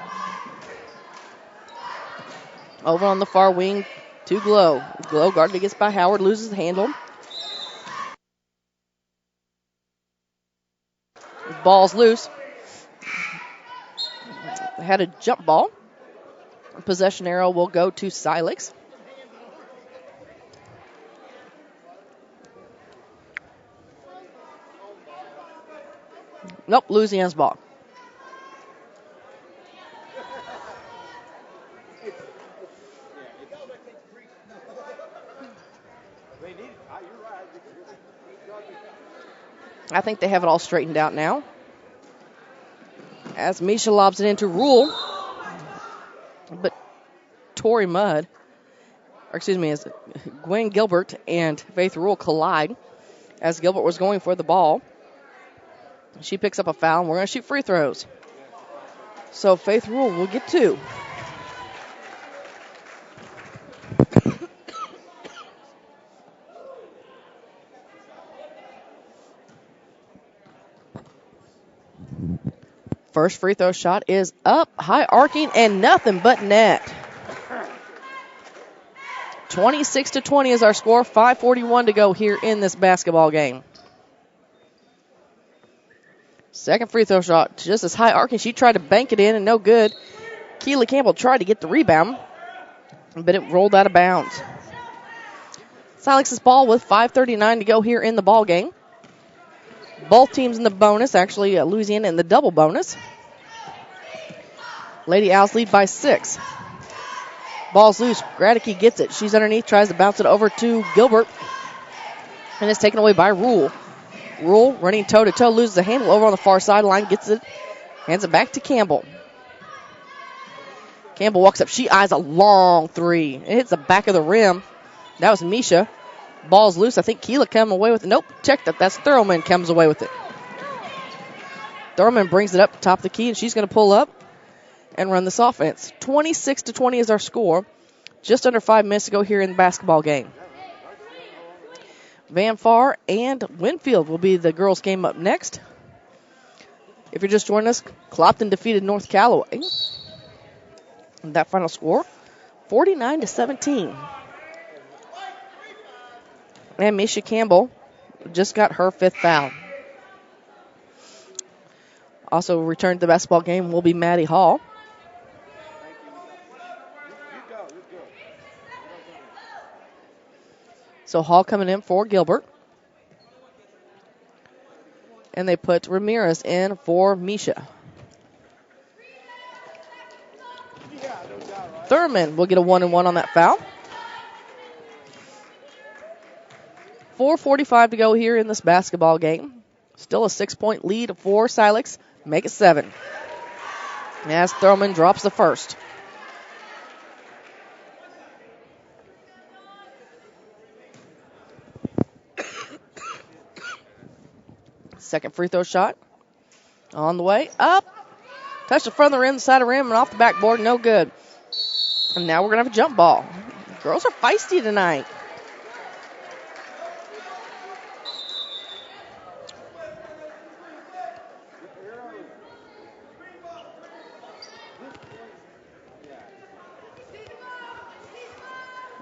Speaker 3: Over on the far wing to Glow. Glow guarded against by Howard, loses the handle. Ball's loose. Had a jump ball. Possession arrow will go to Silex. Nope, Louisiana's ball. I think they have it all straightened out now. As Misha lobs it into Rule. But Tori Mudd, as Gwen Gilbert and Faith Rule collide as Gilbert was going for the ball. She picks up a foul, and we're going to shoot free throws. So Faith Rule will get 2. First free throw shot is up, high arcing, and nothing but net. 26-20 is our score. 5:41 to go here in this basketball game. Second free throw shot, just as high arcing. She tried to bank it in and no good. Keely Campbell tried to get the rebound, but it rolled out of bounds. Silex's ball with 5:39 to go here in the ball game. Both teams in the bonus, actually Louisiana in the double bonus. Lady Owls lead by 6. Ball's loose. Gradicke gets it. She's underneath, tries to bounce it over to Gilbert. And it's taken away by Rule. Rule running toe-to-toe, loses the handle over on the far sideline, gets it, hands it back to Campbell. Campbell walks up. She eyes a long three. It hits the back of the rim. That was Misha. Ball's loose. I think Keela come away with it. Nope, check that. That's Thurman comes away with it. Thurman brings it up top of the key, and she's going to pull up and run this offense. 26-20 is our score. Just under 5 minutes to go here in the basketball game. Van Far and Winfield will be the girls' game up next. If you're just joining us, Clopton defeated North Callaway. And that final score, 49-17. And Misha Campbell just got her 5th foul. Also returned to the basketball game will be Maddie Hall. So Hall coming in for Gilbert. And they put Ramirez in for Misha. Thurman will get a 1-and-1 on that foul. 4:45 to go here in this basketball game. Still a 6-point lead for Silex. Make it 7. As Thurman drops the first. Second free throw shot. On the way. Up. Touch the front of the rim, the side of the rim, and off the backboard. No good. And now we're going to have a jump ball. Girls are feisty tonight.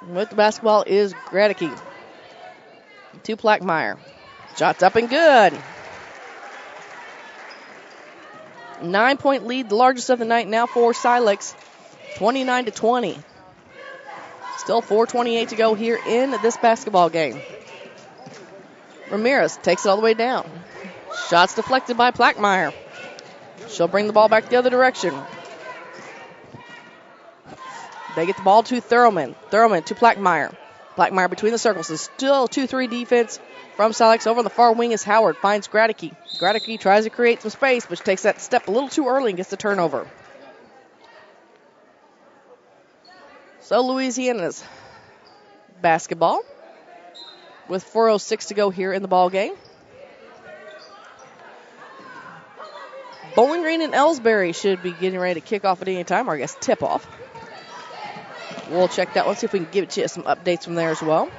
Speaker 3: With the basketball is Gradicke. To Plackmeyer. Shots up and good. 9-point lead, the largest of the night now for Silex. 29-20. Still 4:28 to go here in this basketball game. Ramirez takes it all the way down. Shots deflected by Plackmeyer. She'll bring the ball back the other direction. They get the ball to Thurman. Thurman to Plackmeyer. Plackmeyer between the circles. Is still 2-3 defense from Silex. Over on the far wing is Howard. Finds Gradicke. Gradicke tries to create some space, but takes that step a little too early and gets the turnover. So Louisiana's basketball with 4:06 to go here in the ball game. Bowling Green and Ellsbury should be getting ready to kick off at any time, or I guess tip off. We'll check that one, see if we can give you some updates from there as well.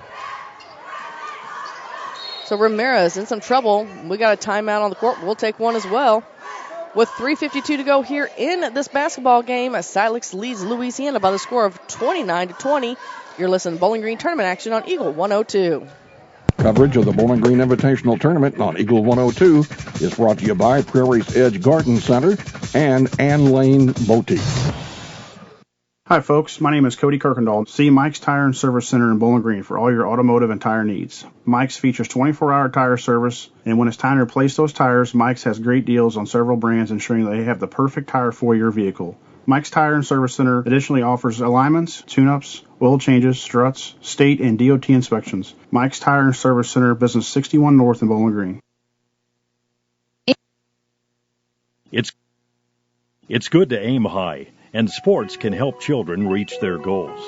Speaker 3: So Ramirez in some trouble. We got a timeout on the court. We'll take one as well. With 3:52 to go here in this basketball game, Silex leads Louisiana by the score of 29-20. You're listening to Bowling Green Tournament action on Eagle 102.
Speaker 4: Coverage of the Bowling Green Invitational Tournament on Eagle 102 is brought to you by Prairie's Edge Garden Center and Ann Lane Boutique.
Speaker 19: Hi folks, my name is Cody Kirkendall. See Mike's Tire and Service Center in Bowling Green for all your automotive and tire needs. Mike's features 24-hour tire service, and when it's time to replace those tires, Mike's has great deals on several brands, ensuring they have the perfect tire for your vehicle. Mike's Tire and Service Center additionally offers alignments, tune-ups, oil changes, struts, state and DOT inspections. Mike's Tire and Service Center, Business 61 North in Bowling Green.
Speaker 13: It's good to aim high, and sports can help children reach their goals.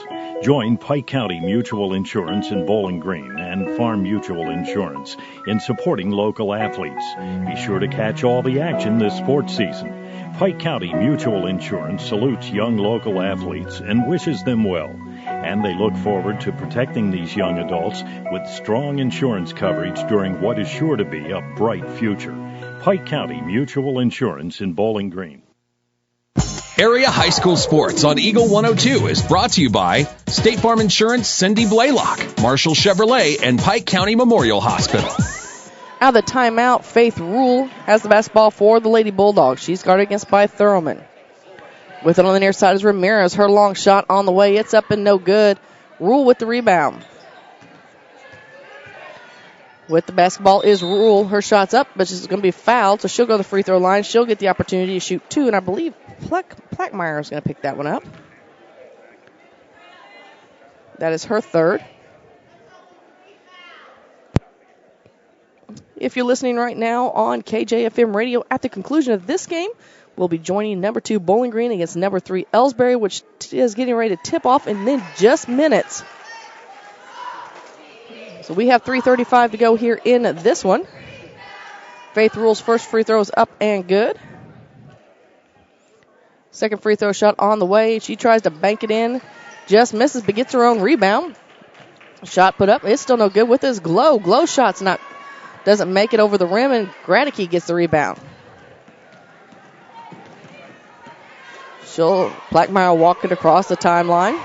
Speaker 13: Join Pike County Mutual Insurance in Bowling Green and Farm Mutual Insurance in supporting local athletes. Be sure to catch all the action this sports season. Pike County Mutual Insurance salutes young local athletes and wishes them well. And they look forward to protecting these young adults with strong insurance coverage during what is sure to be a bright future. Pike County Mutual Insurance in Bowling Green.
Speaker 6: Area High School Sports on Eagle 102 is brought to you by State Farm Insurance, Cindy Blaylock, Marshall Chevrolet, and Pike County Memorial Hospital.
Speaker 3: Out of the timeout, Faith Rule has the basketball for the Lady Bulldogs. She's guarded against by Thurman. With it on the near side is Ramirez. Her long shot on the way. It's up and no good. Rule with the rebound. With the basketball is Rule. Her shot's up, but she's going to be fouled, so she'll go to the free throw line. She'll get the opportunity to shoot two, and I believe Plackmeyer is going to pick that one up. That is her third. If you're listening right now on KJFM Radio, at the conclusion of this game, we'll be joining number 2 Bowling Green against number 3 Ellsbury, which is getting ready to tip off in then just minutes. So we have 3:35 to go here in this one. Faith Rule's first free throw is up and good. Second free throw shot on the way. She tries to bank it in. Just misses, but gets her own rebound. Shot put up. It's still no good with his Glow. Glow shot's doesn't make it over the rim, and Gradicke gets the rebound. Plackmeyer walking across the timeline.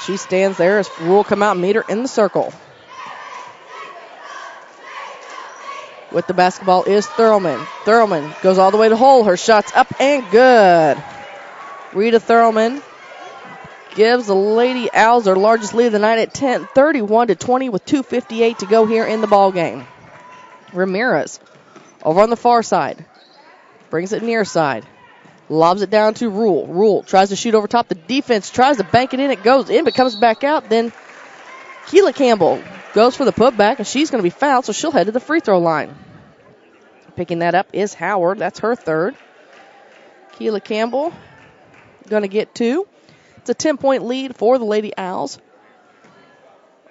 Speaker 3: She stands there as Rule come out and meet her in the circle. With the basketball is Thurman. Thurman goes all the way to hole. Her shot's up and good. Rita Thurman gives the Lady Owls their largest lead of the night at 10, 31-20 with 2:58 to go here in the ball game. Ramirez over on the far side. Brings it near side. Lobs it down to Rule. Rule tries to shoot over top. The defense tries to bank it in. It goes in, but comes back out. Then Keela Campbell goes for the putback, and she's going to be fouled, so she'll head to the free throw line. Picking that up is Howard. That's her third. Keela Campbell going to get 2. It's a 10-point lead for the Lady Owls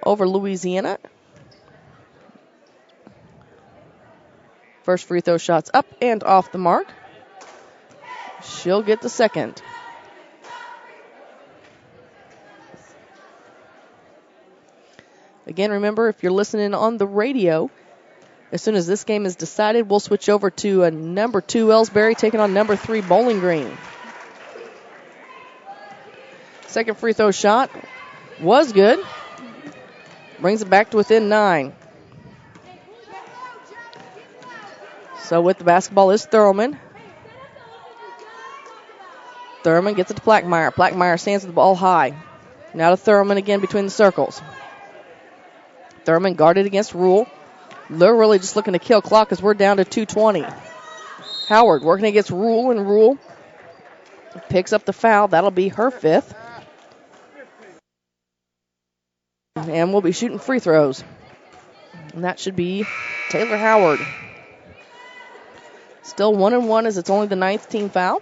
Speaker 3: over Louisiana. First free throw shot's up and off the mark. She'll get the second. Again, remember, if you're listening on the radio, as soon as this game is decided, we'll switch over to number 2 Ellsbury taking on number 3 Bowling Green. Second free throw shot was good. Brings it back to within 9. So with the basketball is Thurman. Thurman gets it to Plackmeyer. Plackmeyer stands with the ball high. Now to Thurman again between the circles. Thurman guarded against Rule. They're really just looking to kill clock as we're down to 2:20. Howard working against Rule, and Rule picks up the foul. That'll be her 5th. And we'll be shooting free throws. And that should be Taylor Howard. Still 1-1 as it's only the 9th team foul.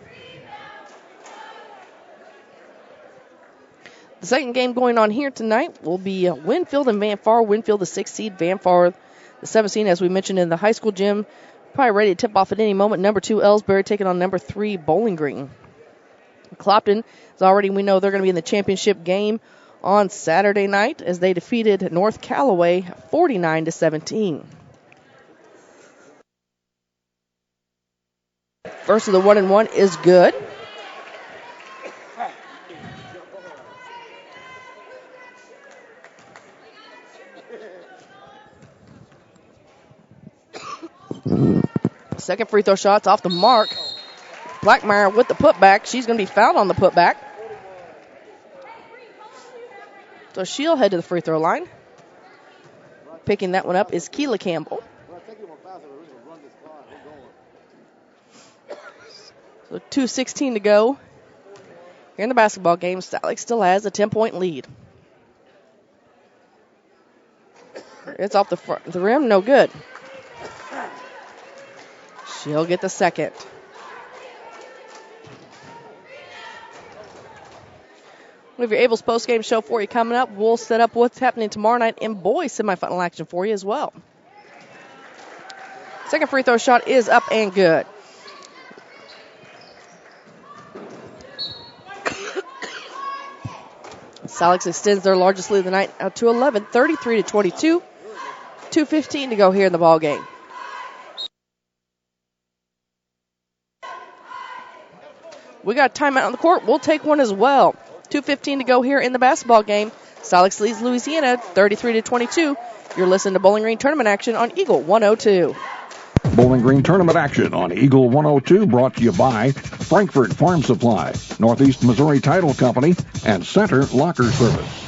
Speaker 3: The second game going on here tonight will be Winfield and Van Far. Winfield, the 6th seed. Van Far, the 7th seed, as we mentioned in the high school gym. Probably ready to tip off at any moment. Number 2 Ellsbury taking on number 3 Bowling Green. Clopton is already, we know they're going to be in the championship game on Saturday night as they defeated North Callaway 49-17. First of the 1-1 is good. Second free throw shot's off the mark. Blackmeyer with the putback. She's going to be fouled on the putback. So she'll head to the free throw line. Picking that one up is Keela Campbell. So 2:16 to go here in the basketball game. Stalik still has a 10-point lead. It's off the front of the rim, no good. She'll get the second. We have your Abel's postgame show for you coming up. We'll set up what's happening tomorrow night in boys semifinal action for you as well. Second free throw shot is up and good. Salix extends their largest lead of the night out to 11, 33-22. 2:15 to go here in the ball game. We got a timeout on the court. We'll take one as well. 2:15 to go here in the basketball game. Salix leads Louisiana 33-22. You're listening to Bowling Green tournament action on Eagle 102.
Speaker 4: Bowling Green tournament action on Eagle 102 brought to you by Frankfurt Farm Supply, Northeast Missouri Title Company, and Center Locker Service.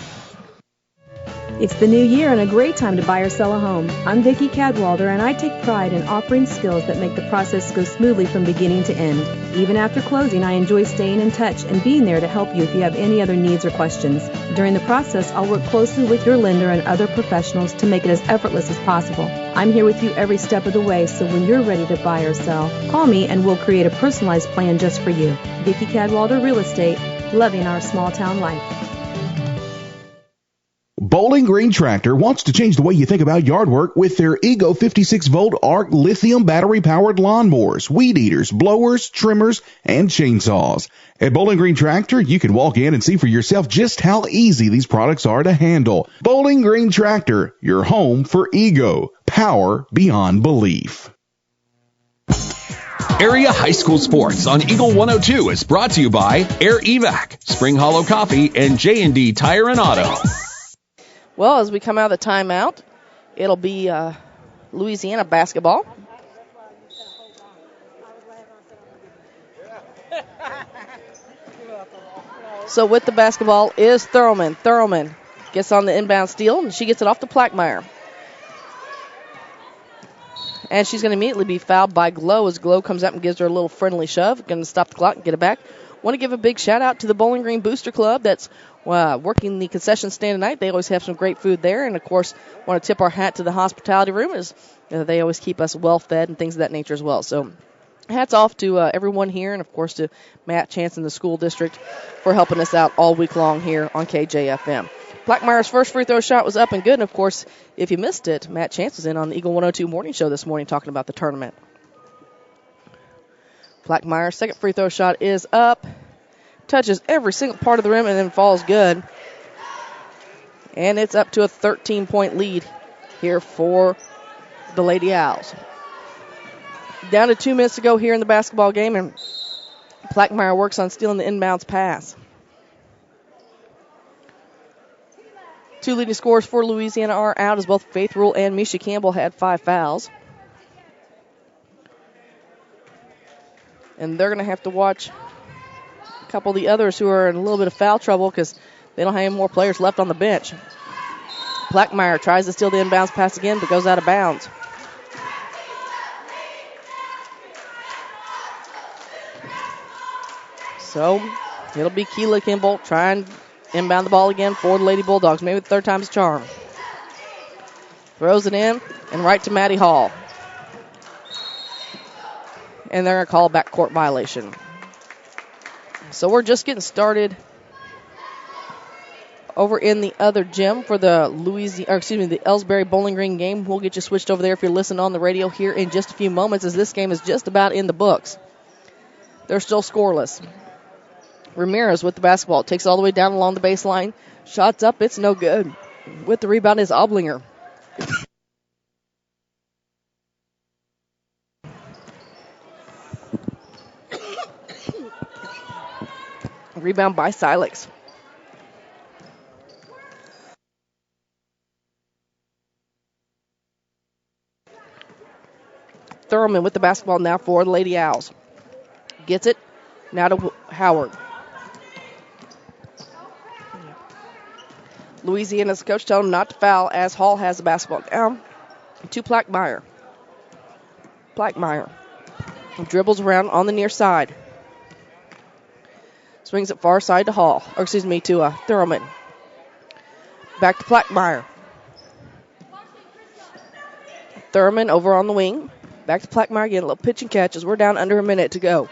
Speaker 8: It's the new year and a great time to buy or sell a home. I'm Vicki Cadwalder, and I take pride in offering skills that make the process go smoothly from beginning to end. Even after closing, I enjoy staying in touch and being there to help you if you have any other needs or questions. During the process, I'll work closely with your lender and other professionals to make it as effortless as possible. I'm here with you every step of the way, so when you're ready to buy or sell, call me and we'll create a personalized plan just for you. Vicki Cadwalder Real Estate, loving our small town life.
Speaker 9: Bowling Green Tractor wants to change the way you think about yard work with their Ego 56-volt ARC lithium battery-powered lawnmowers, weed eaters, blowers, trimmers, and chainsaws. At Bowling Green Tractor, you can walk in and see for yourself just how easy these products are to handle. Bowling Green Tractor, your home for Ego. Power beyond belief.
Speaker 6: Area High School Sports on Eagle 102 is brought to you by Air Evac, Spring Hollow Coffee, and J&D Tire and Auto.
Speaker 3: Well, as we come out of the timeout, it'll be Louisiana basketball. So with the basketball is Thurlman. Thurlman gets on the inbound steal, and she gets it off to Plackmeyer. And she's going to immediately be fouled by Glow as Glow comes up and gives her a little friendly shove. Going to stop the clock and get it back. Want to give a big shout-out to the Bowling Green Booster Club that's working the concession stand tonight. They always have some great food there. And, of course, want to tip our hat to the hospitality room as they always keep us well-fed and things of that nature as well. So hats off to everyone here and, of course, to Matt Chance and the school district for helping us out all week long here on KJFM. Blackmeyer's first free throw shot was up and good. And, of course, if you missed it, Matt Chance was in on the Eagle 102 morning show this morning talking about the tournament. Blackmeyer's second free throw shot is up. Touches every single part of the rim and then falls good. And it's up to a 13-point lead here for the Lady Owls. Down to 2 minutes to go here in the basketball game, and Blackmeyer works on stealing the inbounds pass. Two leading scorers for Louisiana are out as both Faith Rule and Misha Campbell had 5 fouls. And they're going to have to watch a couple of the others who are in a little bit of foul trouble because they don't have any more players left on the bench. Blackmeyer tries to steal the inbounds pass again but goes out of bounds. So it'll be Keela Kimball trying to inbound the ball again for the Lady Bulldogs. Maybe the third time's a charm. Throws it in and right to Maddie Hall. And they're going to call a backcourt violation. So we're just getting started over in the other gym for the the Ellsbury Bowling Green game. We'll get you switched over there if you're listening on the radio here in just a few moments as this game is just about in the books. They're still scoreless. Ramirez with the basketball. Takes it all the way down along the baseline Shots up, it's no good. With the rebound is Oblinger. Rebound by Silex. Thurman with the basketball now for the Lady Owls. Gets it. Now to Howard. Louisiana's coach telling him not to foul as Hall has the basketball down to Plackmeyer. Plackmeyer dribbles around on the near side. Swings it far side to Hall. Or excuse me, to Thurman. Back to Plackmeyer. Thurman over on the wing. Back to Plackmeyer again. A little pitch and catch as we're down under a minute to go.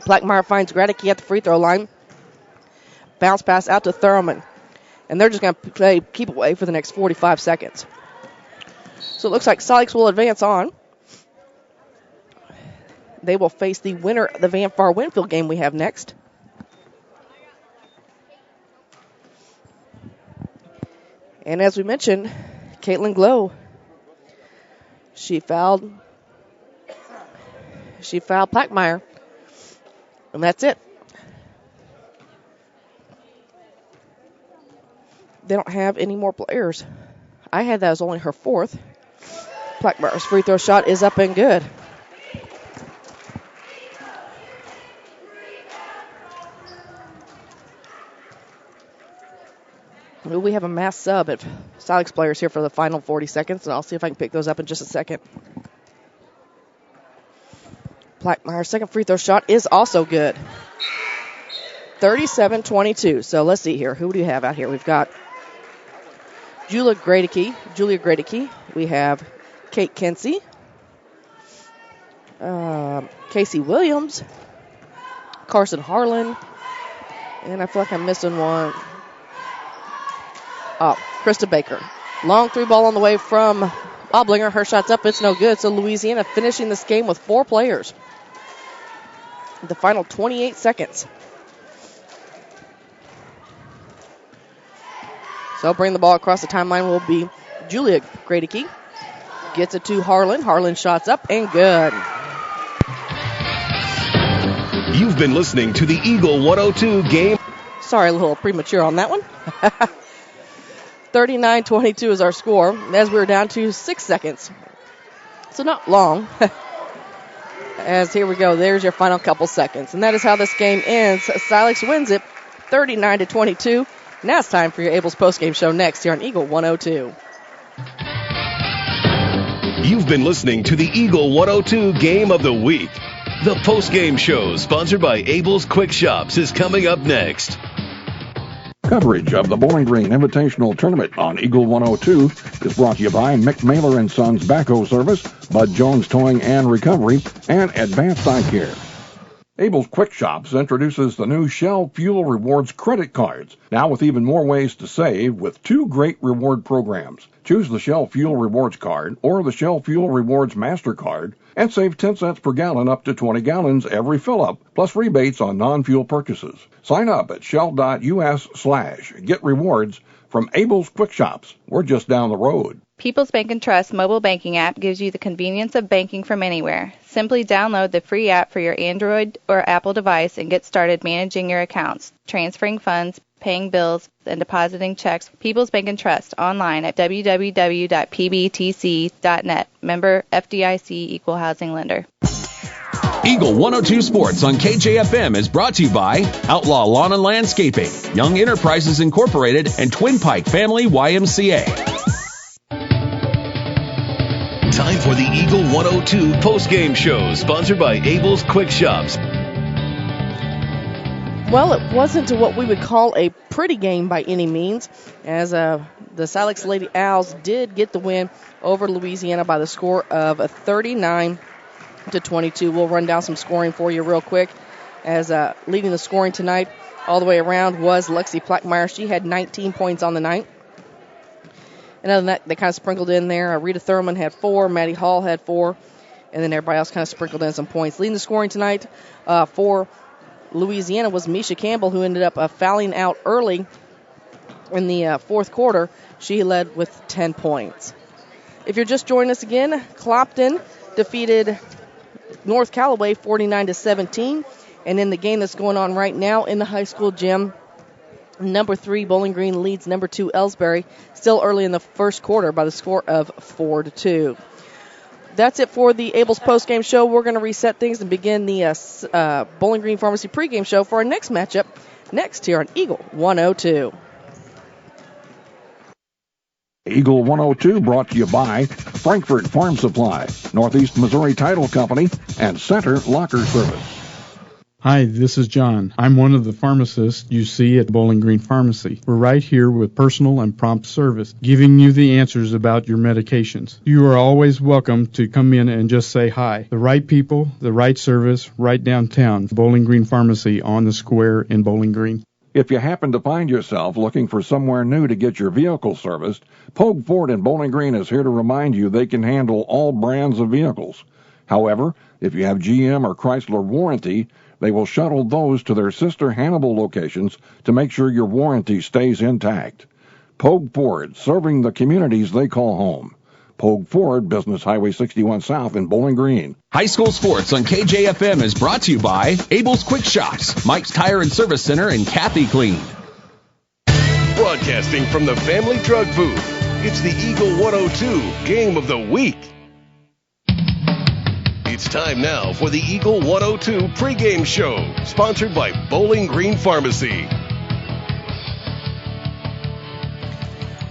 Speaker 3: Plackmeyer finds Gradicke at the free throw line. Bounce pass out to Thurman. And they're just going to play keep away for the next 45 seconds. So it looks like Silex will advance on. They will face the winner of the Van Far-Winfield game we have next. And as we mentioned, Caitlin Glow, she fouled Plackmeyer. And that's it. They don't have any more players. I had that as only her fourth. Plackmeyer's free throw shot is up and good. We have a mass sub at Silex players here for the final 40 seconds, and I'll see if I can pick those up in just a second. Plackmeyer's second free throw shot is also good. 37-22. So let's see here. Who do we have out here? We've got Julia Gradicke. We have Kate Kinsey. Casey Williams. Carson Harlan. And I feel like I'm missing one. Krista Baker. Long three ball on the way from Oblinger. Her shot's up. It's no good. So Louisiana finishing this game with 4 players. The final 28 seconds. So bring the ball across the timeline will be Julia Gradicke. Gets it to Harlan. Harlan shots up and good.
Speaker 7: You've been listening to the Eagle 102 game.
Speaker 3: Sorry, a little premature on that one. 39-22 is our score as we're down to 6 seconds. So not long. As here we go. There's your final couple seconds. And that is how this game ends. Silex wins it 39-22. Now it's time for your Abel's postgame show next here on Eagle 102.
Speaker 7: You've been listening to the Eagle 102 Game of the Week. The postgame show, sponsored by Abel's Quick Shops, is coming up next.
Speaker 4: Coverage of the Bowling Green Invitational Tournament on Eagle 102 is brought to you by Mick Mailer & Sons Backhoe Service, Bud Jones Towing and Recovery, and Advanced Eye Care. Abel's Quick Shops introduces the new Shell Fuel Rewards credit cards, now with even more ways to save with 2 great reward programs. Choose the Shell Fuel Rewards card or the Shell Fuel Rewards MasterCard and save 10 cents per gallon up to 20 gallons every fill-up, plus rebates on non-fuel purchases. Sign up at shell.us/get rewards from Abel's Quick Shops. We're just down the road.
Speaker 16: People's Bank and Trust mobile banking app gives you the convenience of banking from anywhere. Simply download the free app for your Android or Apple device and get started managing your accounts, transferring funds, paying bills, and depositing checks. People's Bank and Trust online at www.pbtc.net. Member FDIC Equal Housing Lender.
Speaker 6: Eagle 102 Sports on KJFM is brought to you by Outlaw Lawn and Landscaping, Young Enterprises Incorporated, and Twin Pike Family YMCA.
Speaker 7: Time for the Eagle 102 postgame show, sponsored by Abel's Quick Shops.
Speaker 3: Well, it wasn't what we would call a pretty game by any means, as the Silex Lady Owls did get the win over Louisiana by the score of 39-22. We'll run down some scoring for you real quick, as leading the scoring tonight all the way around was Lexi Plackmeyer. She had 19 points on the night. And other than that, they kind of sprinkled in there. Rita Thurman had 4, Maddie Hall had 4, and then everybody else kind of sprinkled in some points. Leading the scoring tonight for Louisiana was Misha Campbell, who ended up fouling out early in the fourth quarter. She led with 10 points. If you're just joining us again, Clopton defeated North Callaway 49-17. And in the game that's going on right now in the high school gym, number 3 Bowling Green leads number 2 Ellsbury still early in the first quarter by the score of 4-2. That's it for the Abel's postgame show. We're going to reset things and begin the Bowling Green Pharmacy pregame show for our next matchup next here on Eagle 102.
Speaker 4: Eagle 102 brought to you by Frankfort Farm Supply, Northeast Missouri Title Company, and Center Locker Service.
Speaker 5: Hi, this is John. I'm one of the pharmacists you see at Bowling Green Pharmacy. We're right here with personal and prompt service, giving you the answers about your medications. You are always welcome to come in and just say hi. The right people, the right service, right downtown. Bowling Green Pharmacy on the square in Bowling Green.
Speaker 4: If you happen to find yourself looking for somewhere new to get your vehicle serviced, Pogue Ford in Bowling Green is here to remind you they can handle all brands of vehicles. However, if you have GM or Chrysler warranty, they will shuttle those to their sister Hannibal locations to make sure your warranty stays intact. Pogue Ford, serving the communities they call home. Pogue Ford, Business Highway 61 South in Bowling Green.
Speaker 6: High school sports on KJFM is brought to you by Abel's Quick Shops, Mike's Tire and Service Center, and Kathy Clean.
Speaker 7: Broadcasting from the Family Drug Booth, it's the Eagle 102 Game of the Week. It's time now for the Eagle 102 pregame show, sponsored by Bowling Green Pharmacy.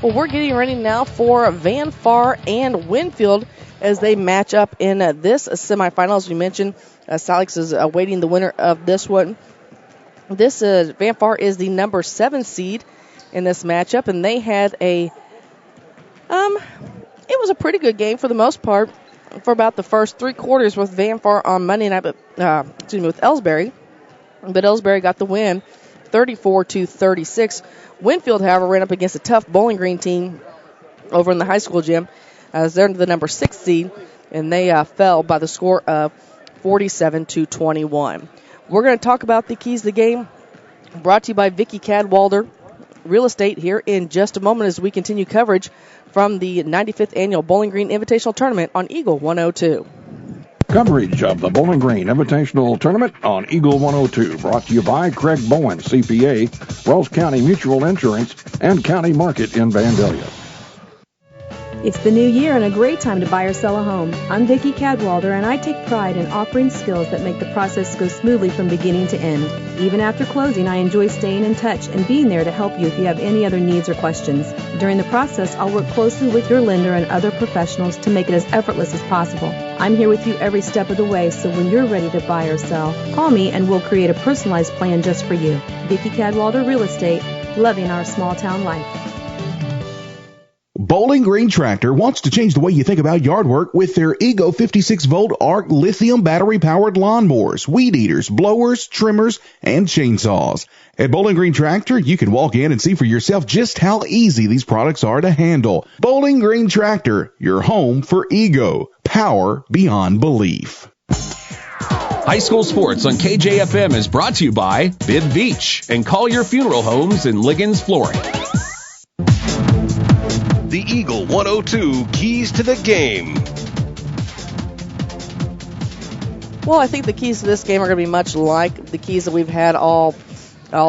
Speaker 3: Well, we're getting ready now for Van Far and Winfield as they match up in this semifinal. As we mentioned, Salix is awaiting the winner of this one. This Van Far is the number 7 seed in this matchup, and they had it was a pretty good game for the most part for about the first 3 quarters with Van Far on Monday night, with Ellsbury. But Ellsbury got the win, 34-36. Winfield, however, ran up against a tough Bowling Green team over in the high school gym, as they're the number 6 seed, and they fell by the score of 47-21. We're going to talk about the keys to the game, brought to you by Vicki Cadwalder Real Estate here in just a moment as we continue coverage from the 95th Annual Bowling Green Invitational Tournament on Eagle 102.
Speaker 4: Coverage of the Bowling Green Invitational Tournament on Eagle 102, brought to you by Craig Bowen, CPA, Wells County Mutual Insurance, and County Market in Vandalia.
Speaker 8: It's the new year and a great time to buy or sell a home. I'm Vicki Cadwalder, and I take pride in offering skills that make the process go smoothly from beginning to end. Even after closing, I enjoy staying in touch and being there to help you if you have any other needs or questions. During the process, I'll work closely with your lender and other professionals to make it as effortless as possible. I'm here with you every step of the way, so when you're ready to buy or sell, call me and we'll create a personalized plan just for you. Vicki Cadwalder Real Estate, loving our small town life.
Speaker 9: Bowling Green Tractor wants to change the way you think about yard work with their Ego 56-volt ARC lithium battery-powered lawnmowers, weed eaters, blowers, trimmers, and chainsaws. At Bowling Green Tractor, you can walk in and see for yourself just how easy these products are to handle. Bowling Green Tractor, your home for Ego. Power beyond belief.
Speaker 6: High school sports on KJFM is brought to you by Bid Beach and Collier Funeral Homes in Liggins, Florida.
Speaker 7: The Eagle 102 keys to the game.
Speaker 3: Well, I think the keys to this game are going to be much like the keys that we've had all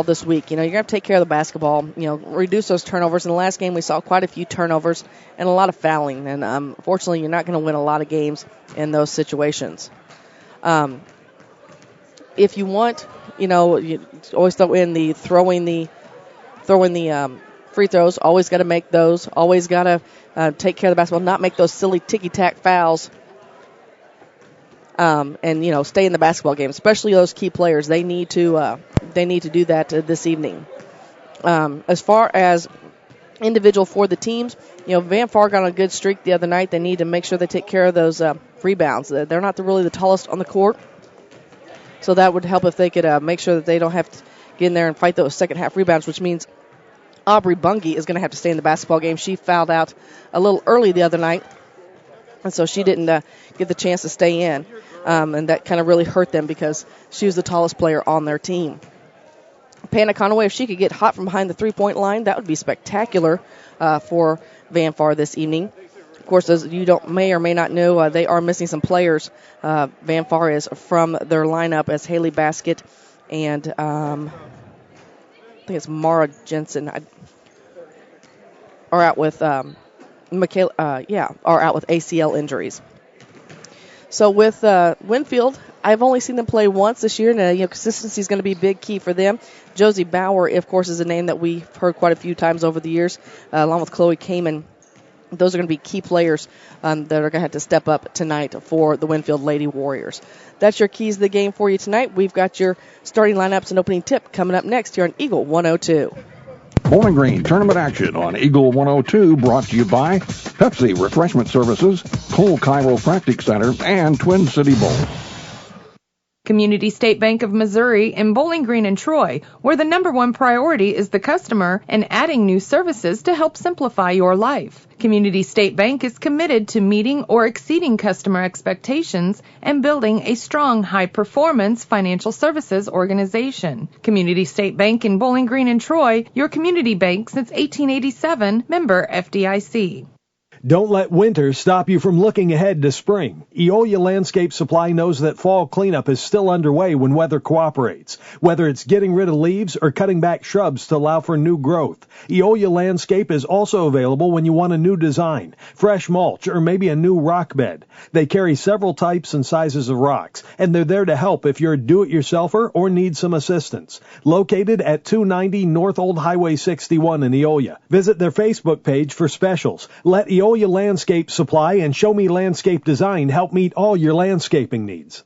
Speaker 3: this week. You're going to have to take care of the basketball, reduce those turnovers. In the last game, we saw quite a few turnovers and a lot of fouling. And unfortunately, you're not going to win a lot of games in those situations. If you want, you always throw in the throwing the free throws. Always got to make those. Always got to take care of the basketball. Not make those silly ticky-tack fouls. And stay in the basketball game. Especially those key players. They need to do that this evening. As far as individual for the teams, Van Far got on a good streak the other night. They need to make sure they take care of those rebounds. They're not really the tallest on the court, so that would help if they could make sure that they don't have to get in there and fight those second half rebounds, which means Aubrey Bungie is going to have to stay in the basketball game. She fouled out a little early the other night, And so she didn't get the chance to stay in. And that kind of really hurt them because she was the tallest player on their team. Panna Conaway, if she could get hot from behind the three-point line, that would be spectacular for Van Far this evening. Of course, as you may or may not know, they are missing some players. Van Far is from their lineup as Haley Baskett and I think it's Mara Jensen are out with are out with ACL injuries. So with Winfield, I've only seen them play once this year, and consistency is going to be a big key for them. Josie Bauer, of course, is a name that we've heard quite a few times over the years, along with Chloe Kamen. Those are going to be key players that are going to have to step up tonight for the Winfield Lady Warriors. That's your keys to the game for you tonight. We've got your starting lineups and opening tip coming up next here on Eagle 102.
Speaker 4: Bowling Green tournament action on Eagle 102 brought to you by Pepsi Refreshment Services, Cole Chiropractic Center, and Twin City Bowl.
Speaker 10: Community State Bank of Missouri in Bowling Green and Troy, where the number one priority is the customer and adding new services to help simplify your life. Community State Bank is committed to meeting or exceeding customer expectations and building a strong, high-performance financial services organization. Community State Bank in Bowling Green and Troy, your community bank since 1887, member FDIC.
Speaker 11: Don't let winter stop you from looking ahead to spring. Eolia Landscape Supply knows that fall cleanup is still underway when weather cooperates. Whether it's getting rid of leaves or cutting back shrubs to allow for new growth, Eolia Landscape is also available when you want a new design, fresh mulch, or maybe a new rock bed. They carry several types and sizes of rocks, and they're there to help if you're a do-it-yourselfer or need some assistance. Located at 290 North Old Highway 61 in Eolia. Visit their Facebook page for specials. Let Eolia Landscape Supply and Show Me Landscape Design help meet all your landscaping needs.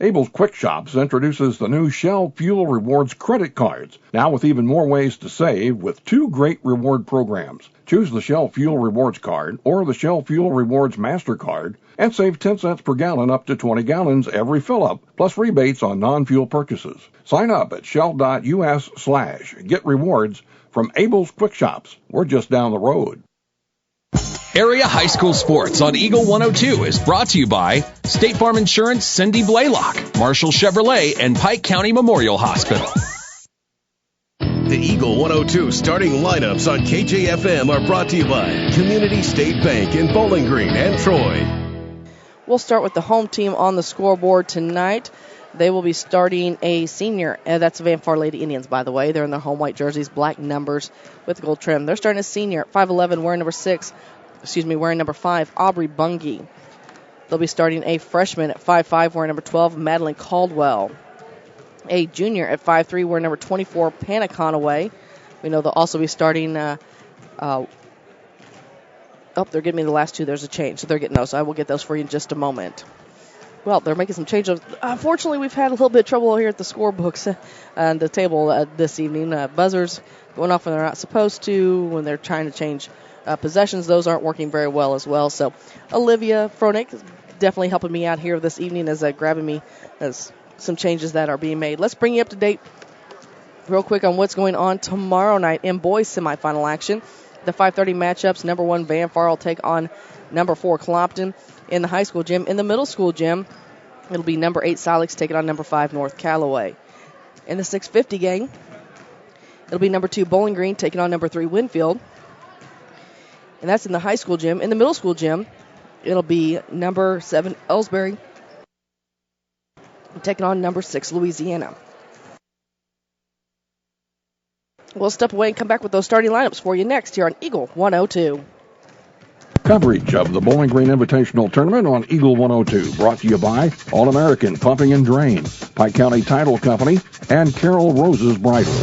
Speaker 4: Abel's Quick Shops introduces the new Shell Fuel Rewards credit cards, now with even more ways to save with two great reward programs. Choose the Shell Fuel Rewards card or the Shell Fuel Rewards MasterCard and save 10 cents per gallon up to 20 gallons every fill-up, plus rebates on non-fuel purchases. Sign up at shell.us/get rewards from Abel's Quick Shops. We're just down the road.
Speaker 6: Area High School Sports on Eagle 102 is brought to you by State Farm Insurance, Cindy Blaylock, Marshall Chevrolet, and Pike County Memorial Hospital.
Speaker 7: The Eagle 102 starting lineups on KJFM are brought to you by Community State Bank in Bowling Green and Troy.
Speaker 3: We'll start with the home team on the scoreboard tonight. They will be starting a senior. That's Van Far Lady Indians, by the way. They're in their home white jerseys, black numbers with gold trim. They're starting a senior at 5'11", wearing number 5, Aubrey Bungie. They'll be starting a freshman at 5'5", wearing number 12, Madeline Caldwell. A junior at 5'3", wearing number 24, Panna Conaway. We know they'll also be starting. They're giving me the last two. There's a change, so they're getting those. I will get those for you in just a moment. Well, they're making some changes. Unfortunately, we've had a little bit of trouble here at the scorebooks and the table this evening. Buzzers going off when they're not supposed to, when they're trying to change possessions. Those aren't working very well as well. So Olivia Fronick is definitely helping me out here this evening as grabbing me as some changes that are being made. Let's bring you up to date real quick on what's going on tomorrow night in boys semifinal action. The 5:30 matchups, number 1 Van Far will take on number 4 Clopton in the high school gym. In the middle school gym, it'll be number 8 Silex taking on number 5 North Callaway. In the 6:50 game, it'll be number 2 Bowling Green taking on number 3 Winfield. And that's in the high school gym. In the middle school gym, it'll be number 7 Ellsbury taking on number 6 Louisiana. We'll step away and come back with those starting lineups for you next here on Eagle 102.
Speaker 4: Coverage of the Bowling Green Invitational Tournament on Eagle 102, brought to you by All-American Pumping and Drain, Pike County Title Company, and Carol Rose's Bridal.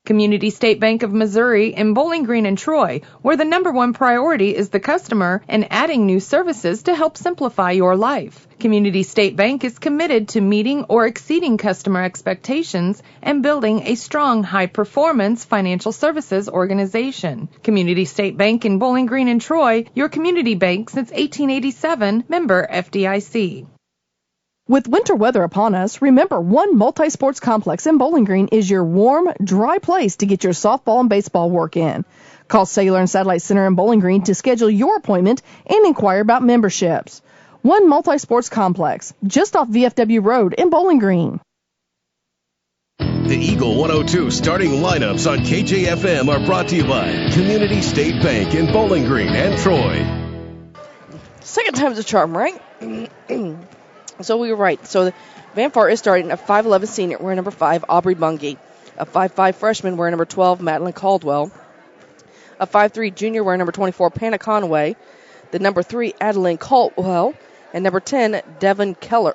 Speaker 10: Community State Bank of Missouri in Bowling Green and Troy, where the number one priority is the customer and adding new services to help simplify your life. Community State Bank is committed to meeting or exceeding customer expectations and building a strong, high-performance financial services organization. Community State Bank in Bowling Green and Troy, your community bank since 1887, member FDIC.
Speaker 12: With winter weather upon us, remember one multi-sports complex in Bowling Green is your warm, dry place to get your softball and baseball work in. Call Cellular and Satellite Center in Bowling Green to schedule your appointment and inquire about memberships. One multi-sports complex, just off VFW Road in Bowling Green.
Speaker 7: The Eagle 102 starting lineups on KJFM are brought to you by Community State Bank in Bowling Green and Troy.
Speaker 3: Second time's a charm, right? So we were right. So Van Far is starting a 5'11 senior wearing number 5, Aubrey Bungie. A 5'5 freshman wearing number 12, Madeline Caldwell. A 5'3 junior wearing number 24, Panna Conway. The number 3, Adeline Caldwell. And number 10, Devin Keller.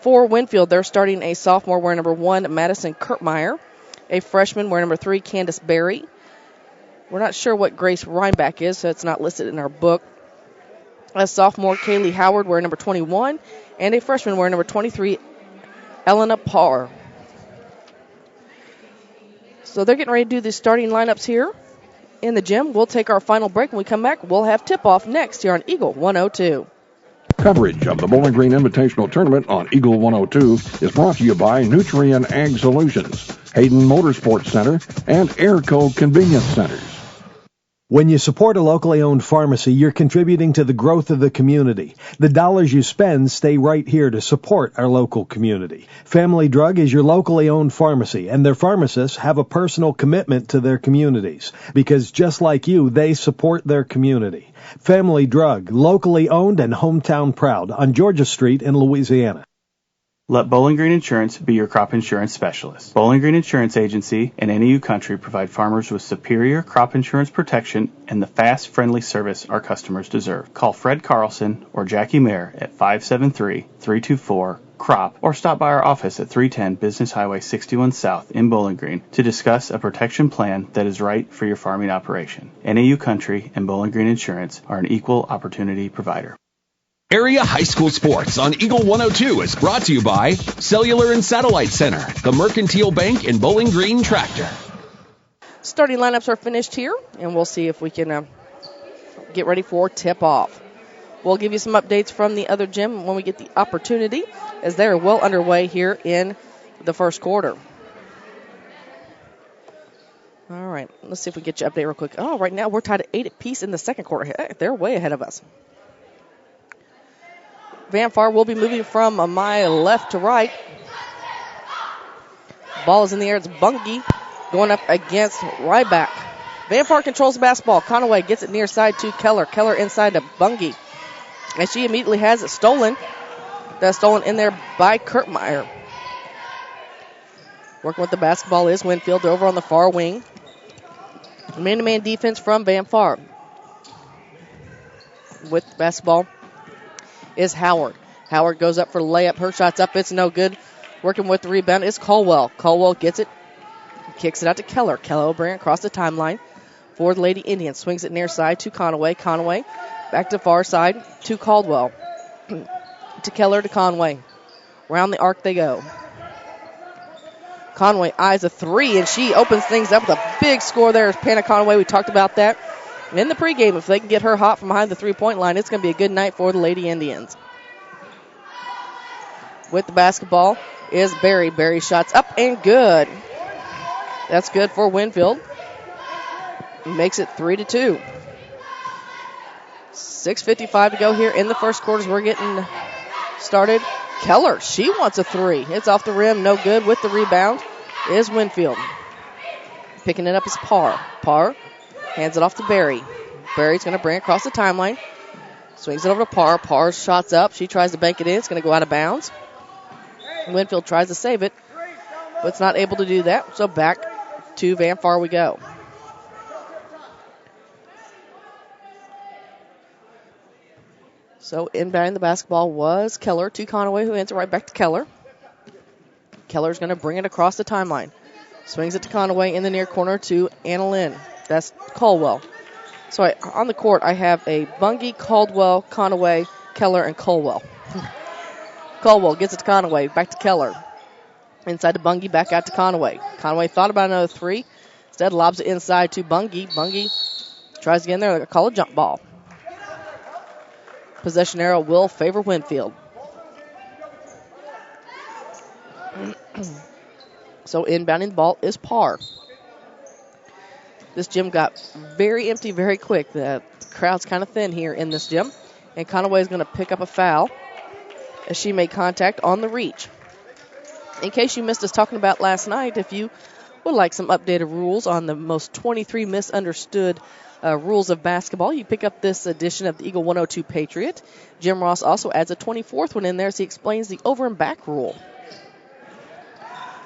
Speaker 3: For Winfield, they're starting a sophomore wearing number 1, Madison Kurtmeyer. A freshman wearing number 3, Candace Berry. We're not sure what Grace Reinbach is, so it's not listed in our book. A sophomore, Kaylee Howard wearing number 21. And a freshman wearing number 23, Elena Parr. So they're getting ready to do the starting lineups here in the gym. We'll take our final break. When we come back, we'll have tip-off next here on Eagle 102.
Speaker 4: Coverage of the Bowling Green Invitational Tournament on Eagle 102 is brought to you by Nutrien Ag Solutions, Hayden Motorsports Center, and Airco Convenience Centers.
Speaker 11: When you support a locally owned pharmacy, you're contributing to the growth of the community. The dollars you spend stay right here to support our local community. Family Drug is your locally owned pharmacy, and their pharmacists have a personal commitment to their communities, because just like you, they support their community. Family Drug, locally owned and hometown proud on Georgia Street in Louisiana.
Speaker 14: Let Bowling Green Insurance be your crop insurance specialist. Bowling Green Insurance Agency and NEU Country provide farmers with superior crop insurance protection and the fast, friendly service our customers deserve. Call Fred Carlson or Jackie Mayer at 573-324-CROP or stop by our office at 310 Business Highway 61 South in Bowling Green to discuss a protection plan that is right for your farming operation. NEU Country and Bowling Green Insurance are an equal opportunity provider.
Speaker 6: Area High School Sports on Eagle 102 is brought to you by Cellular and Satellite Center, the Mercantile Bank, and Bowling Green Tractor.
Speaker 3: Starting lineups are finished here, and we'll see if we can get ready for tip-off. We'll give you some updates from the other gym when we get the opportunity, as they're well underway here in the first quarter. All right, let's see if we can get you an update real quick. Oh, right now we're tied at 8 apiece in the second quarter. Heck, they're way ahead of us. Van Far will be moving from my left to right. Ball is in the air. It's Bungie going up against Ryback. Van Far controls the basketball. Conaway gets it near side to Keller. Keller inside to Bungie. And she immediately has it stolen. That's stolen in there by Kurtmeyer. Working with the basketball is Winfield. They're over on the far wing. Man-to-man defense from Van Far. With the basketball is Howard. Howard goes up for the layup. Her shot's up. It's no good. Working with the rebound is Caldwell. Caldwell gets it. Kicks it out to Keller. Keller will bring it across the timeline for the Lady Indians. Swings it near side to Conaway. Conaway back to far side to Caldwell. To Keller to Conway. Round the arc they go. Conway eyes a three, and she opens things up with a big score there. Panna Conway, we talked about that in the pregame. If they can get her hot from behind the three-point line, it's going to be a good night for the Lady Indians. With the basketball is Barry. Barry shots up and good. That's good for Winfield. Makes it 3-2. 6:55 to go here in the first quarter as we're getting started. Keller, she wants a three. It's off the rim, no good. With the rebound is Winfield. Picking it up is Parr. Parr hands it off to Barry. Barry's going to bring it across the timeline. Swings it over to Parr. Parr's shot's up. She tries to bank it in. It's going to go out of bounds. Winfield tries to save it, but it's not able to do that. So back to Van Far we go. So inbounding the basketball was Keller to Conaway, who hands it right back to Keller. Keller's going to bring it across the timeline. Swings it to Conaway in the near corner to Anna Lynn. That's Caldwell. So on the court, I have a Bungie, Caldwell, Conaway, Keller, and Caldwell. Caldwell gets it to Conaway, back to Keller. Inside to Bungie, back out to Conaway. Conaway thought about another three. Instead, lobs it inside to Bungie. Bungie tries to get in there. They'll call a jump ball. Possession arrow will favor Winfield. So inbounding the ball is Parr. This gym got very empty very quick. The crowd's kind of thin here in this gym. And Conaway is going to pick up a foul as she made contact on the reach. In case you missed us talking about last night, if you would like some updated rules on the most 23 misunderstood rules of basketball, you pick up this edition of the Eagle 102 Patriot. Jim Ross also adds a 24th one in there as he explains the over and back rule.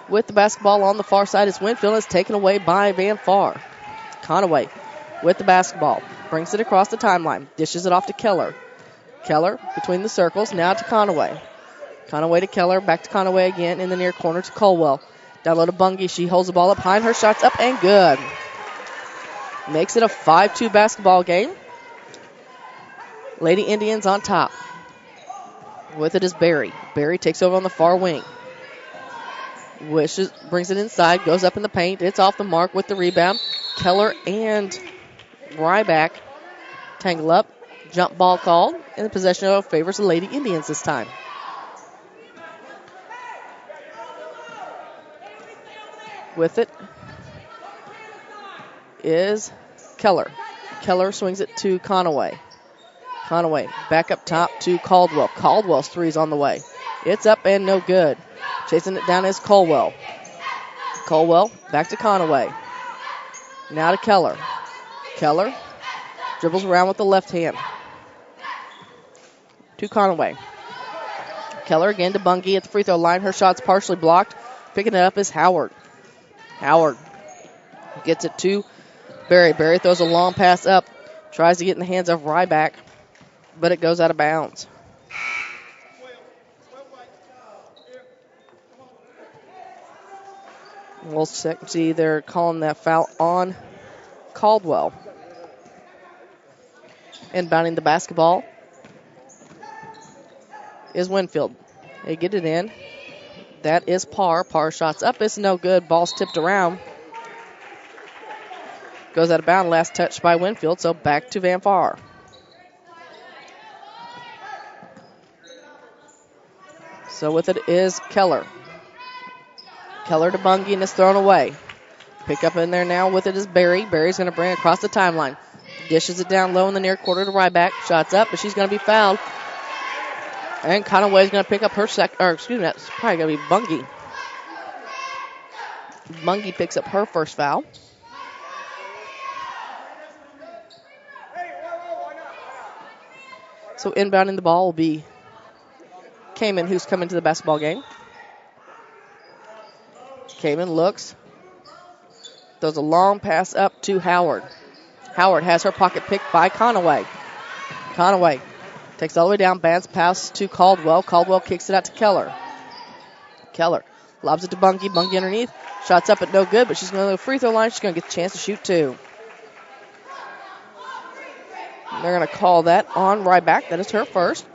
Speaker 3: With the basketball on the far side, it's Winfield. It's taken away by Van Far. Conaway with the basketball. Brings it across the timeline. Dishes it off to Keller. Keller between the circles. Now to Conaway. Conaway to Keller. Back to Conaway again in the near corner to Colwell. Down low to Bungie. She holds the ball up high, and her shot's up and good. Makes it a 5-2 basketball game. Lady Indians on top. With it is Barry. Barry takes over on the far wing. Brings it inside, goes up in the paint. It's off the mark with the rebound. Keller and Ryback tangle up. Jump ball called, and the possession favors the Lady Indians this time. With it is Keller. Keller swings it to Conaway. Conaway back up top to Caldwell. Caldwell's three's on the way. It's up and no good. Chasing it down is Colwell. Colwell back to Conaway. Now to Keller. Keller dribbles around with the left hand. To Conaway. Keller again to Bungie at the free throw line. Her shot's partially blocked. Picking it up is Howard. Howard gets it to Barry. Barry throws a long pass up. Tries to get in the hands of Ryback, but it goes out of bounds. We'll see they're calling that foul on Caldwell. Inbounding the basketball is Winfield. They get it in. That is Parr. Parr shots up. It's no good. Ball's tipped around. Goes out of bounds. Last touch by Winfield, so back to Van Far. So with it is Keller. Keller to Bungie, and it's thrown away. Pick up in there now with it is Barry. Barry's going to bring it across the timeline. Dishes it down low in the near quarter to Ryback. Shots up, but she's going to be fouled. And Conaway's going to pick up her that's probably going to be Bungie. Bungie picks up her first foul. So inbounding the ball will be Kamen, who's come into the basketball game. Kamen looks. Throws a long pass up to Howard. Howard has her pocket picked by Conaway. Conaway takes all the way down, bounce pass to Caldwell. Caldwell kicks it out to Keller. Keller lobs it to Bungie. Bungie underneath. Shots up at no good, but she's going to the free throw line. She's going to get a chance to shoot two. And they're going to call that on Ryback. That is her first.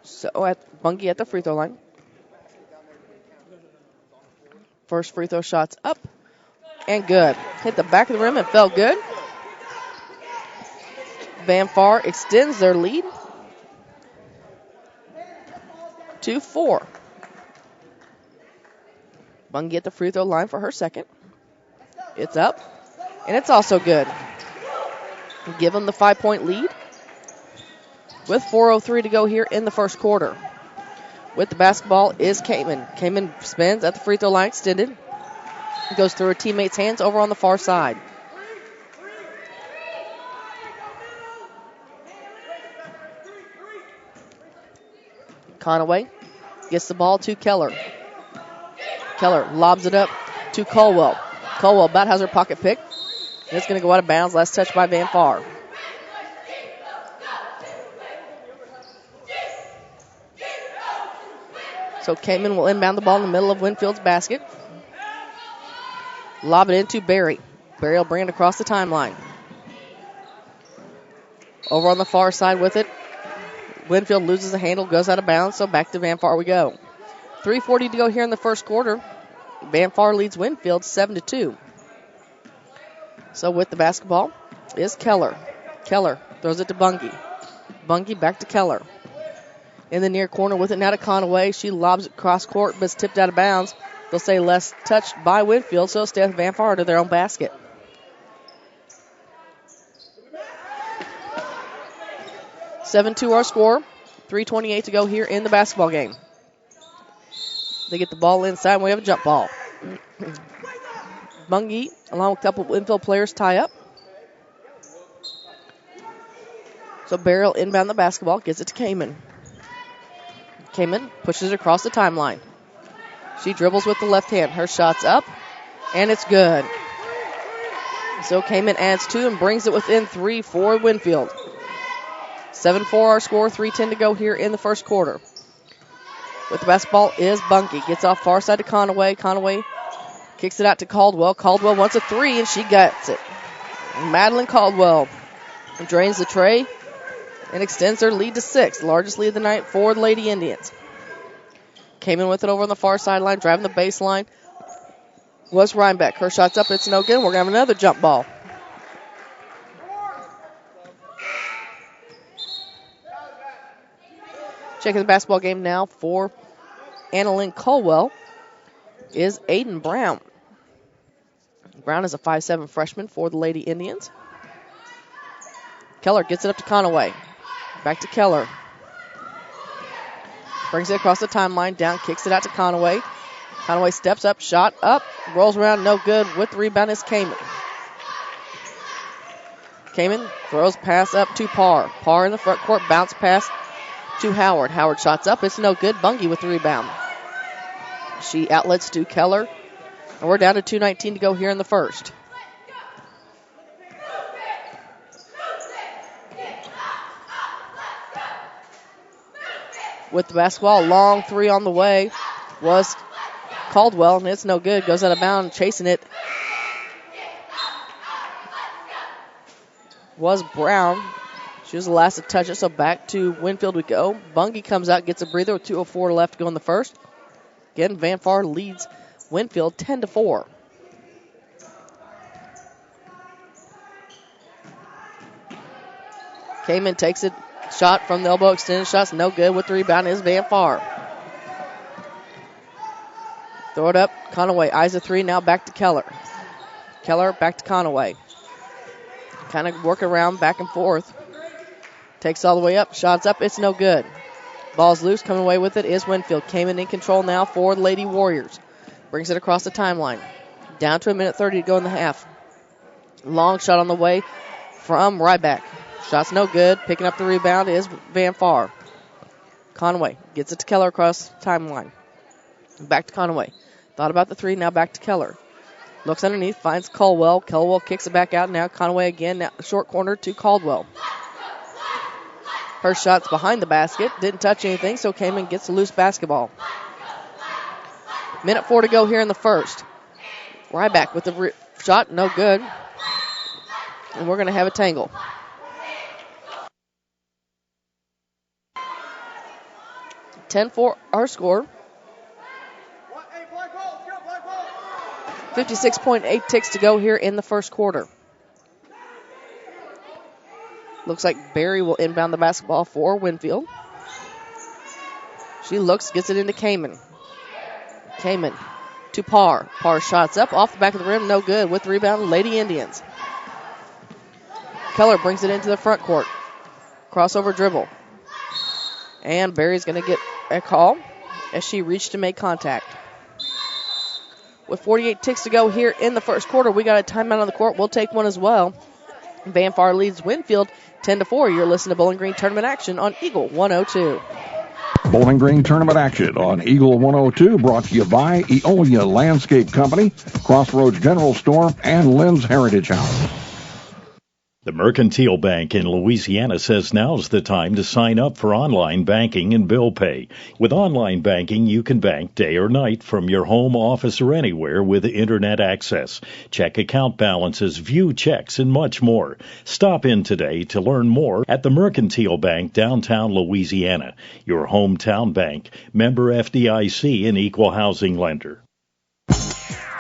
Speaker 3: So at Bungie at the free throw line. First free throw shot's up and good. Hit the back of the rim and felt good. Van Far extends their lead to 4. Bungie at the free throw line for her second. It's up, and it's also good. Give them the 5-point lead with 4:03 to go here in the first quarter. With the basketball is Kamen. Kamen spins at the free throw line, extended. Goes through her teammate's hands over on the far side. Conaway gets the ball to Keller. Keller lobs it up to Colwell. Colwell about has her pocket picked. And it's going to go out of bounds. Last touch by Van Far. So Kamen will inbound the ball in the middle of Winfield's basket. Lob it into Barry. Barry will bring it across the timeline. Over on the far side with it. Winfield loses the handle, goes out of bounds, so back to Van Far we go. 3:40 to go here in the first quarter. Van Far leads Winfield 7-2. So with the basketball is Keller. Keller throws it to Bungie. Bungie back to Keller. in the near corner with it now to Conaway. She lobs it cross court, but it's tipped out of bounds. They'll say less touched by Winfield, so Steph Van Far to their own basket. (7-2) our score. 3:28 to go here in the basketball game. They get the ball inside, and we have a jump ball. Bungie, along with a couple of Winfield players, tie up. So Barrel inbound the basketball, gets it to Kamen. Kamen pushes it across the timeline. She dribbles with the left hand. Her shot's up, and it's good. So Kamen adds 2 and brings it within 3 for Winfield. 7-4 our score, 3:10 to go here in the first quarter. With the basketball is Bungie. Gets off far side to Conaway. Conaway kicks it out to Caldwell. Caldwell wants a 3, and she gets it. Madeline Caldwell drains the tray and extends their lead to 6, the largest lead of the night for the Lady Indians. Came in with it over on the far sideline, driving the baseline. Was Rhinebeck. Her shot's up, it's no good. We're going to have another jump ball. Checking the basketball game now for Annalyn Caldwell is Aiden Brown. Brown is a 5'7" freshman for the Lady Indians. Keller gets it up to Conaway. Back to Keller. Brings it across the timeline, down, kicks it out to Conaway. Conaway steps up, shot up, rolls around, no good. With the rebound is Kamen. Kamen throws pass up to Parr. Parr in the front court, bounce pass to Howard. Howard shots up, it's no good. Bungie with the rebound. She outlets to Keller. And we're down to 2:19 to go here in the first. With the basketball, long 3 on the way was Caldwell, and it's no good. Goes out of bounds, chasing it was Brown. She was the last to touch it, so back to Winfield we go. Bungie comes out, gets a breather with 2:04 left to go in the first. Again, Van Far leads Winfield 10-4. Kamen takes it. Shot from the elbow, extended shot's no good. With the rebound is Van Far. Throw it up, Conaway eyes a 3, now back to Keller. Keller back to Conaway. Kind of work around back and forth. Takes all the way up, shot's up, it's no good. Ball's loose, coming away with it is Winfield. Kamen in control now for the Lady Warriors. Brings it across the timeline. Down to 1:30 to go in the half. Long shot on the way from Ryback. Shot's no good. Picking up the rebound is Van Far. Conaway gets it to Keller across the timeline. Back to Conaway. Thought about the 3, now back to Keller. Looks underneath, finds Caldwell. Caldwell kicks it back out. Now Conaway again, now short corner to Caldwell. Her shot's behind the basket. Didn't touch anything, so Kamen gets a loose basketball. 1:04 to go here in the first. Ryback with the shot, no good. And we're going to have a tangle. 10-4 our score. 56.8 ticks to go here in the first quarter. Looks like Barry will inbound the basketball for Winfield. She looks, gets it into Kamen. Kamen to Parr. Parr shots up off the back of the rim, no good. With the rebound, Lady Indians. Keller brings it into the front court. Crossover dribble. And Barry's going to get a call as she reached to make contact. With 48 ticks to go here in the first quarter, we got a timeout on the court. We'll take one as well. Van Far leads Winfield 10-4. You're listening to Bowling Green Tournament Action on Eagle 102.
Speaker 4: Bowling Green Tournament Action on Eagle 102, brought to you by Eolia Landscape Company, Crossroads General Store, and Lynn's Heritage House.
Speaker 13: The Mercantile Bank in Louisiana says now's the time to sign up for online banking and bill pay. With online banking, you can bank day or night from your home, office, or anywhere with internet access. Check account balances, view checks, and much more. Stop in today to learn more at the Mercantile Bank, downtown Louisiana. Your hometown bank, member FDIC, and equal housing lender.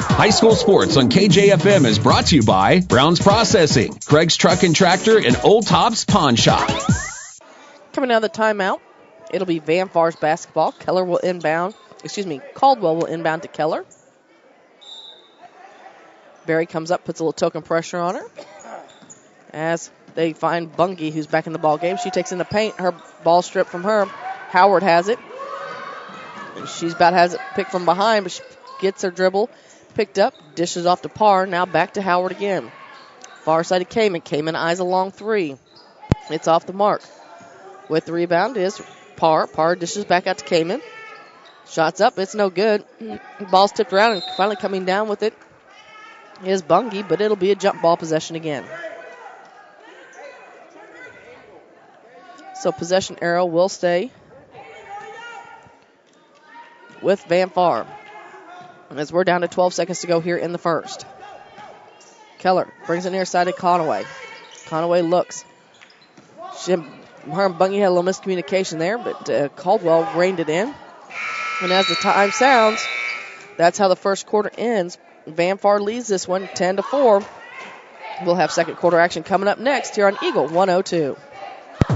Speaker 6: High school sports on KJFM is brought to you by Brown's Processing, Craig's Truck and Tractor, and Old Tops Pawn Shop.
Speaker 3: Coming out of the timeout, It'll be Van Far's basketball. Caldwell will inbound to Keller. Berry comes up, puts a little token pressure on her. As they find Bungie, who's back in the ball game. She takes in the paint. Her ball stripped from her. Howard has it. She's about has it picked from behind, but she gets her dribble picked up, dishes off to Parr. Now back to Howard again. Far side of Kamen. Kamen eyes a long three. It's off the mark. With the rebound is Parr. Parr dishes back out to Kamen. Shots up. It's no good. Ball's tipped around, and finally coming down with it is Bungie, but it'll be a jump ball possession again. So possession arrow will stay with Van Far. As we're down to 12 seconds to go here in the first. Keller brings it near side to Conaway. Conaway looks. Her and Bungie had a little miscommunication there, but Caldwell reined it in. And as the time sounds, that's how the first quarter ends. Van Far leads this one 10-4. We'll have second quarter action coming up next here on Eagle 102.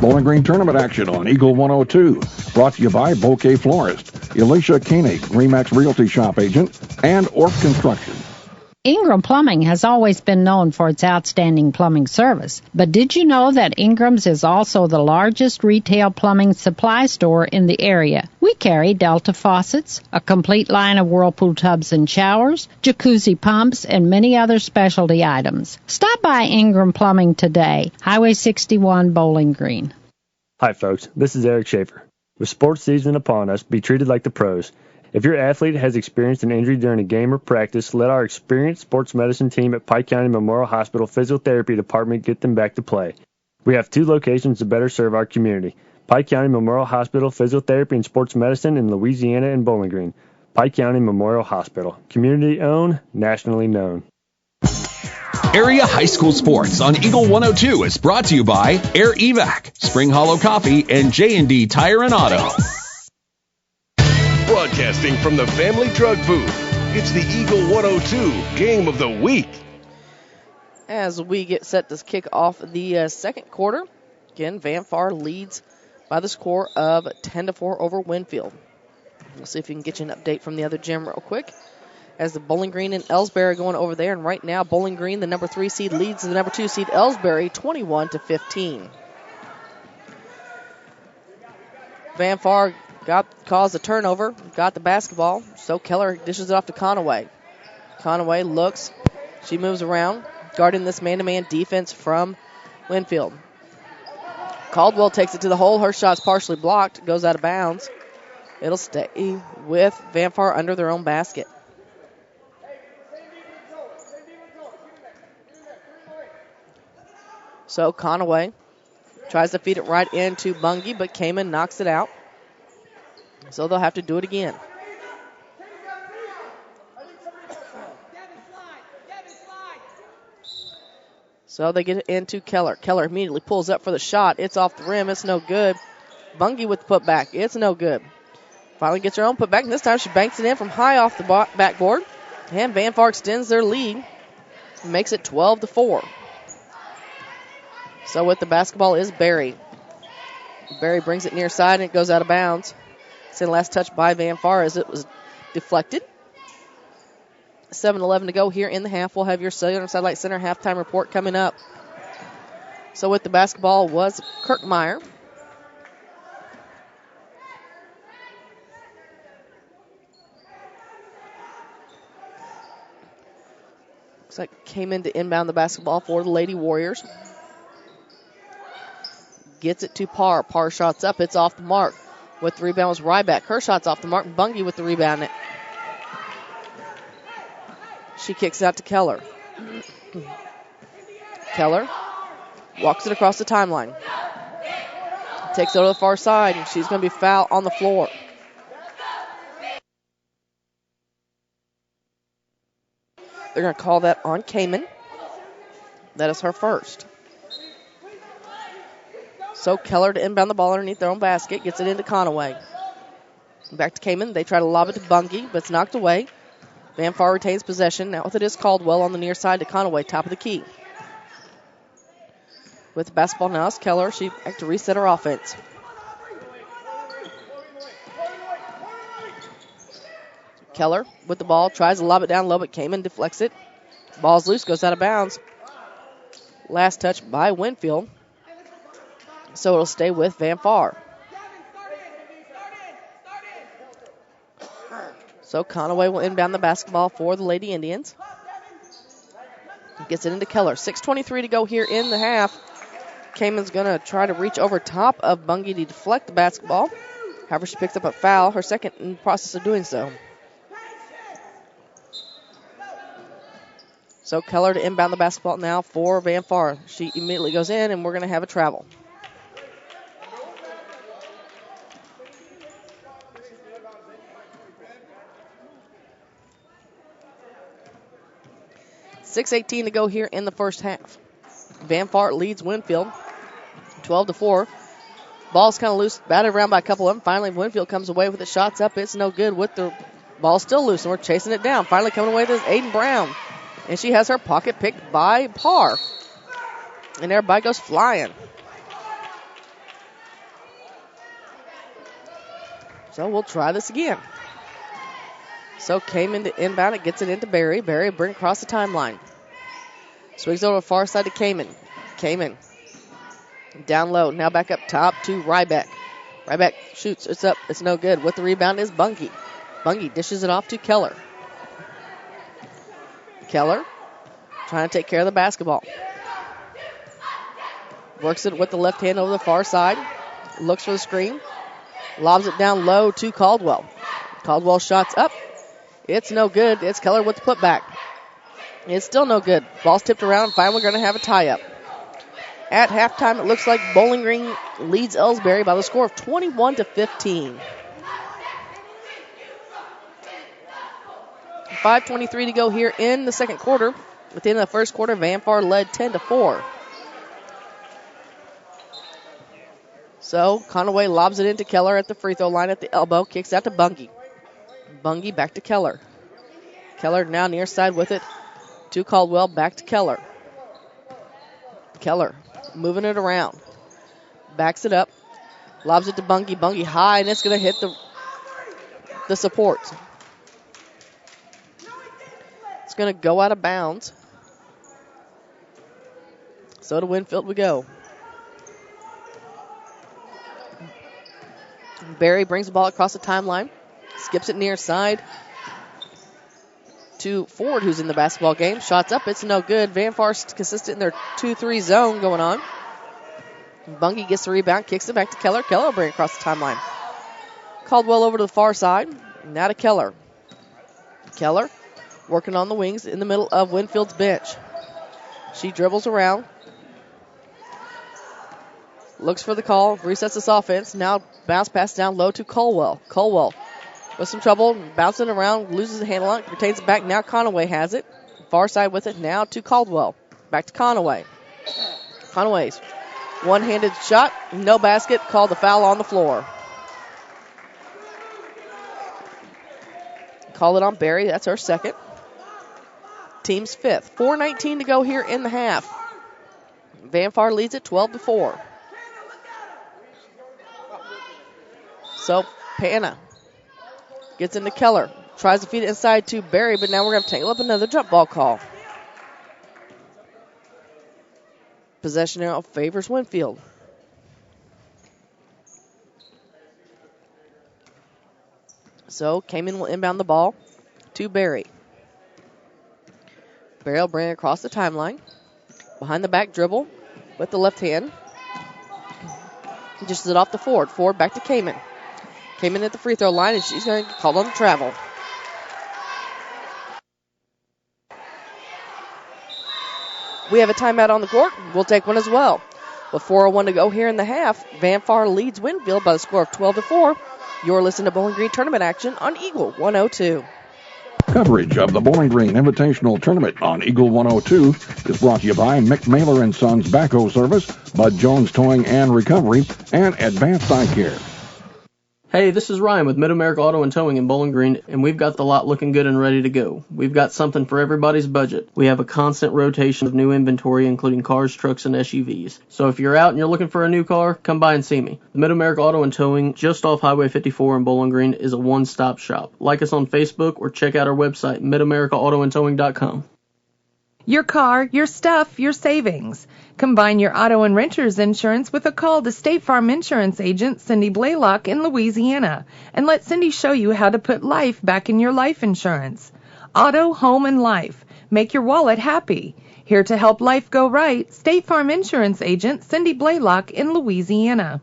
Speaker 4: Bowling Green tournament action on Eagle 102. Brought to you by Bouquet Florist, Elisha Koenig, Remax Realty Shop Agent, and Orff Construction.
Speaker 15: Ingram Plumbing has always been known for its outstanding plumbing service. But did you know that Ingram's is also the largest retail plumbing supply store in the area? We carry Delta faucets, a complete line of Whirlpool tubs and showers, jacuzzi pumps, and many other specialty items. Stop by Ingram Plumbing today, Highway 61, Bowling Green.
Speaker 17: Hi, folks. This is Eric Schaefer. With sports season upon us, be treated like the pros. If your athlete has experienced an injury during a game or practice, let our experienced sports medicine team at Pike County Memorial Hospital Physiotherapy Department get them back to play. We have 2 locations to better serve our community. Pike County Memorial Hospital Physiotherapy and Sports Medicine in Louisiana and Bowling Green. Pike County Memorial Hospital. Community owned, nationally known.
Speaker 6: Area High School Sports on Eagle 102 is brought to you by Air Evac, Spring Hollow Coffee, and J&D Tire and Auto.
Speaker 7: Broadcasting from the Family Drug Booth, it's the Eagle 102 Game of the Week.
Speaker 3: As we get set to kick off the second quarter, again, Van Far leads by the score of 10-4 over Winfield. We'll see if we can get you an update from the other gym real quick. As the Bowling Green and Ellsbury are going over there, and right now Bowling Green, the number 3 seed, leads the number 2 seed Ellsbury 21-15. Van Far caused a turnover, got the basketball, so Keller dishes it off to Conaway. Conaway looks, she moves around, guarding this man-to-man defense from Winfield. Caldwell takes it to the hole, her shot's partially blocked, goes out of bounds. It'll stay with Van Far under their own basket. So Conaway tries to feed it right into Bungie, but Kamen knocks it out. So they'll have to do it again. So they get it into Keller. Keller immediately pulls up for the shot. It's off the rim. It's no good. Bungie with the putback. It's no good. Finally gets her own putback, and this time she banks it in from high off the backboard. And Van Far extends their lead and makes it 12-4. So with the basketball is Berry. Berry brings it near side, and it goes out of bounds. It's the last touch by Van Far as it was deflected. 7:11 to go here in the half. We'll have your Cellular Satellite Center halftime report coming up. So with the basketball was Kirkmeyer. Looks like came in to inbound the basketball for the Lady Warriors. Gets it to Parr. Parr shots up. It's off the mark. With the rebound was Ryback. Her shot's off the mark. Bungie with the rebound. She kicks it out to Keller. Keller walks it across the timeline. Takes it to the far side, and she's going to be fouled on the floor. They're going to call that on Kamen. That is her first. So Keller to inbound the ball underneath their own basket. Gets it into Conaway. Back to Kamen. They try to lob it to Bungie, but it's knocked away. Van Far retains possession. Now with it is Caldwell on the near side to Conaway, top of the key. With the basketball now is Keller. She back to reset her offense. Keller with the ball, tries to lob it down low, but Kamen deflects it. Ball's loose, goes out of bounds. Last touch by Winfield. So it'll stay with Van Far. So Conaway will inbound the basketball for the Lady Indians. Gets it into Keller. 6:23 to go here in the half. Kamen's going to try to reach over top of Bungie to deflect the basketball. However, she picks up a foul, her second in the process of doing so. So Keller to inbound the basketball now for Van Far. She immediately goes in, and we're going to have a travel. .6:18 to go here in the first half. Van Far leads Winfield 12-4. Ball's kind of loose, batted around by a couple of them. Finally, Winfield comes away with the shots up. It's no good with the ball still loose, and we're chasing it down. Finally coming away with Aiden Brown. And she has her pocket picked by Parr. And everybody goes flying. So we'll try this again. So came into inbound. It gets it into Barry. Barry bring across the timeline. Swings over the far side to Kamen. Kamen down low. Now back up top to Ryback. Ryback shoots. It's up. It's no good. With the rebound is Bungie. Bungie dishes it off to Keller. Keller trying to take care of the basketball. Works it with the left hand over the far side. Looks for the screen. Lobs it down low to Caldwell. Caldwell shots up. It's no good. It's Keller with the putback. It's still no good. Ball's tipped around. Finally, we're going to have a tie-up. At halftime, it looks like Bowling Green leads Ellsbury by the score of 21-15. 5:23 to go here in the second quarter. Within the first quarter, Van Far led 10-4. So Conaway lobs it into Keller at the free throw line at the elbow. Kicks out to Bungie. Bungie back to Keller. Keller now near side with it to Caldwell. Back to Keller. Keller moving it around. Backs it up. Lobs it to Bungie. Bungie high, and it's going to hit the supports. It's going to go out of bounds. So to Winfield we go. Barry brings the ball across the timeline. Skips it near side to Ford, who's in the basketball game. Shots up. It's no good. Van Far's consistent in their 2-3 zone going on. Bungie gets the rebound. Kicks it back to Keller. Keller will bring it across the timeline. Caldwell over to the far side. Now to Keller. Keller working on the wings in the middle of Winfield's bench. She dribbles around. Looks for the call. Resets this offense. Now bounce pass down low to Caldwell. Caldwell with some trouble. Bouncing around. Loses the handle on it. Retains it back. Now Conaway has it. Far side with it. Now to Caldwell. Back to Conaway. Conaway's one-handed shot. No basket. Called the foul on the floor. Call it on Barry. That's her second. Team's fifth. 4:19 to go here in the half. Van Far leads it 12-4. So Panna gets into Keller. Tries to feed it inside to Barry, but now we're going to tangle up another jump ball call. Possession now favors Winfield. So Kamen will inbound the ball to Barry. Barry will bring it across the timeline. Behind the back dribble with the left hand. He dishes it off to Ford. Ford back to Kamen. Kamen at the free throw line, and she's going to get called on the travel. We have a timeout on the court. We'll take one as well. With 4:01 to go here in the half, Van Far leads Winfield by the score of 12-4. You're listening to Bowling Green Tournament action on Eagle 102.
Speaker 4: Coverage of the Bowling Green Invitational Tournament on Eagle 102 is brought to you by Mick Mailer & Sons Backhoe Service, Bud Jones Towing and Recovery, and Advanced Eye Care.
Speaker 18: Hey, this is Ryan with Mid-America Auto and Towing in Bowling Green, and we've got the lot looking good and ready to go. We've got something for everybody's budget. We have a constant rotation of new inventory, including cars, trucks, and SUVs. So if you're out and you're looking for a new car, come by and see me. The Mid-America Auto and Towing, just off Highway 54 in Bowling Green, is a one-stop shop. Like us on Facebook or check out our website, midamericaautoandtowing.com.
Speaker 10: Your car, your stuff, your savings. Combine your auto and renter's insurance with a call to State Farm Insurance agent Cindy Blaylock in Louisiana, and let Cindy show you how to put life back in your life insurance. Auto, home, and life. Make your wallet happy. Here to help life go right, State Farm Insurance agent Cindy Blaylock in Louisiana.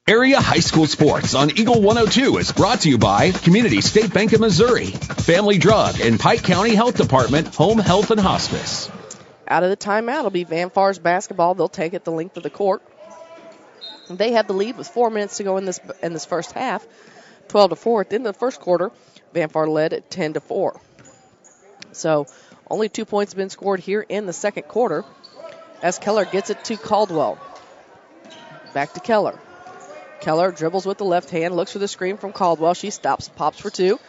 Speaker 6: Area High School Sports on Eagle 102 is brought to you by Community State Bank of Missouri, Family Drug, and Pike County Health Department, Home Health and Hospice.
Speaker 3: Out of the timeout will be Van Far's basketball. They'll take it the length of the court. They had the lead with 4 minutes to go in this first half, 12-4. At the end of the first quarter, Van Far led at 10-4. So only 2 points have been scored here in the second quarter as Keller gets it to Caldwell. Back to Keller. Keller dribbles with the left hand, looks for the screen from Caldwell. She stops, pops for two.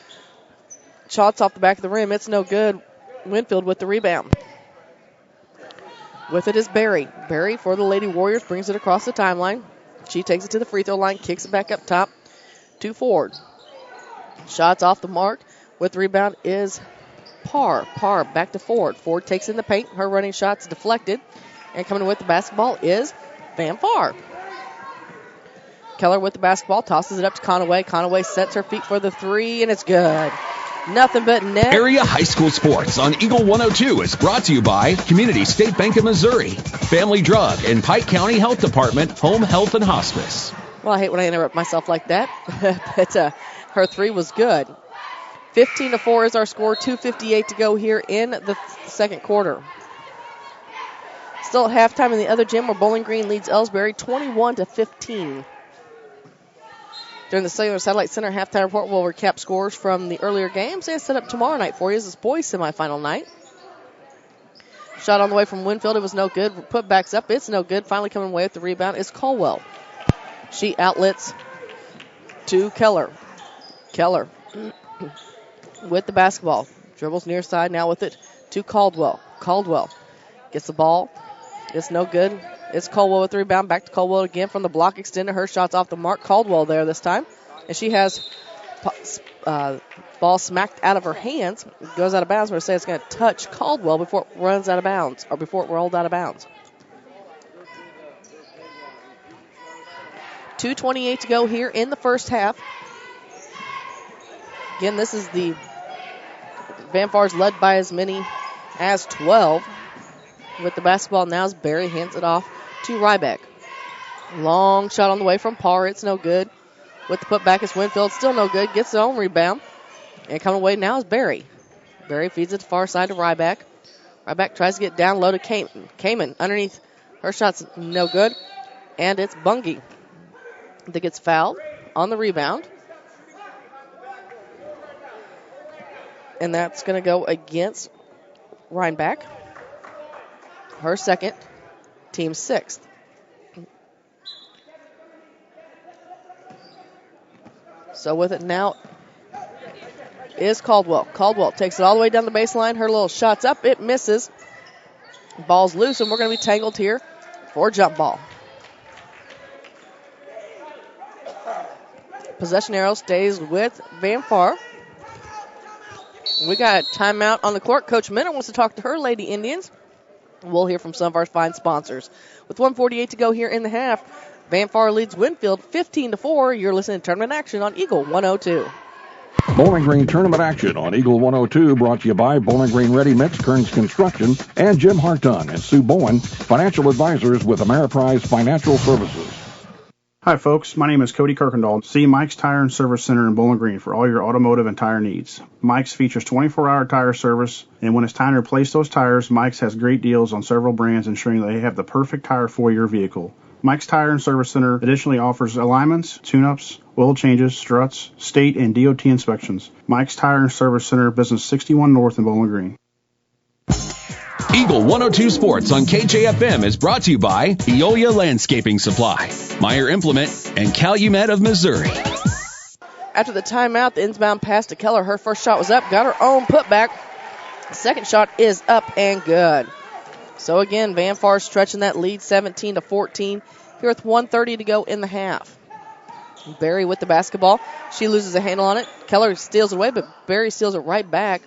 Speaker 3: Shots off the back of the rim. It's no good. Winfield with the rebound. With it is Barry. Barry for the Lady Warriors brings it across the timeline. She takes it to the free throw line, kicks it back up top to Ford. Shots off the mark. With the rebound is Parr. Parr back to Ford. Ford takes in the paint. Her running shot's deflected. And coming with the basketball is Van Far. Keller with the basketball, tosses it up to Conaway. Conaway sets her feet for the three, and it's good. Nothing but net.
Speaker 6: Area High School Sports on Eagle 102 is brought to you by Community State Bank of Missouri, Family Drug, and Pike County Health Department, Home Health and Hospice.
Speaker 3: Well, I hate when I interrupt myself like that, but her three was good. 15-4 is our score, 2:58 to go here in the second quarter. Still at halftime in the other gym where Bowling Green leads Ellsbury 21-15. During the Cellular Satellite Center halftime report, we'll recap scores from the earlier games and set up tomorrow night for you as this boys semifinal night. Shot on the way from Winfield. It was no good. Putbacks up. It's no good. Finally coming away with the rebound is Colwell. She outlets to Keller. Keller with the basketball. Dribbles near side now with it to Caldwell. Caldwell gets the ball. It's no good. It's Caldwell with the rebound. Back to Caldwell again from the block extender. Her shot's off the mark. Caldwell there this time. And she has ball smacked out of her hands. It goes out of bounds. We're going to say it's going to touch Caldwell before it runs out of bounds, or before it rolled out of bounds. 2:28 to go here in the first half. Again, this is the Van Far's led by as many as 12. With the basketball now as Barry hands it off to Ryback. Long shot on the way from Parr. It's no good. With the putback is Winfield. Still no good. Gets his own rebound. And coming away now is Barry. Barry feeds it to far side to Ryback. Ryback tries to get down low to Kamen. Underneath. Her shot's no good. And it's Bungie that gets fouled on the rebound. And that's going to go against Rhinebeck. Her second, team sixth. So with it now is Caldwell. Caldwell takes it all the way down the baseline. Her little shot's up. It misses. Ball's loose, and we're going to be tangled here for jump ball. Possession arrow stays with Van Far. We got a timeout on the court. Coach Minner wants to talk to her Lady Indians. We'll hear from some of our fine sponsors. With 1:48 to go here in the half, Van Far leads Winfield 15-4. You're listening to Tournament Action on Eagle 102.
Speaker 4: Bowling Green Tournament Action on Eagle 102 brought to you by Bowling Green Ready Mix, Kearns Construction, and Jim Hartung and Sue Bowen, financial advisors with Ameriprise Financial Services.
Speaker 19: Hi, folks. My name is Cody Kirkendall. See Mike's Tire and Service Center in Bowling Green for all your automotive and tire needs. Mike's features 24-hour tire service, and when it's time to replace those tires, Mike's has great deals on several brands, ensuring they have the perfect tire for your vehicle. Mike's Tire and Service Center additionally offers alignments, tune-ups, oil changes, struts, state and DOT inspections. Mike's Tire and Service Center, Business 61 North in Bowling Green.
Speaker 6: Eagle 102 Sports on KJFM is brought to you by Eolia Landscaping Supply, Meyer Implement, and Calumet of Missouri.
Speaker 3: after the timeout, the inbound pass to Keller. Her first shot was up, got her own putback. Second shot is up and good. So again, Van Far stretching that lead 17-14 here with 1:30 to go in the half. Berry with the basketball. She loses a handle on it. Keller steals it away, but Berry steals it right back.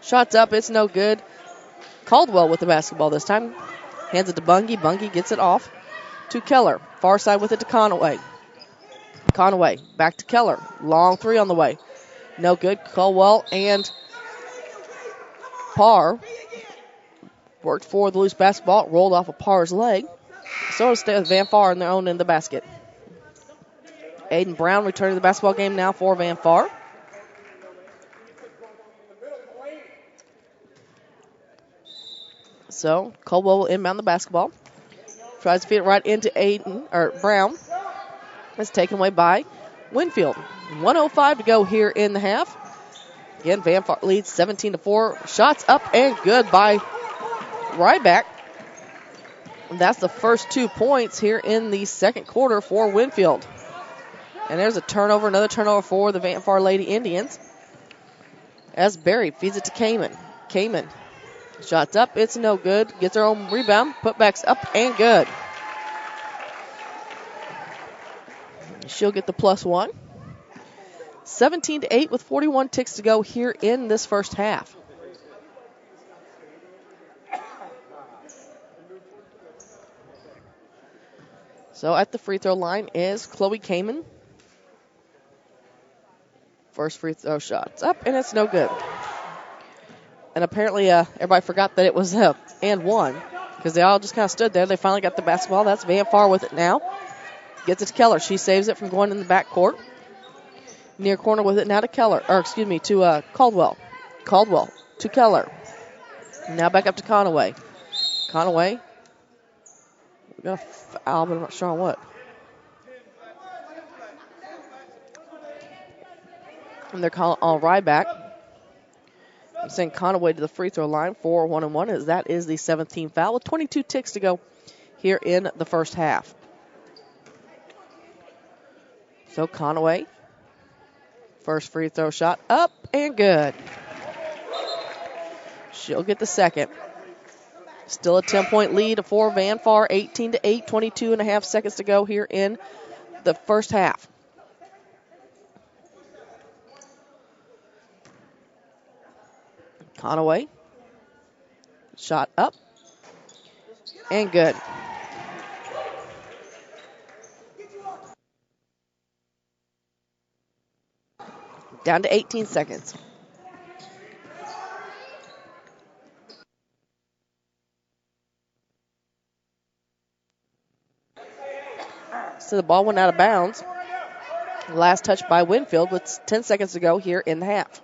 Speaker 3: Shots up, it's no good. Caldwell with the basketball this time. Hands it to Bungie. Bungie gets it off to Keller. Far side with it to Conaway. Conaway back to Keller. Long three on the way. No good. Caldwell and Parr worked for the loose basketball. It rolled off of Parr's leg. So it'll stay with Van Far in their own end of the basket. Aiden Brown returning to the basketball game now for Van Far. So Caldwell will inbound the basketball. Tries to feed it right into Brown. It's taken away by Winfield. 1:05 to go here in the half. Again, Van Far leads 17-4. Shots up and good by Ryback. And that's the first 2 points here in the second quarter for Winfield. And there's a turnover, another turnover for the Van Far Lady Indians. As Berry feeds it to Kamen. Kamen. Shots up, it's no good. Gets her own rebound. Putback's up and good. She'll get the +1. 17-8 with 41 ticks to go here in this first half. So at the free throw line is Chloe Kamen. First free throw shot's up, and it's no good. And apparently everybody forgot that it was and one because they all just kind of stood there. They finally got the basketball. That's Van Far with it now. Gets it to Keller. She saves it from going in the backcourt. Near corner with it now to to Caldwell. Caldwell to Keller. Now back up to Conaway. Conaway. We got a foul, but I'm not sure on what. And they're calling on Ryback. I'm saying Conaway to the free throw line for 1-1 as that is the 17th foul with 22 ticks to go here in the first half. So Conaway, first free throw shot up and good. She'll get the second. Still a 10-point lead for Van Far, 18-8, 22 and a half seconds to go here in the first half. Conaway. Shot up. And good. Down to 18 seconds. So the ball went out of bounds. Last touch by Winfield with 10 seconds to go here in the half.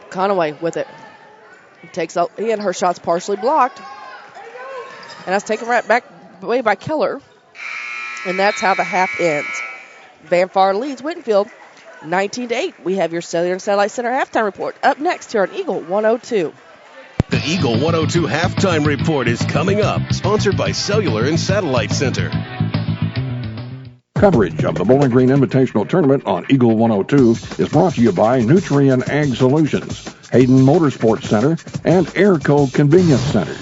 Speaker 3: Conaway with it. He had her shots partially blocked. And that's taken right back away by Keller. And that's how the half ends. Van Far leads Winfield 19-8. We have your Cellular and Satellite Center halftime report up next here on Eagle 102.
Speaker 7: The Eagle 102 halftime report is coming up, sponsored by Cellular and Satellite Center.
Speaker 4: Coverage of the Bowling Green Invitational Tournament on Eagle 102 is brought to you by Nutrien Ag Solutions, Hayden Motorsports Center, and Airco Convenience Centers.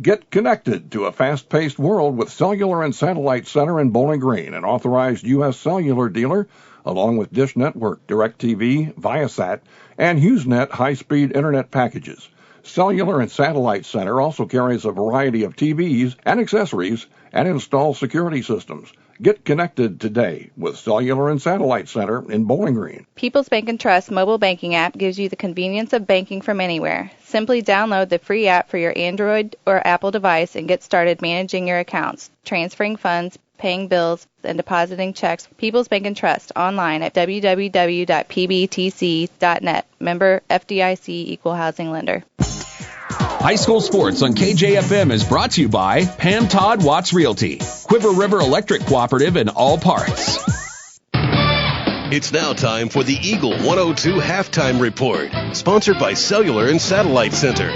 Speaker 4: Get connected to a fast-paced world with Cellular and Satellite Center in Bowling Green, an authorized U.S. cellular dealer, along with Dish Network, DirecTV, Viasat, and HughesNet high-speed internet packages. Cellular and Satellite Center also carries a variety of TVs and accessories and installs security systems. Get connected today with Cellular and Satellite Center in Bowling Green.
Speaker 16: People's Bank and Trust mobile banking app gives you the convenience of banking from anywhere. Simply download the free app for your Android or Apple device and get started managing your accounts, transferring funds, paying bills, and depositing checks. People's Bank and Trust online at www.pbtc.net. Member FDIC Equal Housing Lender.
Speaker 6: High school sports on KJFM is brought to you by Pam Todd Watts Realty, Quiver River Electric Cooperative, and All Parts.
Speaker 7: It's now time for the Eagle 102 halftime report, sponsored by Cellular and Satellite Center.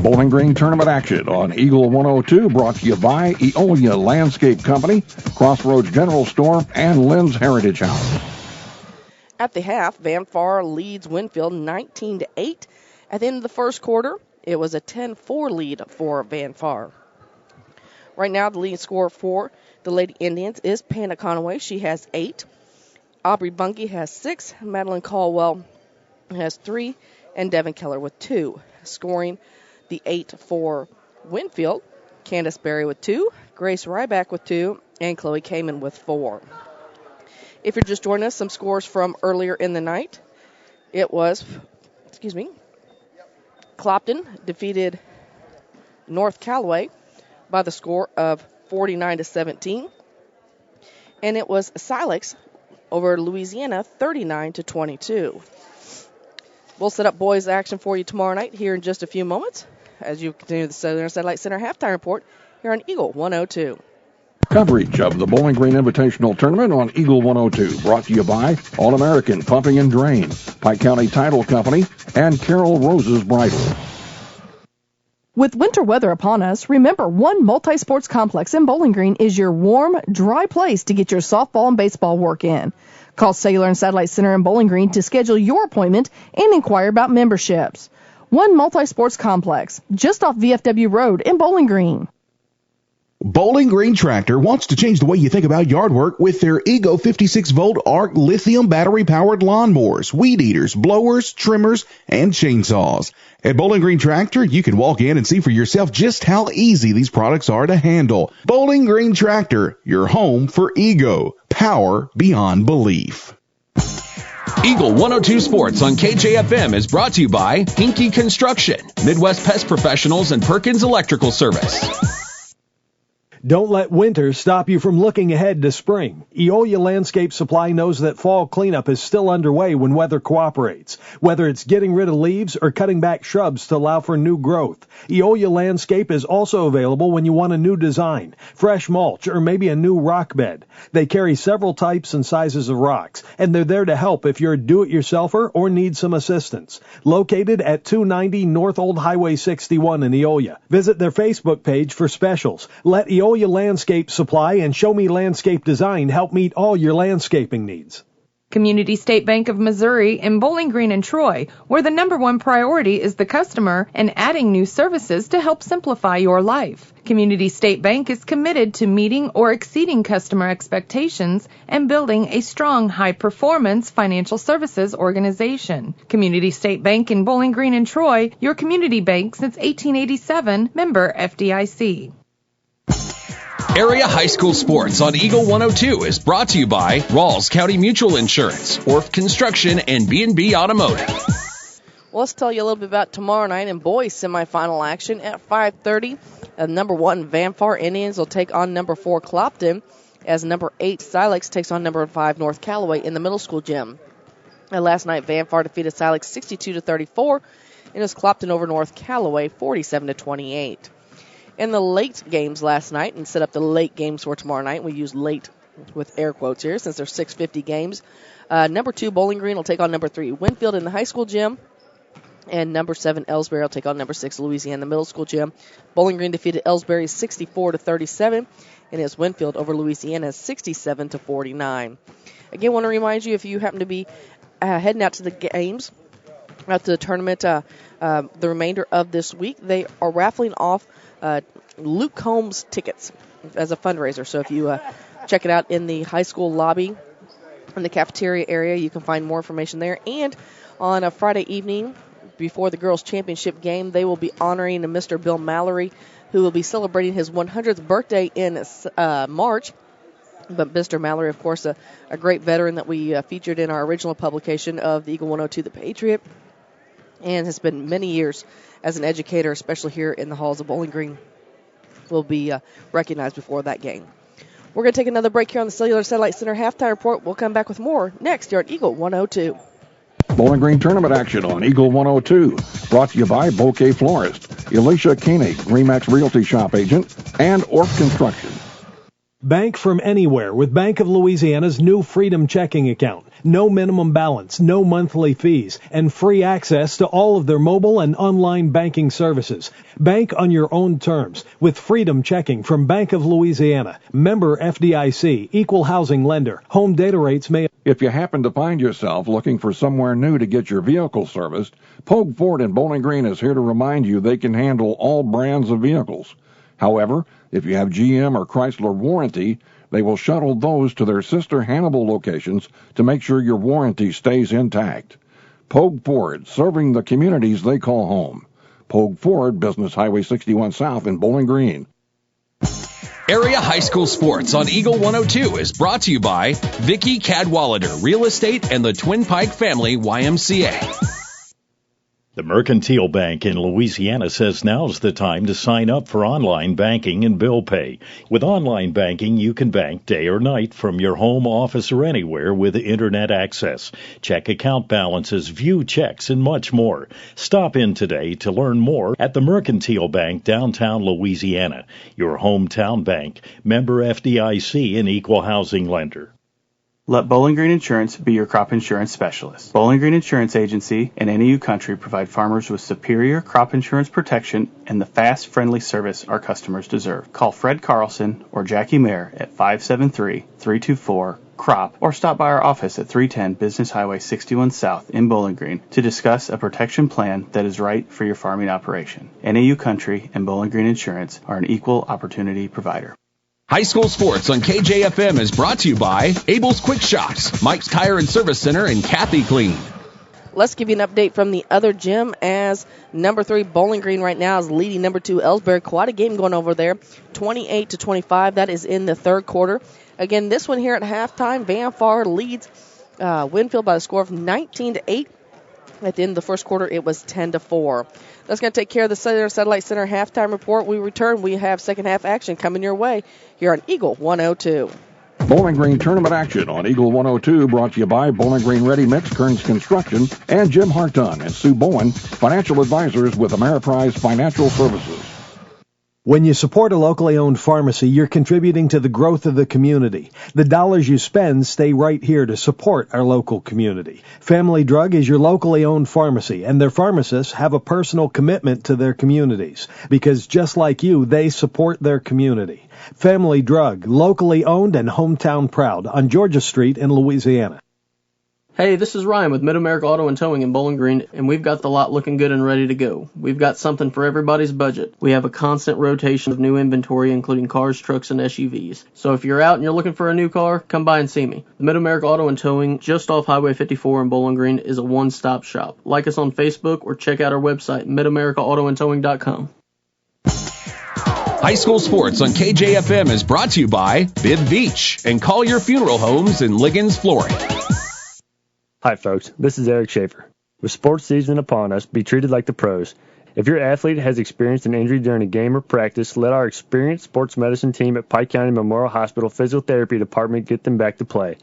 Speaker 4: Bowling Green tournament action on Eagle 102 brought to you by Eolia Landscape Company, Crossroads General Store, and Lynn's Heritage House.
Speaker 3: At the half, Van Far leads Winfield 19-8. At the end of the first quarter, it was a 10-4 lead for Van Far. Right now, the leading scorer for the Lady Indians is Panda Conaway. She has 8. Aubrey Bunky has 6. Madeline Caldwell has 3. And Devin Keller with 2. Scoring the 8 for Winfield, Candace Berry with 2. Grace Ryback with 2. And Chloe Kamen with 4. If you're just joining us, some scores from earlier in the night. It was, Clopton defeated North Callaway by the score of 49-17. And it was Silex over Louisiana 39-22. We'll set up boys action for you tomorrow night here in just a few moments as you continue the Southern Satellite Center halftime report here on Eagle 102.
Speaker 4: Coverage of the Bowling Green Invitational Tournament on Eagle 102 brought to you by All-American Pumping and Drain, Pike County Title Company, and Carol Rose's Bridal.
Speaker 12: With winter weather upon us, remember one multi-sports complex in Bowling Green is your warm, dry place to get your softball and baseball work in. Call Cellular and Satellite Center in Bowling Green to schedule your appointment and inquire about memberships. One multi-sports complex, just off VFW Road in Bowling Green.
Speaker 9: Bowling Green Tractor wants to change the way you think about yard work with their Ego 56-volt ARC lithium battery-powered lawnmowers, weed eaters, blowers, trimmers, and chainsaws. At Bowling Green Tractor, you can walk in and see for yourself just how easy these products are to handle. Bowling Green Tractor, your home for Ego. Power beyond belief.
Speaker 6: Eagle 102 Sports on KJFM is brought to you by Hinky Construction, Midwest Pest Professionals, and Perkins Electrical Service.
Speaker 11: Don't let winter stop you from looking ahead to spring. Eolia Landscape Supply knows that fall cleanup is still underway when weather cooperates. Whether it's getting rid of leaves or cutting back shrubs to allow for new growth, Eolia Landscape is also available when you want a new design, fresh mulch, or maybe a new rock bed. They carry several types and sizes of rocks, and they're there to help if you're a do-it-yourselfer or need some assistance. Located at 290 North Old Highway 61 in Eolia. Visit their Facebook page for specials. Let Eolia Landscape Supply and Show Me Landscape Design help meet all your landscaping needs.
Speaker 10: Community State Bank of Missouri in Bowling Green and Troy, where the number one priority is the customer and adding new services to help simplify your life. Community State Bank is committed to meeting or exceeding customer expectations and building a strong, high-performance financial services organization. Community State Bank in Bowling Green and Troy, your community bank since 1887, member FDIC.
Speaker 6: Area High School Sports on Eagle 102 is brought to you by Rawls County Mutual Insurance, Orff Construction, and B&B Automotive.
Speaker 3: Well, let's tell you a little bit about tomorrow night in boys semifinal action at 5:30. Number 1 Van Far Indians will take on number 4 Clopton, as number 8 Silex takes on number 5 North Callaway in the middle school gym. Last night, Van Far defeated Silex 62-34, and it was Clopton over North Callaway 47-28. In the late games last night, and set up the late games for tomorrow night, we use late with air quotes here since they're 6:50 games. Number 2 Bowling Green will take on number 3 Winfield in the high school gym, and number 7 Ellsbury will take on number 6 Louisiana in the middle school gym. Bowling Green defeated Ellsbury 64-37, and it's Winfield over Louisiana 67-49. Again, I want to remind you, if you happen to be heading out to the games, out to the tournament, the remainder of this week, they are raffling off Luke Combs tickets as a fundraiser. So if you check it out in the high school lobby, in the cafeteria area, you can find more information there. And on a Friday evening before the girls' championship game, they will be honoring Mr. Bill Mallory, who will be celebrating his 100th birthday in March. But Mr. Mallory, of course, a great veteran that we featured in our original publication of the Eagle 102, The Patriot, and has been many years as an educator, especially here in the halls of Bowling Green, will be recognized before that game. We're going to take another break here on the Cellular Satellite Center halftime report. We'll come back with more next here at Eagle 102.
Speaker 4: Bowling Green tournament action on Eagle 102. Brought to you by Bouquet Florist, Elisha Koenig, Remax Realty Shop Agent, and Orff Construction.
Speaker 11: Bank from anywhere with Bank of Louisiana's new Freedom checking account. No minimum balance, no monthly fees, and free access to all of their mobile and online banking services. Bank on your own terms with Freedom checking from Bank of Louisiana. Member FDIC, equal housing lender. Home data rates may...
Speaker 4: If you happen to find yourself looking for somewhere new to get your vehicle serviced, Pogue Ford in Bowling Green is here to remind you they can handle all brands of vehicles. However, if you have GM or Chrysler warranty, they will shuttle those to their sister Hannibal locations to make sure your warranty stays intact. Pogue Ford, serving the communities they call home. Pogue Ford, Business Highway 61 South in Bowling Green.
Speaker 6: Area High School Sports on Eagle 102 is brought to you by Vicky Cadwallader Real Estate and the Twin Pike Family YMCA.
Speaker 13: The Mercantile Bank in Louisiana says now's the time to sign up for online banking and bill pay. With online banking, you can bank day or night from your home, office, or anywhere with internet access. Check account balances, view checks, and much more. Stop in today to learn more at the Mercantile Bank, downtown Louisiana. Your hometown bank, member FDIC, and equal housing lender.
Speaker 14: Let Bowling Green Insurance be your crop insurance specialist. Bowling Green Insurance Agency and NAU Country provide farmers with superior crop insurance protection and the fast, friendly service our customers deserve. Call Fred Carlson or Jackie Mayer at 573-324-CROP or stop by our office at 310 Business Highway 61 South in Bowling Green to discuss a protection plan that is right for your farming operation. NAU Country and Bowling Green Insurance are an equal opportunity provider.
Speaker 6: High School Sports on KJFM is brought to you by Abel's Quick Shops, Mike's Tire and Service Center, and Kathy Clean.
Speaker 3: Let's give you an update from the other gym as number 3 Bowling Green right now is leading number 2 Ellsbury. Quite a game going over there, 28-25. That is in the third quarter. Again, this one here at halftime, Van Far leads Winfield by a score of 19-8. At the end of the first quarter, it was 10-4. That's going to take care of the Satellite Center halftime report. We return. We have second half action coming your way here on Eagle 102.
Speaker 4: Bowling Green tournament action on Eagle 102 brought to you by Bowling Green Ready Mix, Kearns Construction, and Jim Harton and Sue Bowen, financial advisors with Ameriprise Financial Services.
Speaker 11: When you support a locally owned pharmacy, you're contributing to the growth of the community. The dollars you spend stay right here to support our local community. Family Drug is your locally owned pharmacy, and their pharmacists have a personal commitment to their communities because just like you, they support their community. Family Drug, locally owned and hometown proud on Georgia Street in Louisiana.
Speaker 18: Hey, this is Ryan with Mid-America Auto and Towing in Bowling Green, and we've got the lot looking good and ready to go. We've got something for everybody's budget. We have a constant rotation of new inventory, including cars, trucks, and SUVs. So if you're out and you're looking for a new car, come by and see me. The Mid-America Auto and Towing, just off Highway 54 in Bowling Green, is a one-stop shop. Like us on Facebook or check out our website, midamericaautoandtowing.com.
Speaker 6: High School Sports on KJFM is brought to you by Bib Beach and Collier Funeral Homes in Liggins, Florida.
Speaker 17: Hi, folks. This is Eric Schaefer. With sports season upon us, be treated like the pros. If your athlete has experienced an injury during a game or practice, let our experienced sports medicine team at Pike County Memorial Hospital Physiotherapy Department get them back to play.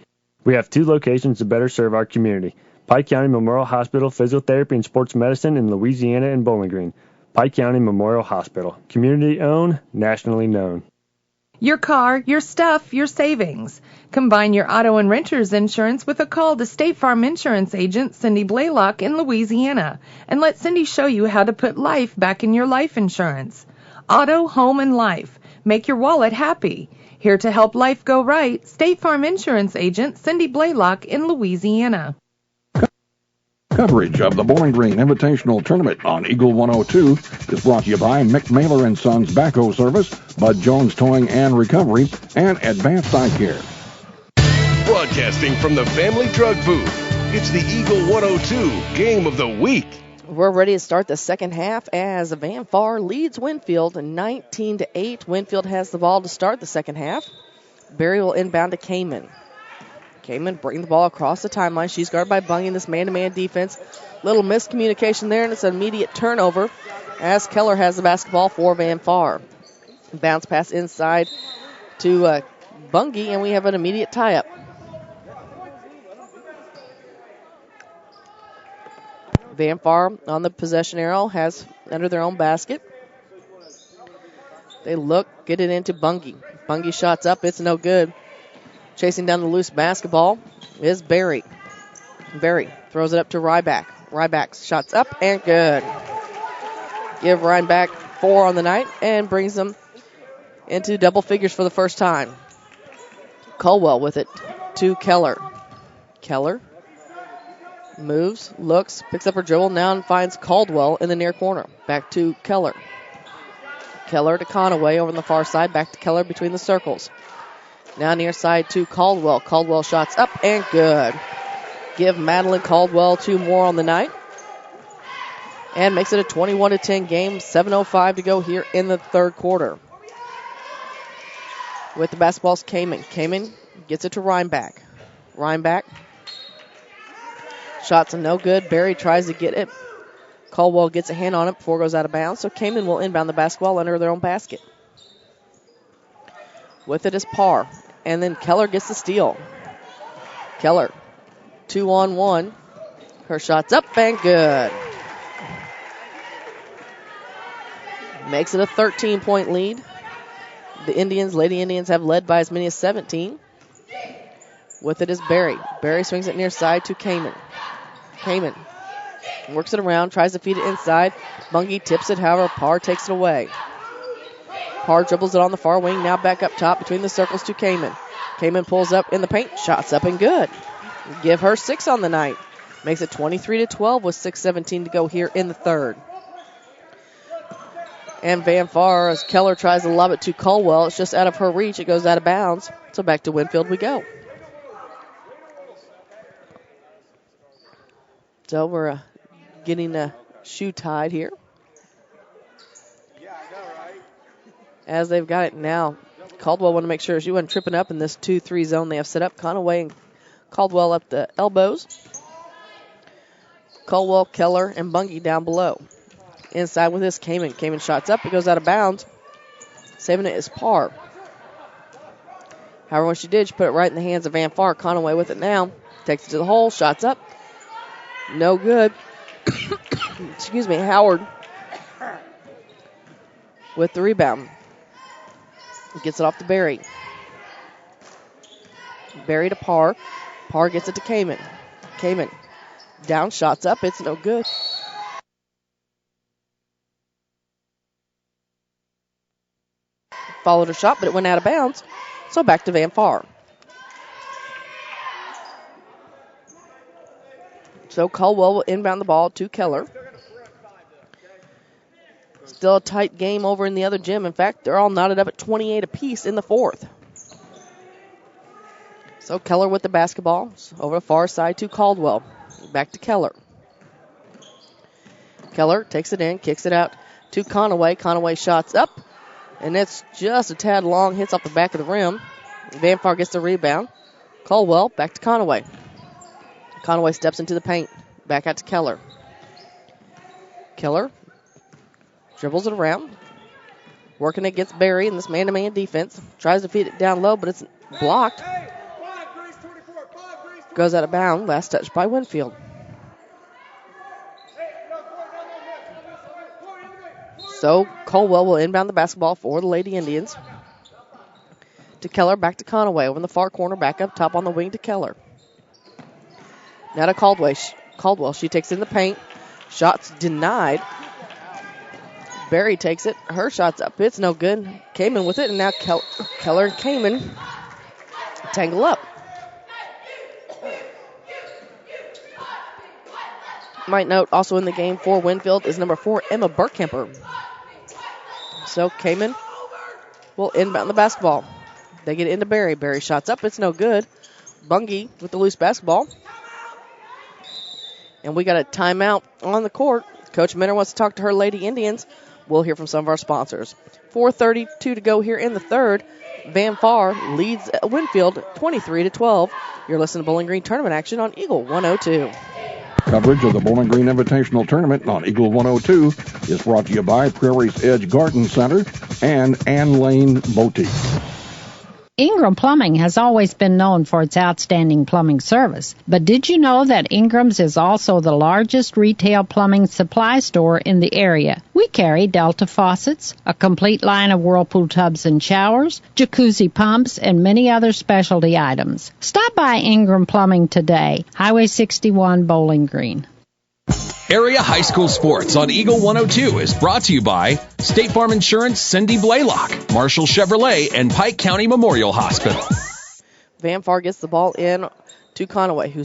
Speaker 17: We have 2 locations to better serve our community. Pike County Memorial Hospital Physiotherapy and Sports Medicine in Louisiana and Bowling Green. Pike County Memorial Hospital. Community owned, nationally known.
Speaker 10: Your car, your stuff, your savings. Combine your auto and renter's insurance with a call to State Farm Insurance agent Cindy Blaylock in Louisiana and let Cindy show you how to put life back in your life insurance. Auto, home, and life. Make your wallet happy. Here to help life go right, State Farm Insurance agent Cindy Blaylock in Louisiana.
Speaker 4: Coverage of the Bowling Green Invitational Tournament on Eagle 102 is brought to you by Mick Mailer & Sons Backhoe Service, Bud Jones Towing and Recovery, and Advanced Eye Care.
Speaker 7: Broadcasting from the Family Drug Booth, it's the Eagle 102 Game of the Week.
Speaker 3: We're ready to start the second half as Van Far leads Winfield 19-8. Winfield has the ball to start the second half. Barry will inbound to Kamen. Kamen bringing the ball across the timeline. She's guarded by Bungy in this man-to-man defense. Little miscommunication there, and it's an immediate turnover as Keller has the basketball for Van Far. Bounce pass inside to Bungy, and we have an immediate tie-up. Van Far on the possession arrow has under their own basket. They look, get it into Bungie. Bungie shots up, it's no good. Chasing down the loose basketball is Barry. Barry throws it up to Ryback. Ryback shots up and good. Give Ryback 4 on the night and brings them into double figures for the first time. Caldwell with it to Keller. Keller moves, looks, picks up her dribble, now and finds Caldwell in the near corner. Back to Keller. Keller to Conaway over on the far side. Back to Keller between the circles. Now near side to Caldwell. Caldwell shots up and good. Give Madeline Caldwell 2 more on the night. And makes it a 21-10 game. 7:05 to go here in the third quarter. With the basketball's Kamen. Kamen gets it to Rhineback. Rhineback. Shots are no good. Barry tries to get it. Caldwell gets a hand on it before it goes out of bounds. So Kamen will inbound the basketball under their own basket. With it is Parr. And then Keller gets the steal. Keller, 2-on-1. Her shot's up and good. Makes it a 13-point lead. The Lady Indians have led by as many as 17. With it is Barry. Barry swings it near side to Kamen. Kamen works it around, tries to feed it inside. Bungie tips it, however, Parr takes it away. Parr dribbles it on the far wing, now back up top between the circles to Kamen. Kamen pulls up in the paint, shots up and good. Give her 6 on the night. Makes it 23-12 with 6:17 to go here in the third. And Van Far, as Keller tries to lob it to Caldwell, it's just out of her reach. It goes out of bounds. So back to Winfield we go. So we're getting a shoe tied here. As they've got it now, Caldwell want to make sure she wasn't tripping up in this 2-3 zone they have set up. Conaway and Caldwell up the elbows. Caldwell, Keller, and Bungie down below. Inside with this, Kamen. Kamen shots up. It goes out of bounds. Saving it is Parr. However, when she did, she put it right in the hands of Van Far. Conaway with it now. Takes it to the hole. Shots up. No good. Excuse me, Howard with the rebound. Gets it off to Barry. Barry to Parr. Parr gets it to Kamen. Kamen down, shots up. It's no good. Followed her shot, but it went out of bounds. So back to Van Far. So Caldwell will inbound the ball to Keller. Still a tight game over in the other gym. In fact, they're all knotted up at 28 apiece in the fourth. So Keller with the basketball. Over the far side to Caldwell. Back to Keller. Keller takes it in, kicks it out to Conaway. Conaway shots up. And it's just a tad long. Hits off the back of the rim. Van Far gets the rebound. Caldwell back to Conaway. Conaway steps into the paint. Back out to Keller. Keller dribbles it around. Working against Barry in this man-to-man defense. Tries to feed it down low, but it's blocked. Goes out of bounds. Last touch by Winfield. So Caldwell will inbound the basketball for the Lady Indians. To Keller, back to Conaway. Over in the far corner, back up top on the wing to Keller. Now to Caldwell. She takes in the paint. Shots denied. Barry takes it. Her shot's up. It's no good. Kamen with it, and now Keller and Kamen tangle up. Might note also in the game for Winfield is number 4, Emma Burkemper. So Kamen will inbound the basketball. They get it into Barry. Barry shots up. It's no good. Bungie with the loose basketball. And we got a timeout on the court. Coach Minner wants to talk to her Lady Indians. We'll hear from some of our sponsors. 4:32 to go here in the third. Van Far leads Winfield 23-12. You're listening to Bowling Green tournament action on Eagle 102.
Speaker 4: Coverage of the Bowling Green Invitational Tournament on Eagle 102 is brought to you by Prairie's Edge Garden Center and Ann Lane Boutique.
Speaker 15: Ingram Plumbing has always been known for its outstanding plumbing service, but did you know that Ingram's is also the largest retail plumbing supply store in the area? We carry Delta faucets, a complete line of Whirlpool tubs and showers, jacuzzi pumps, and many other specialty items. Stop by Ingram Plumbing today, Highway 61, Bowling Green.
Speaker 6: Area High School Sports on Eagle 102 is brought to you by State Farm Insurance, Cindy Blaylock, Marshall Chevrolet, and Pike County Memorial Hospital.
Speaker 3: Van Far gets the ball in to Conaway, who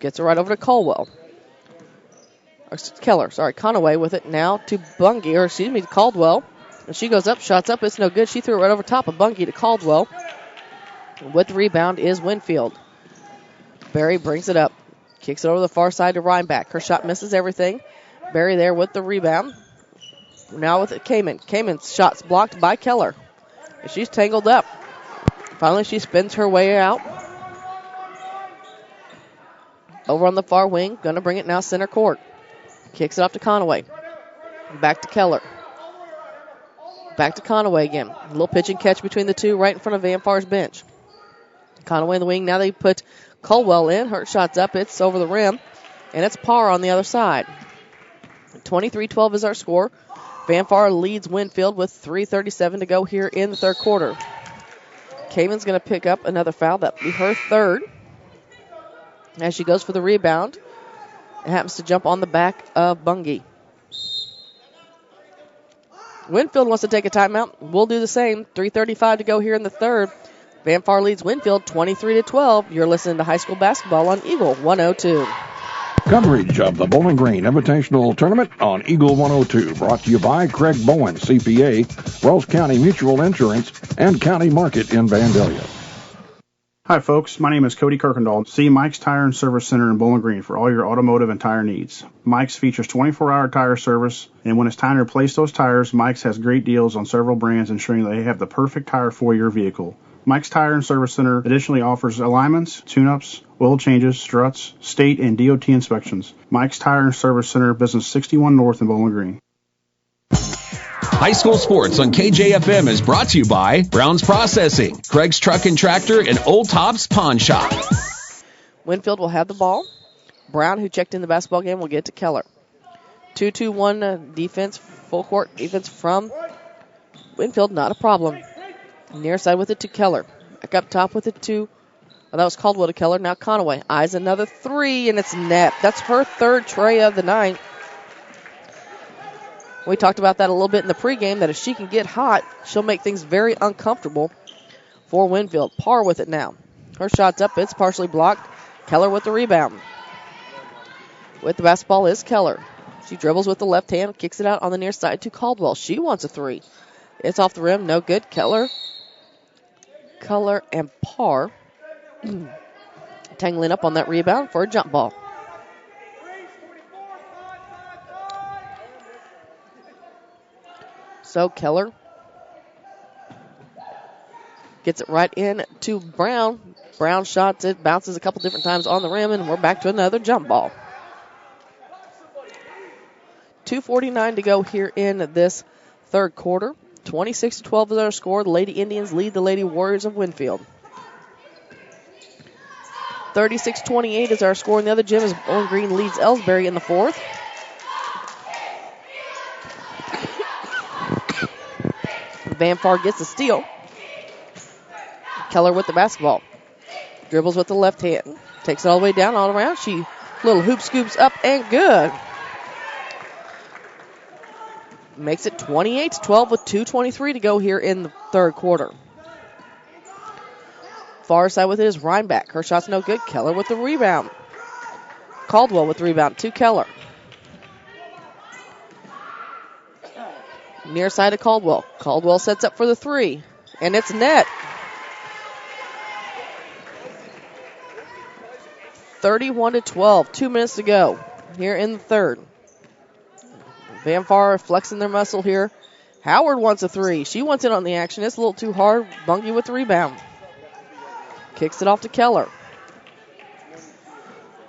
Speaker 3: gets it right over to Keller. Conaway with it now to Caldwell. And she goes up, shots up, it's no good. She threw it right over top of Bungie to Caldwell. With the rebound is Winfield. Barry brings it up. Kicks it over the far side to Rhinebeck. Her shot misses everything. Barry there with the rebound. Now with it, Kamen. Kamen's shot's blocked by Keller. And she's tangled up. Finally, she spins her way out. Over on the far wing. Going to bring it now center court. Kicks it off to Conaway. Back to Keller. Back to Conaway again. A little pitch and catch between the two right in front of Van Far's bench. Conaway in the wing. Now they put Caldwell in. Her shot's up. It's over the rim. And it's par on the other side. 23-12 is our score. Van Far leads Winfield with 3:37 to go here in the third quarter. Kamen's going to pick up another foul. That'll be her third. As she goes for the rebound. It happens to jump on the back of Bungie. Winfield wants to take a timeout. We'll do the same. 3:35 to go here in the third. Van Far leads Winfield 23-12. You're listening to high school basketball on Eagle 102.
Speaker 4: Coverage of the Bowling Green Invitational Tournament on Eagle 102. Brought to you by Craig Bowen, CPA, Wells County Mutual Insurance, and County Market in Vandalia.
Speaker 19: Hi, folks. My name is Cody Kirkendall. See Mike's Tire and Service Center in Bowling Green for all your automotive and tire needs. Mike's features 24-hour tire service, and when it's time to replace those tires, Mike's has great deals on several brands, ensuring they have the perfect tire for your vehicle. Mike's Tire and Service Center additionally offers alignments, tune-ups, oil changes, struts, state and DOT inspections. Mike's Tire and Service Center, Business 61 North in Bowling Green.
Speaker 6: High school sports on KJFM is brought to you by Brown's Processing, Craig's Truck and Tractor, and Old Tops Pawn Shop.
Speaker 3: Winfield will have the ball. Brown, who checked in the basketball game, will get to Keller. 2-2-1 defense, full court defense from Winfield, not a problem. Near side with it to Keller. Back up top with it to, that was Caldwell to Keller. Now Conaway eyes another three, and it's net. That's her third tray of the night. We talked about that a little bit in the pregame, that if she can get hot, she'll make things very uncomfortable for Winfield. Par with it now. Her shot's up. It's partially blocked. Keller with the rebound. With the basketball is Keller. She dribbles with the left hand, kicks it out on the near side to Caldwell. She wants a three. It's off the rim. No good. Keller and Par tangling up on that rebound for a jump ball. So Keller gets it right in to Brown. Brown shots it, bounces a couple different times on the rim, and we're back to another jump ball. 2:49 to go here in this third quarter. 26-12 is our score. The Lady Indians lead the Lady Warriors of Winfield. 36-28 is our score in the other gym as Bowling Green leads Ellsbury in the fourth. Van Far gets a steal. Keller with the basketball. Dribbles with the left hand. Takes it all the way down, all around. She little hoop scoops up and good. Makes it 28-12 with 2:23 to go here in the third quarter. Far side with it is Rhinebeck. Her shot's no good. Keller with the rebound. Caldwell with the rebound to Keller. Near side of Caldwell. Caldwell sets up for the three. And it's net. 31-12. 2 minutes to go here in the third. Van Far flexing their muscle here. Howard wants a three. She wants in on the action. It's a little too hard. Bungie with the rebound. Kicks it off to Keller.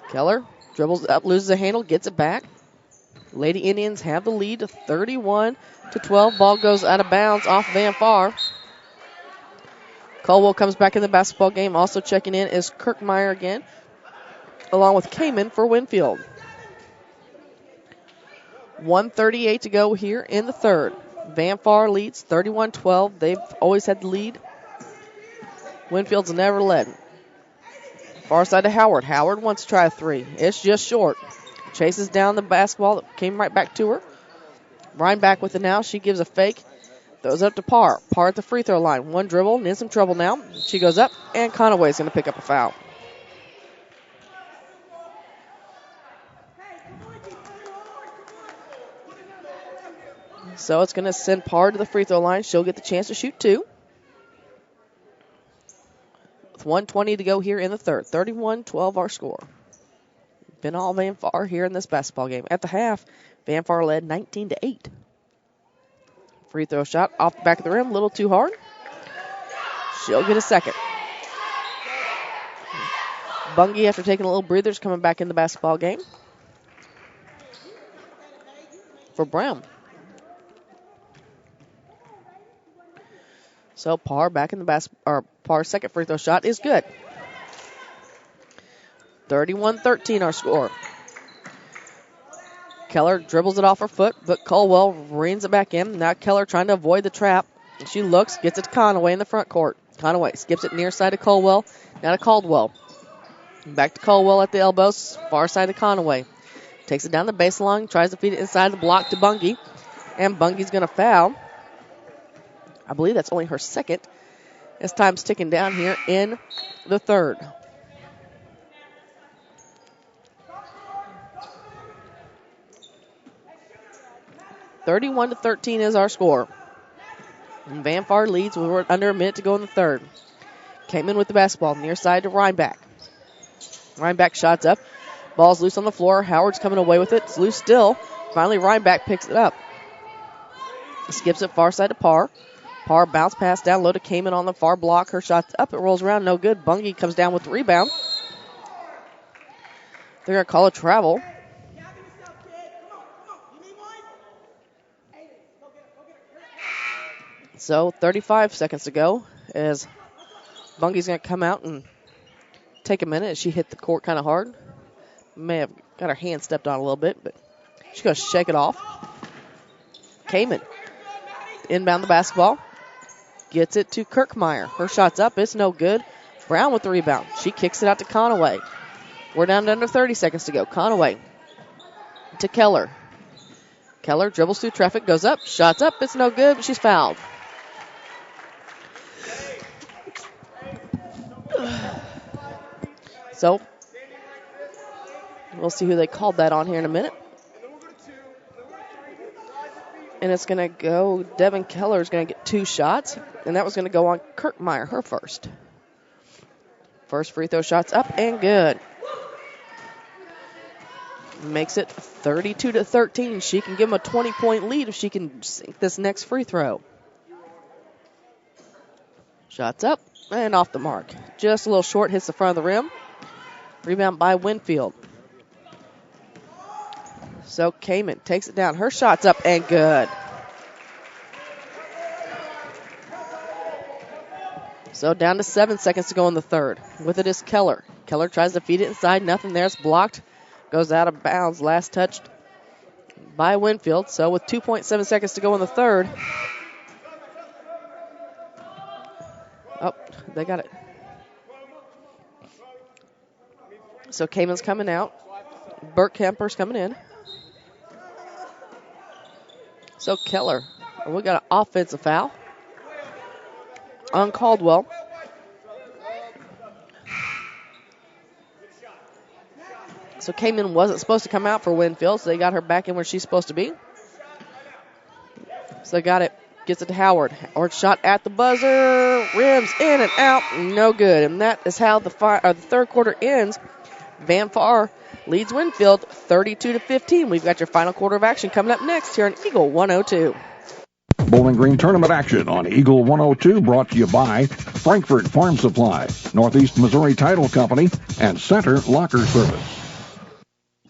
Speaker 3: Keller dribbles up, loses a handle, gets it back. Lady Indians have the lead to 31-12. Ball goes out of bounds off Van Far. Caldwell comes back in the basketball game. Also checking in is Kirkmeyer again, along with Kamen for Winfield. 1:38 to go here in the third. Van Far leads 31-12. They've always had the lead. Winfield's never led. Far side to Howard. Howard wants to try a three. It's just short. Chases down the basketball that came right back to her. Rhineback with it now. She gives a fake. Throws it up to Parr. Parr at the free throw line. One dribble. In some trouble now. She goes up, and Conaway's going to pick up a foul. So it's going to send Parr to the free throw line. She'll get the chance to shoot two. With 1:20 to go here in the third. 31-12 our score. Been all Van Far here in this basketball game. At the half, Van Far led 19-8. Free throw shot off the back of the rim, a little too hard. She'll get a second. Bungie, after taking a little breather, is coming back in the basketball game for Brown. So Parr back in the Parr's second free throw shot is good. 31-13 our score. Keller dribbles it off her foot, but Caldwell reins it back in. Now Keller trying to avoid the trap. She looks, gets it to Conaway in the front court. Conaway skips it near side to Caldwell. Now to Caldwell. Back to Caldwell at the elbows, far side to Conaway. Takes it down the baseline, tries to feed it inside the block to Bungie. And Bungie's going to foul. I believe that's only her second. As time's ticking down here in the third. (31-13) is our score. And Van Far leads with under a minute to go in the third. Came in with the basketball near side to Rhineback. Rhineback shots up. Ball's loose on the floor. Howard's coming away with it. It's loose still. Finally, Rhineback picks it up. Skips it far side to Parr. Parr bounce pass down low to Kamen on the far block. Her shot's up. It rolls around. No good. Bungie comes down with the rebound. They're going to call a travel. So 35 seconds to go as Bungie's going to come out and take a minute. She hit the court kind of hard. May have got her hand stepped on a little bit, but she's going to shake it off. Kamen inbound the basketball. Gets it to Kirkmeyer. Her shot's up. It's no good. Brown with the rebound. She kicks it out to Conaway. We're down to under 30 seconds to go. Conaway to Keller. Keller dribbles through traffic, goes up. Shot's up. It's no good, but she's fouled. So, we'll see who they called that on here in a minute. And it's going to go, Devin Keller is going to get two shots, and that was going to go on Kirkmeyer, her first. First free throw shot's up and good. Makes it 32-13. She can give them a 20-point lead if she can sink this next free throw. Shots up and off the mark. Just a little short, hits the front of the rim. Rebound by Winfield. So Kamen takes it down. Her shot's up and good. So down to 7 seconds to go in the third. With it is Keller. Keller tries to feed it inside. Nothing there. It's blocked. Goes out of bounds. Last touched by Winfield. So with 2.7 seconds to go in the third. Oh, they got it. So Kamen's coming out. Burt Kemper's coming in. So Keller, we got an offensive foul on Caldwell. So Kamen wasn't supposed to come out for Winfield, so they got her back in where she's supposed to be. So they got it, gets it to Howard. Howard shot at the buzzer, rims in and out, no good. And that is how the third quarter ends. Van Far leads Winfield 32-15. We've got your final quarter of action coming up next here on Eagle 102.
Speaker 4: Bowling Green tournament action on Eagle 102 brought to you by Frankfurt Farm Supply, Northeast Missouri Title Company, and Center Locker Service.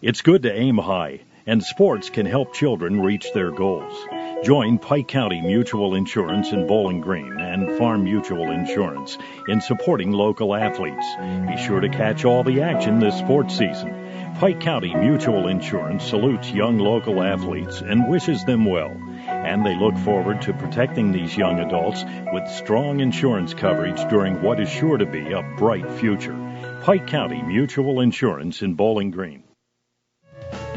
Speaker 13: It's good to aim high, and sports can help children reach their goals. Join Pike County Mutual Insurance in Bowling Green and Farm Mutual Insurance in supporting local athletes. Be sure to catch all the action this sports season. Pike County Mutual Insurance salutes young local athletes and wishes them well. And they look forward to protecting these young adults with strong insurance coverage during what is sure to be a bright future. Pike County Mutual Insurance in Bowling Green.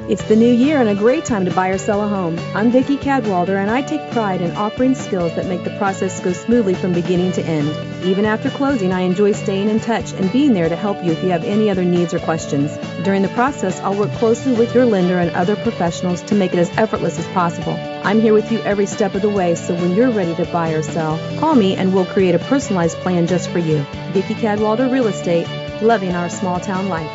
Speaker 8: It's the new year and a great time to buy or sell a home. I'm Vicki Cadwalder, and I take pride in offering skills that make the process go smoothly from beginning to end. Even after closing, I enjoy staying in touch and being there to help you if you have any other needs or questions. During the process, I'll work closely with your lender and other professionals to make it as effortless as possible. I'm here with you every step of the way, so when you're ready to buy or sell, call me and we'll create a personalized plan just for you. Vicki Cadwalder Real Estate, loving our small town life.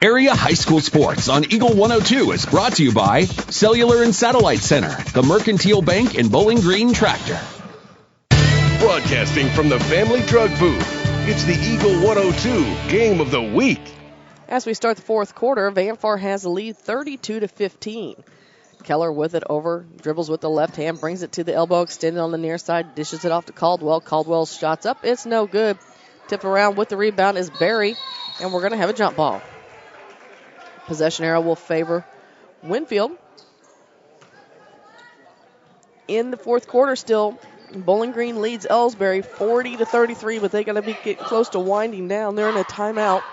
Speaker 6: Area High School Sports on Eagle 102 is brought to you by Cellular and Satellite Center, the Mercantile Bank, and Bowling Green Tractor.
Speaker 7: Broadcasting from the Family Drug Booth, it's the Eagle 102 Game of the Week.
Speaker 3: As we start the fourth quarter, Vanfar has the lead 32-15. Keller with it over, dribbles with the left hand, brings it to the elbow, extended on the near side, dishes it off to Caldwell. Caldwell's shot's up. It's no good. Tipped around with the rebound is Barry, and we're going to have a jump ball. Possession arrow will favor Winfield. In the fourth quarter still, Bowling Green leads Ellsbury 40-33, but they got to be getting close to winding down. They're in a timeout.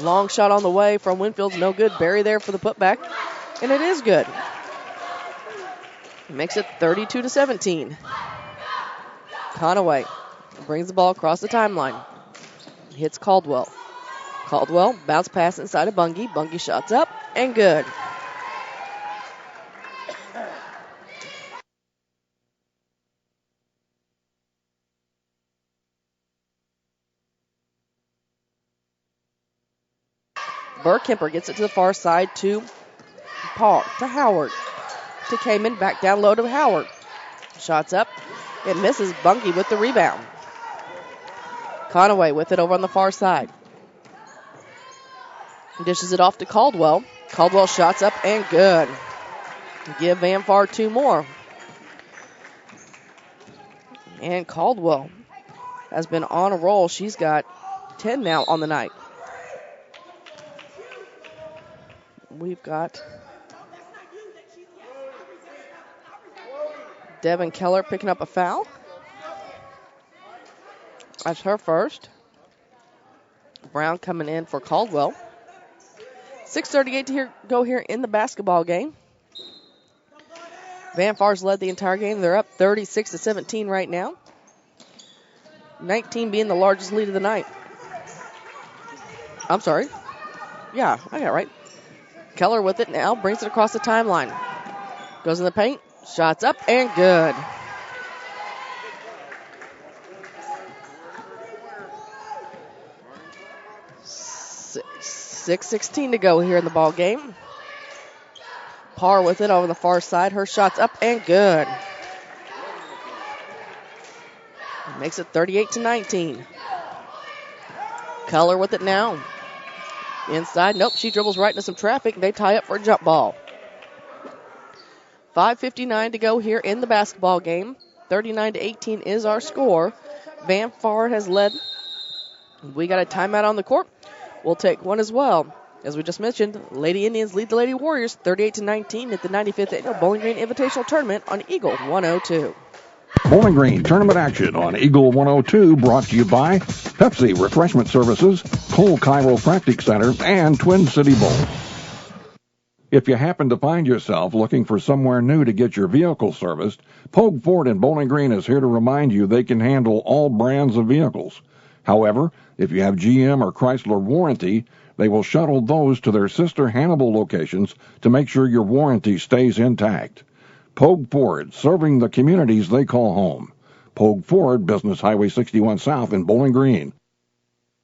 Speaker 3: Long shot on the way from Winfield's no good. Barry there for the putback, and it is good. Makes it 32-17. Conaway brings the ball across the timeline. Hits Caldwell. Caldwell, bounce pass inside of Bungie. Bungie shots up and good. Burkemper gets it to the far side to Paul, to Howard. To Kamen, back down low to Howard. Shots up. It misses. Bungie with the rebound. Conaway with it over on the far side. Dishes it off to Caldwell. Caldwell shots up and good. Give Vanfar two more. And Caldwell has been on a roll. She's got 10 now on the night. We've got Devin Keller picking up a foul. That's her first. Brown coming in for Caldwell. 6:38 to go here in the basketball game. Vanfar's led the entire game. They're up 36-17 right now. 19 being the largest lead of the night. I'm sorry. Yeah, I got it right. Keller with it now. Brings it across the timeline. Goes in the paint. Shots up and good. .6:16 to go here in the ball game. Parr with it over the far side. Her shot's up and good. Makes it 38-19. Keller with it now. Inside. Nope, she dribbles right into some traffic. They tie up for a jump ball. 5:59 to go here in the basketball game. 39-18 is our score. Vanfar has led. We got a timeout on the court. We'll take one as well. As we just mentioned, Lady Indians lead the Lady Warriors 38-19 at the 95th Annual Bowling Green Invitational Tournament on Eagle 102.
Speaker 4: Bowling Green tournament action on Eagle 102 brought to you by Pepsi Refreshment Services, Cole Chiropractic Center, and Twin City Bowl. If you happen to find yourself looking for somewhere new to get your vehicle serviced, Pogue Ford in Bowling Green is here to remind you they can handle all brands of vehicles. However, if you have GM or Chrysler warranty, they will shuttle those to their sister Hannibal locations to make sure your warranty stays intact. Pogue Ford, serving the communities they call home. Pogue Ford, Business Highway 61 South in Bowling Green.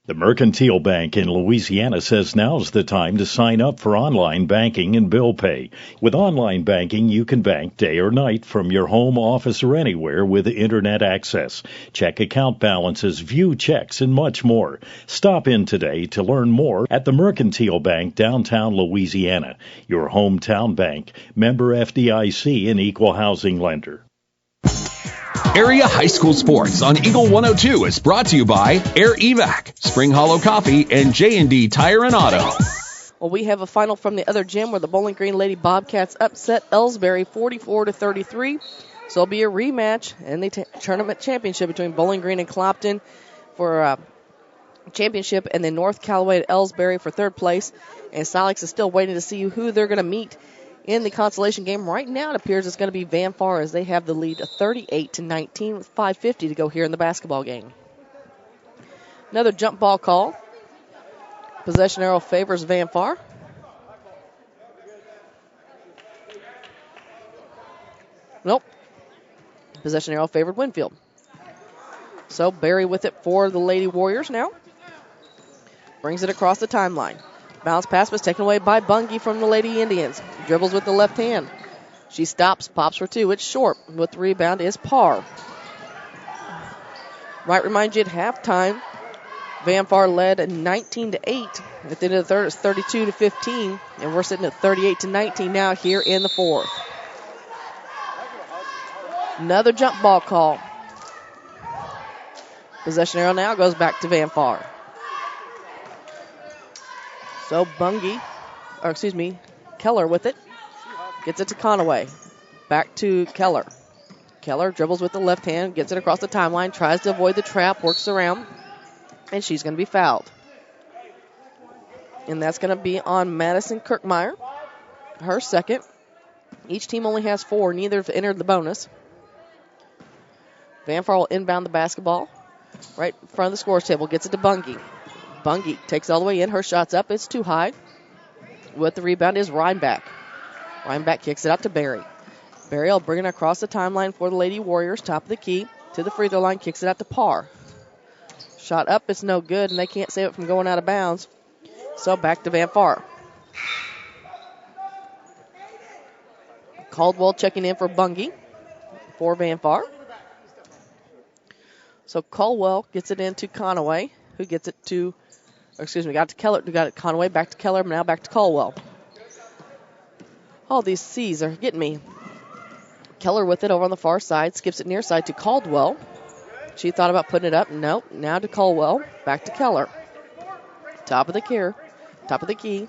Speaker 13: The Mercantile Bank in Louisiana says now's the time to sign up for online banking and bill pay. With online banking, you can bank day or night from your home, office, or anywhere with internet access. Check account balances, view checks, and much more. Stop in today to learn more at the Mercantile Bank, downtown Louisiana. Your hometown bank, member FDIC, and equal housing lender.
Speaker 6: Area High School Sports on Eagle 102 is brought to you by Air Evac, Spring Hollow Coffee, and J&D Tire and Auto.
Speaker 3: Well, we have a final from the other gym where the Bowling Green Lady Bobcats upset Ellsbury 44-33. So it'll be a rematch in the tournament championship between Bowling Green and Clopton for championship, and then North Callaway at Ellsbury for third place. And Silex is still waiting to see who they're going to meet in the consolation game. Right now, it appears it's going to be Van Far as they have the lead of 38-19 with 5:50 to go here in the basketball game. Another jump ball call. Possession arrow favors Van Far. Nope. Possession arrow favored Winfield. So Barry with it for the Lady Warriors now. Brings it across the timeline. Bounce pass was taken away by Bungie from the Lady Indians. Dribbles with the left hand. She stops, pops for two. It's short. With the rebound is Parr. Right reminds you at halftime, Van Far led 19-8. At the end of the third, it's 32-15, and we're sitting at 38-19 now here in the fourth. Another jump ball call. Possession arrow now goes back to Van Far. So Keller with it. Gets it to Conaway. Back to Keller. Keller dribbles with the left hand, gets it across the timeline, tries to avoid the trap, works around, and she's going to be fouled. And that's going to be on Madison Kirkmeyer, her second. Each team only has 4. Neither have entered the bonus. Van Far will inbound the basketball. Right in front of the scores table, gets it to Bungie. Bungie takes it all the way in. Her shot's up. It's too high. With the rebound is Rhinebeck. Rhinebeck kicks it out to Barry. Barry will bring it across the timeline for the Lady Warriors. Top of the key. To the free throw line. Kicks it out to Parr. Shot up. It's no good, and they can't save it from going out of bounds. So back to Van Far. Caldwell checking in for Bungie for Van Far. So Caldwell gets it into Conaway, who gets it to... got to Keller. We got it Conaway, back to Keller, now back to Caldwell. All these C's are getting me. Keller with it over on the far side, skips it near side to Caldwell. She thought about putting it up. Nope. Now to Caldwell, back to Keller. Top of the key.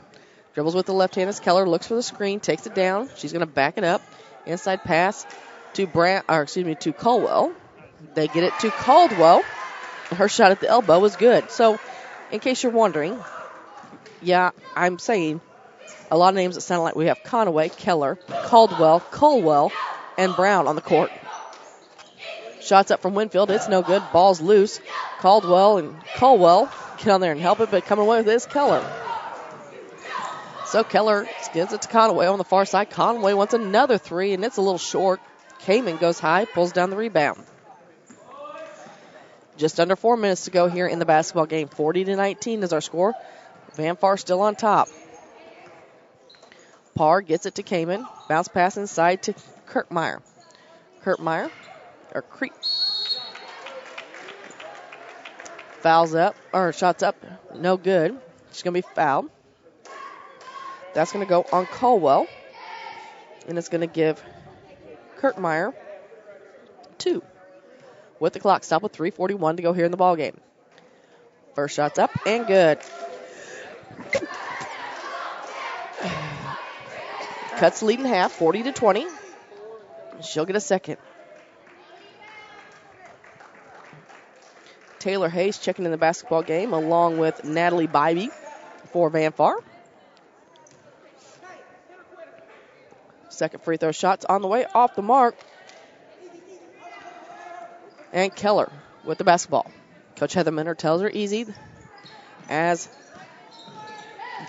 Speaker 3: Dribbles with the left hand as Keller looks for the screen, takes it down. She's going to back it up. Inside pass to to Caldwell. They get it to Caldwell. Her shot at the elbow was good. So, in case you're wondering, yeah, I'm saying a lot of names that sound like we have Conaway, Keller, Caldwell, Colwell, and Brown on the court. Shots up from Winfield. It's no good. Ball's loose. Caldwell and Colwell get on there and help it, but coming away with it is Keller. So Keller gives it to Conaway on the far side. Conaway wants another three, and it's a little short. Kamen goes high, pulls down the rebound. Just under 4 minutes to go here in the basketball game. 40-19 is our score. Van Far still on top. Parr gets it to Kamen. Bounce pass inside to Kirkmeyer. Fouls up, or shots up, no good. She's going to be fouled. That's going to go on Colwell. And it's going to give Kirkmeyer 2. With the clock stop with 3:41 to go here in the ball game. First shot's up and good. Cuts lead in half, 40-20. She'll get a second. Taylor Hayes checking in the basketball game along with Natalie Bybee for Van Far. Second free throw shot's on the way, off the mark. And Keller with the basketball. Coach Heather Minter tells her easy as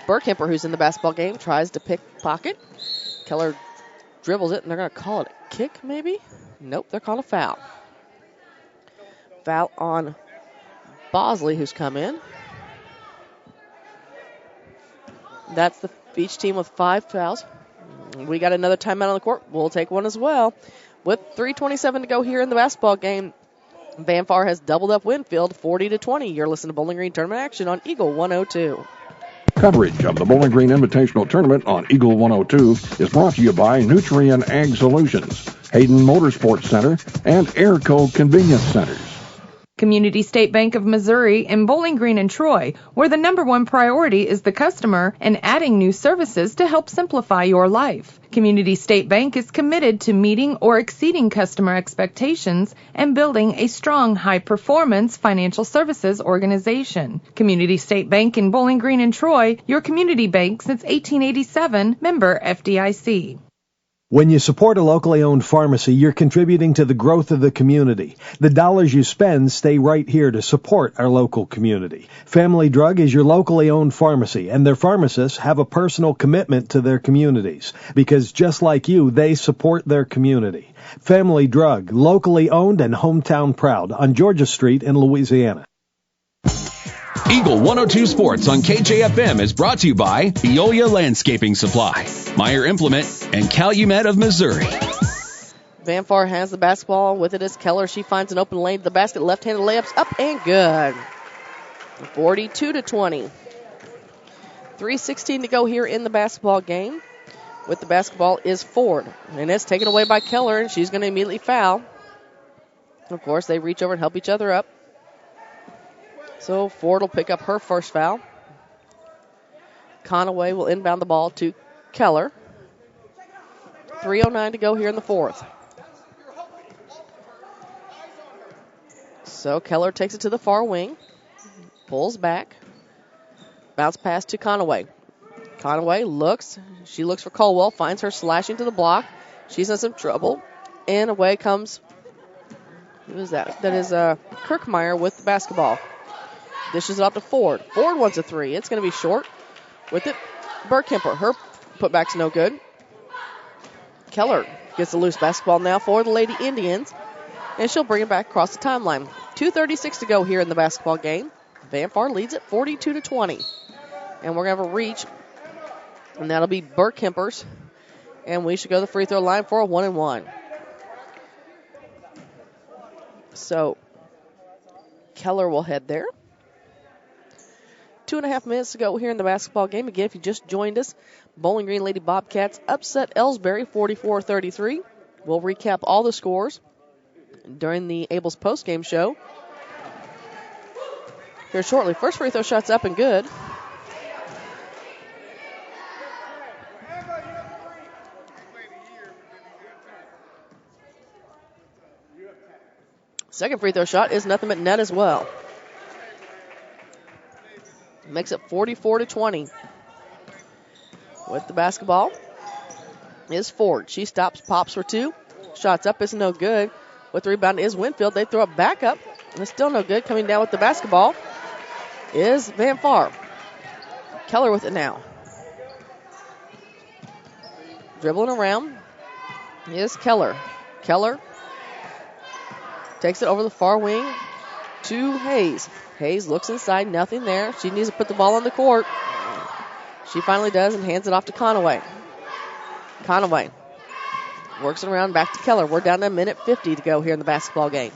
Speaker 3: Burkemper, who's in the basketball game, tries to pickpocket. Keller dribbles it, and they're going to call it a kick, maybe? Nope, they're calling a foul. Foul on Bosley, who's come in. That's each team with 5 fouls. We got another timeout on the court. We'll take one as well. With 3:27 to go here in the basketball game, Van Far has doubled up Winfield 40-20. You're listening to Bowling Green Tournament Action on Eagle 102.
Speaker 4: Coverage of the Bowling Green Invitational Tournament on Eagle 102 is brought to you by Nutrien Ag Solutions, Hayden Motorsports Center, and Airco Convenience Centers.
Speaker 10: Community State Bank of Missouri in Bowling Green and Troy, where the number one priority is the customer and adding new services to help simplify your life. Community State Bank is committed to meeting or exceeding customer expectations and building a strong, high-performance financial services organization. Community State Bank in Bowling Green and Troy, your community bank since 1887, member FDIC.
Speaker 11: When you support a locally owned pharmacy, you're contributing to the growth of the community. The dollars you spend stay right here to support our local community. Family Drug is your locally owned pharmacy, and their pharmacists have a personal commitment to their communities, because just like you, they support their community. Family Drug, locally owned and hometown proud, on Georgia Street in Louisiana.
Speaker 6: Eagle 102 Sports on KJFM is brought to you by Veolia Landscaping Supply, Meyer Implement, and Calumet of Missouri.
Speaker 3: Van Far has the basketball. With it is Keller. She finds an open lane to the basket. Left-handed layups up and good. 42-20. 3:16 to go here in the basketball game. With the basketball is Ford. And it's taken away by Keller, and she's going to immediately foul. Of course, they reach over and help each other up. So Ford will pick up her first foul. Conaway will inbound the ball to Keller. 3:09 to go here in the fourth. So Keller takes it to the far wing. Pulls back. Bounce pass to Conaway. Conaway looks. She looks for Colwell. Finds her slashing to the block. She's in some trouble. And away comes, who is that? That is Kirkmeyer with the basketball. Dishes it off to Ford. Ford wants a three. It's going to be short. With it, Burkemper. Her putback's no good. Keller gets the loose basketball now for the Lady Indians. And she'll bring it back across the timeline. 2:36 to go here in the basketball game. Van Far leads it 42-20. And we're going to have a reach. And that'll be Burkemper's. And we should go to the free throw line for a 1-and-1. So Keller will head there. 2.5 minutes to go here in the basketball game. Again, if you just joined us, Bowling Green Lady Bobcats upset Ellsbury 44-33. We'll recap all the scores during the Abel's postgame show here shortly. First free throw shot's up and good. Second free throw shot is nothing but net as well. Makes it 44-20. With the basketball is Ford. She stops, pops for two. Shots up is no good. With the rebound is Winfield. They throw it back up, and it's still no good. Coming down with the basketball is Van Far. Keller with it now. Dribbling around is Keller. Keller takes it over the far wing to Hayes. Hayes looks inside, nothing there. She needs to put the ball on the court. She finally does and hands it off to Conaway. Conaway works it around back to Keller. We're down to a minute 50 to go here in the basketball game.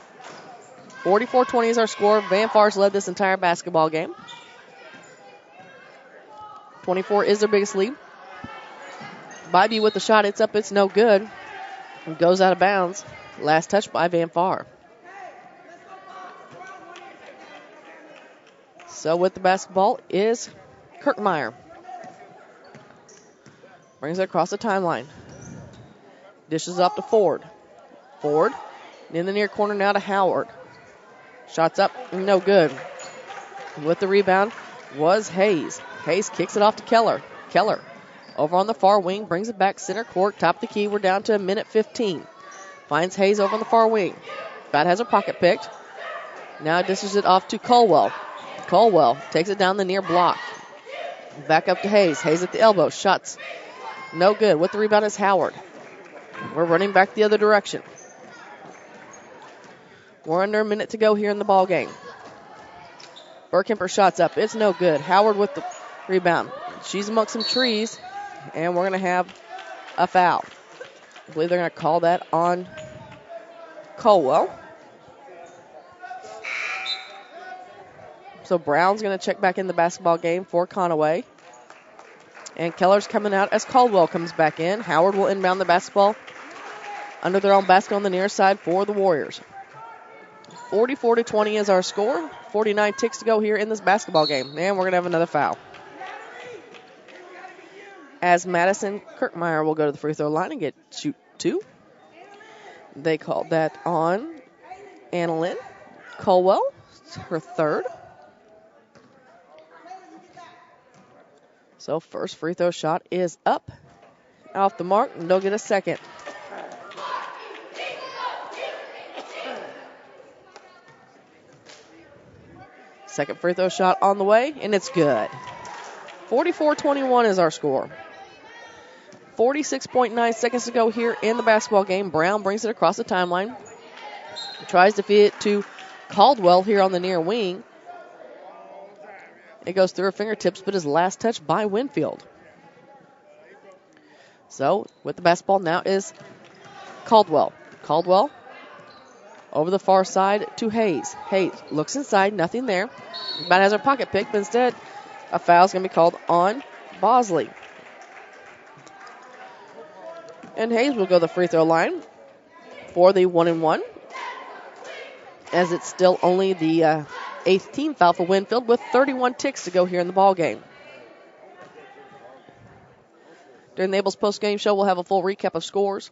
Speaker 3: 44-20 is our score. Van Far's led this entire basketball game. 24 is their biggest lead. Bybee with the shot. It's up. It's no good. It goes out of bounds. Last touch by Van Far. So with the basketball is Kirkmeyer. Brings it across the timeline. Dishes off to Ford. Ford in the near corner now to Howard. Shots up, no good. With the rebound was Hayes. Hayes kicks it off to Keller. Keller over on the far wing, brings it back center court, top of the key. We're down to a minute 15. Finds Hayes over on the far wing. Bat has her pocket picked. Now dishes it off to Colwell. Colwell takes it down the near block. Back up to Hayes. Hayes at the elbow. Shots no good. With the rebound is Howard. We're running back the other direction. We're under a minute to go here in the ball game. Burkemper shots up. It's no good. Howard with the rebound. She's amongst some trees, and we're going to have a foul. I believe they're going to call that on Caldwell. So Brown's going to check back in the basketball game for Conaway. And Keller's coming out as Caldwell comes back in. Howard will inbound the basketball under their own basket on the near side for the Warriors. 44-20 is our score. 49 ticks to go here in this basketball game. And we're going to have another foul. As Madison Kirkmeyer will go to the free throw line and shoot 2. They called that on Annalyn Caldwell. It's her third. So first free throw shot is up. Off the mark, and they'll get a second. Second free throw shot on the way, and it's good. 44-21 is our score. 46.9 seconds to go here in the basketball game. Brown brings it across the timeline. Tries to feed it to Caldwell here on the near wing. It goes through her fingertips, but is last touched by Winfield. So, with the basketball now is Caldwell. Caldwell over the far side to Hayes. Hayes looks inside, nothing there. About has her pocket picked, but instead a foul is going to be called on Bosley. And Hayes will go to the free throw line for the 1-and-1. As it's still only the 8th team foul for Winfield with 31 ticks to go here in the ball game. During the Abel's post-game show, we'll have a full recap of scores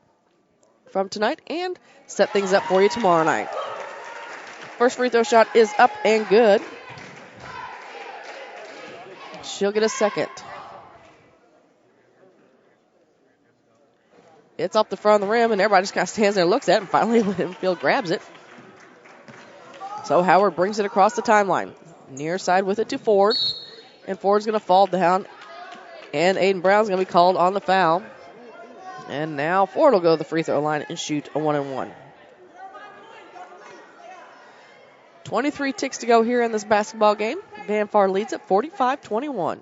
Speaker 3: from tonight and set things up for you tomorrow night. First free throw shot is up and good. She'll get a second. It's off the front of the rim, and everybody just kind of stands there and looks at it, and finally Winfield grabs it. So Howard brings it across the timeline. Near side with it to Ford. And Ford's going to fall down. And Aiden Brown's going to be called on the foul. And now Ford will go to the free throw line and shoot a 1-and-1. 23 ticks to go here in this basketball game. Van Far leads at 45-21.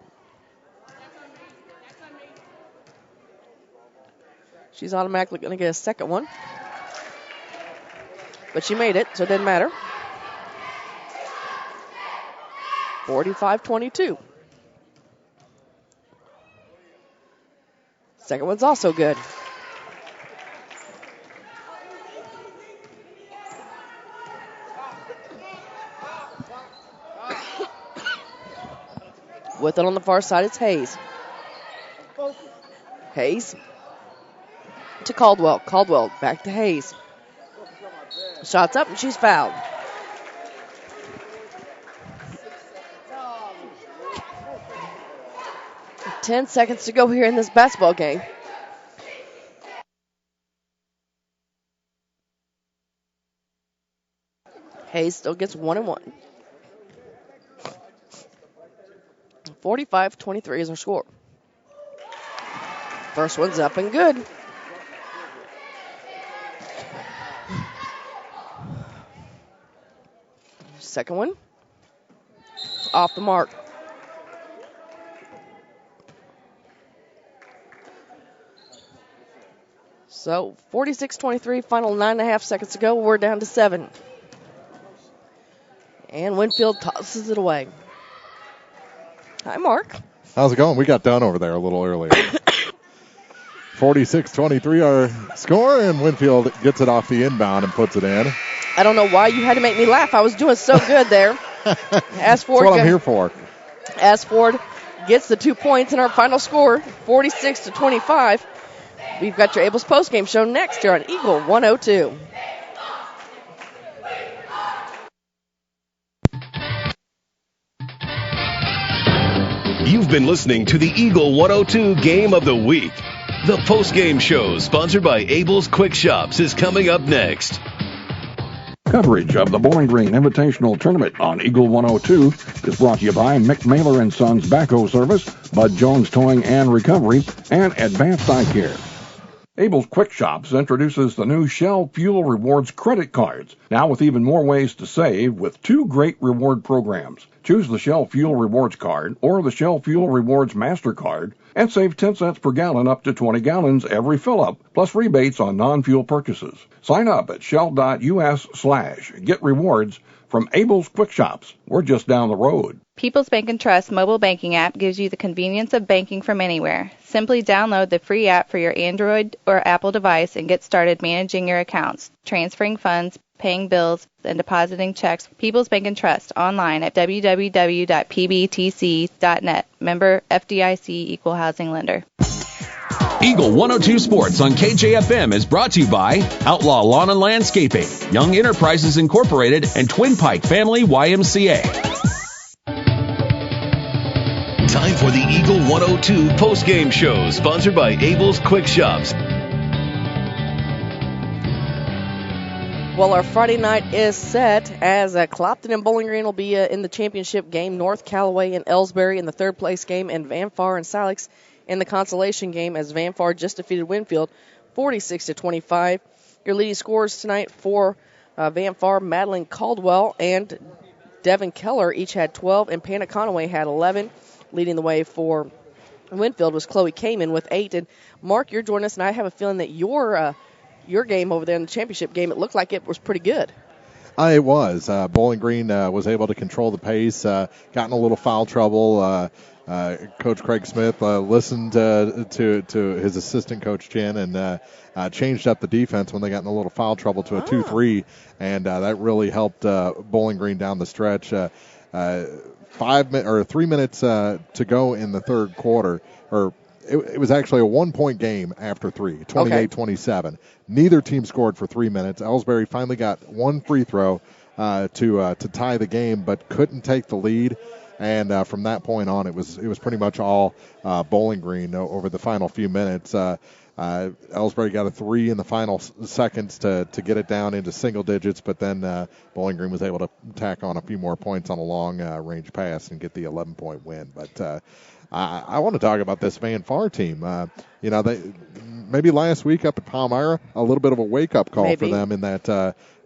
Speaker 3: She's automatically going to get a second one. But she made it, so it didn't matter. 45-22. Second one's also good. With it on the far side, it's Hayes. Hayes to Caldwell. Caldwell back to Hayes. Shots up, and she's fouled. Ten seconds to go here in this basketball game. Hayes still gets 1-and-1. 45-23 is our score. First one's up and good. Second one. Off the mark. So 46-23, final 9.5 seconds to go. We're down to 7. And Winfield tosses it away. Hi, Mark.
Speaker 2: How's it going? We got done over there a little earlier. 46-23 our score, and Winfield gets it off the inbound and puts it in.
Speaker 3: I don't know why you had to make me laugh. I was doing so good there.
Speaker 2: That's what I'm here for.
Speaker 3: As Ford gets the 2 points in our final score, 46-25. We've got your Abel's postgame show next here on Eagle 102.
Speaker 7: You've been listening to the Eagle 102 Game of the Week. The postgame show, sponsored by Abel's Quick Shops, is coming up next.
Speaker 4: Coverage of the Bowling Green Invitational Tournament on Eagle 102 is brought to you by McMailer & Sons Backhoe Service, Bud Jones Towing and Recovery, and Advanced Eye Care. Abel's Quick Shops introduces the new Shell Fuel Rewards credit cards, now with even more ways to save with 2 great reward programs. Choose the Shell Fuel Rewards card or the Shell Fuel Rewards MasterCard and save 10 cents per gallon up to 20 gallons every fill-up, plus rebates on non-fuel purchases. Sign up at shell.us/get rewards from Abel's Quick Shops. We're just down the road.
Speaker 16: People's Bank and Trust mobile banking app gives you the convenience of banking from anywhere. Simply download the free app for your Android or Apple device and get started managing your accounts, transferring funds, paying bills, and depositing checks. People's Bank and Trust online at www.pbtc.net. Member FDIC Equal Housing Lender.
Speaker 6: Eagle 102 Sports on KJFM is brought to you by Outlaw Lawn and Landscaping, Young Enterprises Incorporated, and Twin Pike Family YMCA.
Speaker 7: Time for the Eagle 102 post-game show, sponsored by Abel's Quick Shops.
Speaker 3: Well, our Friday night is set as Clopton and Bowling Green will be in the championship game, North Callaway and Ellsbury in the third-place game, and Van Far and Silex in the consolation game as Van Far just defeated Winfield 46-25. Your leading scorers tonight for Van Far, Madeline Caldwell and Devin Keller each had 12, and Panna Conaway had 11. Leading the way for Winfield was Chloe Kamen with 8. And Mark, you're joining us, and I have a feeling that your game over there in the championship game, it looked like it was pretty good.
Speaker 20: It was. Bowling Green was able to control the pace, got in a little foul trouble. Coach Craig Smith listened to his assistant, Coach Chin, and changed up the defense when they got in a little foul trouble to a 2-3, and that really helped Bowling Green down the stretch. 3 minutes to go in the third quarter, or it was actually a 1-point game after 3, 28-27. Neither team scored for 3 minutes. Ellsbury finally got one free throw to tie the game, but couldn't take the lead. And from that point on, it was pretty much all Bowling Green over the final few minutes. Ellsbury got a 3 in the final seconds to get it down into single digits, but then Bowling Green was able to tack on a few more points on a long-range pass and get the 11-point win. But I want to talk about this Van Far team. They maybe last week up at Palmyra, a little bit of a wake-up call for them in that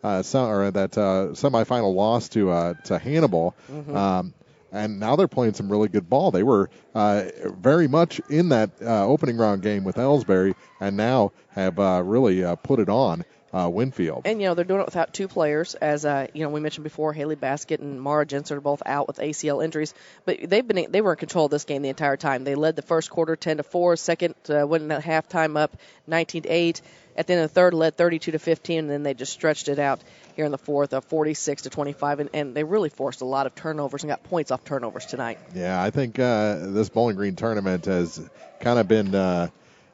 Speaker 20: semifinal loss to Hannibal. Mm-hmm. And now they're playing some really good ball. They were very much in that opening round game with Ellsbury, and now have really put it on Winfield.
Speaker 3: And, they're doing it without 2 players. As, we mentioned before, Haley Baskett and Mara Jensen are both out with ACL injuries. But they were in control of this game the entire time. They led the first quarter 10-4, second went at halftime up 19-8. At the end of the third, led 32-15, and then they just stretched it out here in the fourth, 46-25, and they really forced a lot of turnovers and got points off turnovers tonight.
Speaker 20: Yeah, I think this Bowling Green tournament has kind of been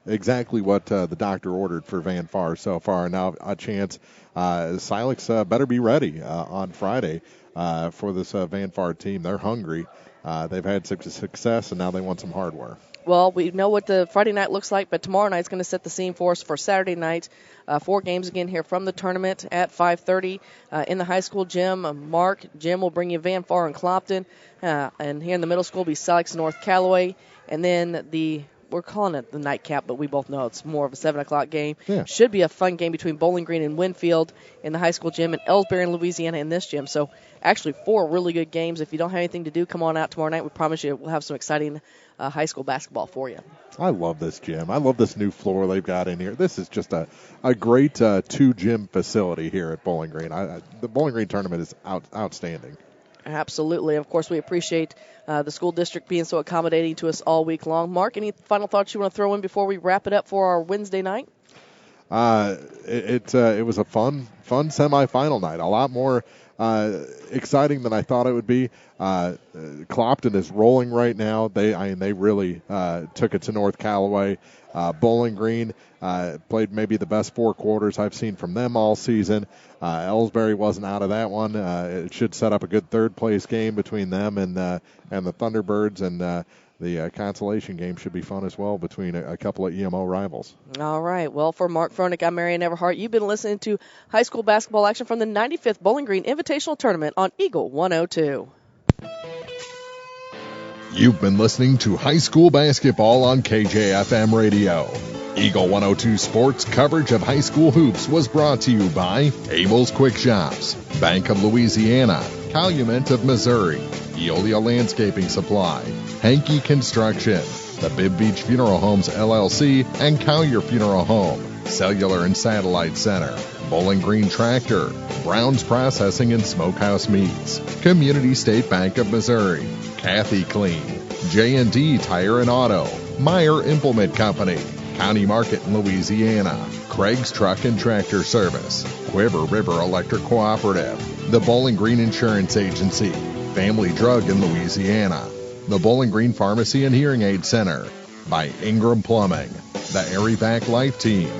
Speaker 20: exactly what the doctor ordered for Van Far so far. Now a chance. Silex better be ready on Friday for this Van Far team. They're hungry. They've had success, and now they want some hardware.
Speaker 3: Well, we know what the Friday night looks like, but tomorrow night's going to set the scene for us for Saturday night. 4 games again here from the tournament at 5:30 in the high school gym. Jim will bring you Van Far and Clopton, and here in the middle school will be Silex North Callaway, and then we're calling it the nightcap, but we both know it's more of a 7 o'clock game.
Speaker 20: Yeah.
Speaker 3: Should be a fun game between Bowling Green and Winfield in the high school gym, and Ellsbury and Louisiana in this gym. So actually 4 really good games. If you don't have anything to do, come on out tomorrow night. We promise you we'll have some exciting high school basketball for you.
Speaker 20: I love this gym. I love this new floor they've got in here. This is just a great 2-gym facility here at Bowling Green. The Bowling Green tournament is outstanding.
Speaker 3: Absolutely. Of course, we appreciate the school district being so accommodating to us all week long. Mark, any final thoughts you want to throw in before we wrap it up for our Wednesday night?
Speaker 20: It was a fun semifinal night. A lot more exciting than I thought it would be. Clopton is rolling right now. They really took it to North Callaway. Bowling Green played maybe the best 4 quarters I've seen from them all season. Ellsbury wasn't out of that one. It should set up a good third-place game between them and the Thunderbirds, and the consolation game should be fun as well between a couple of EMO rivals.
Speaker 3: All right. Well, for Mark Froelich, I'm Marianne Everhart. You've been listening to high school basketball action from the 95th Bowling Green Invitational Tournament on Eagle 102.
Speaker 2: You've been listening to high school basketball on KJFM Radio. Eagle 102 Sports coverage of high school hoops was brought to you by Abel's Quick Shops, Bank of Louisiana, Calumet of Missouri, Eolia Landscaping Supply, Hankey Construction, the Bibb Beach Funeral Homes LLC, and Collier Funeral Home, Cellular and Satellite Center, Bowling Green Tractor, Brown's Processing and Smokehouse Meats, Community State Bank of Missouri, Kathy Clean, J&D Tire and Auto, Meyer Implement Company, County Market in Louisiana, Craig's Truck and Tractor Service, Quiver River Electric Cooperative, the Bowling Green Insurance Agency, Family Drug in Louisiana, the Bowling Green Pharmacy and Hearing Aid Center, by Ingram Plumbing, the Airyback Life Team,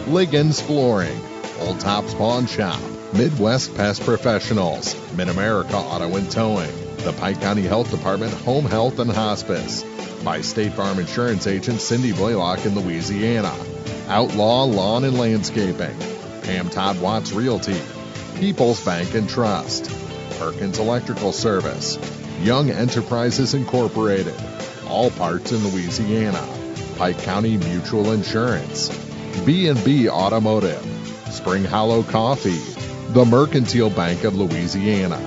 Speaker 2: Liggins Flooring, Old Tops Pawn Shop, Midwest Pest Professionals, Mid-America Auto and Towing, the Pike County Health Department Home Health and Hospice, by State Farm Insurance agent Cindy Blaylock in Louisiana, Outlaw Lawn and Landscaping, Pam Todd Watts Realty, People's Bank and Trust, Perkins Electrical Service, Young Enterprises Incorporated, All Parts in Louisiana, Pike County Mutual Insurance, B&B Automotive, Spring Hollow Coffee, the Mercantile Bank of Louisiana,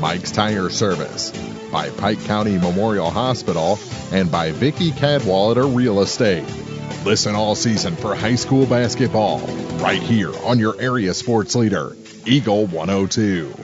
Speaker 2: Mike's Tire Service, by Pike County Memorial Hospital, and by Vicki Cadwallader Real Estate. Listen all season for high school basketball, right here on your area sports leader, Eagle 102.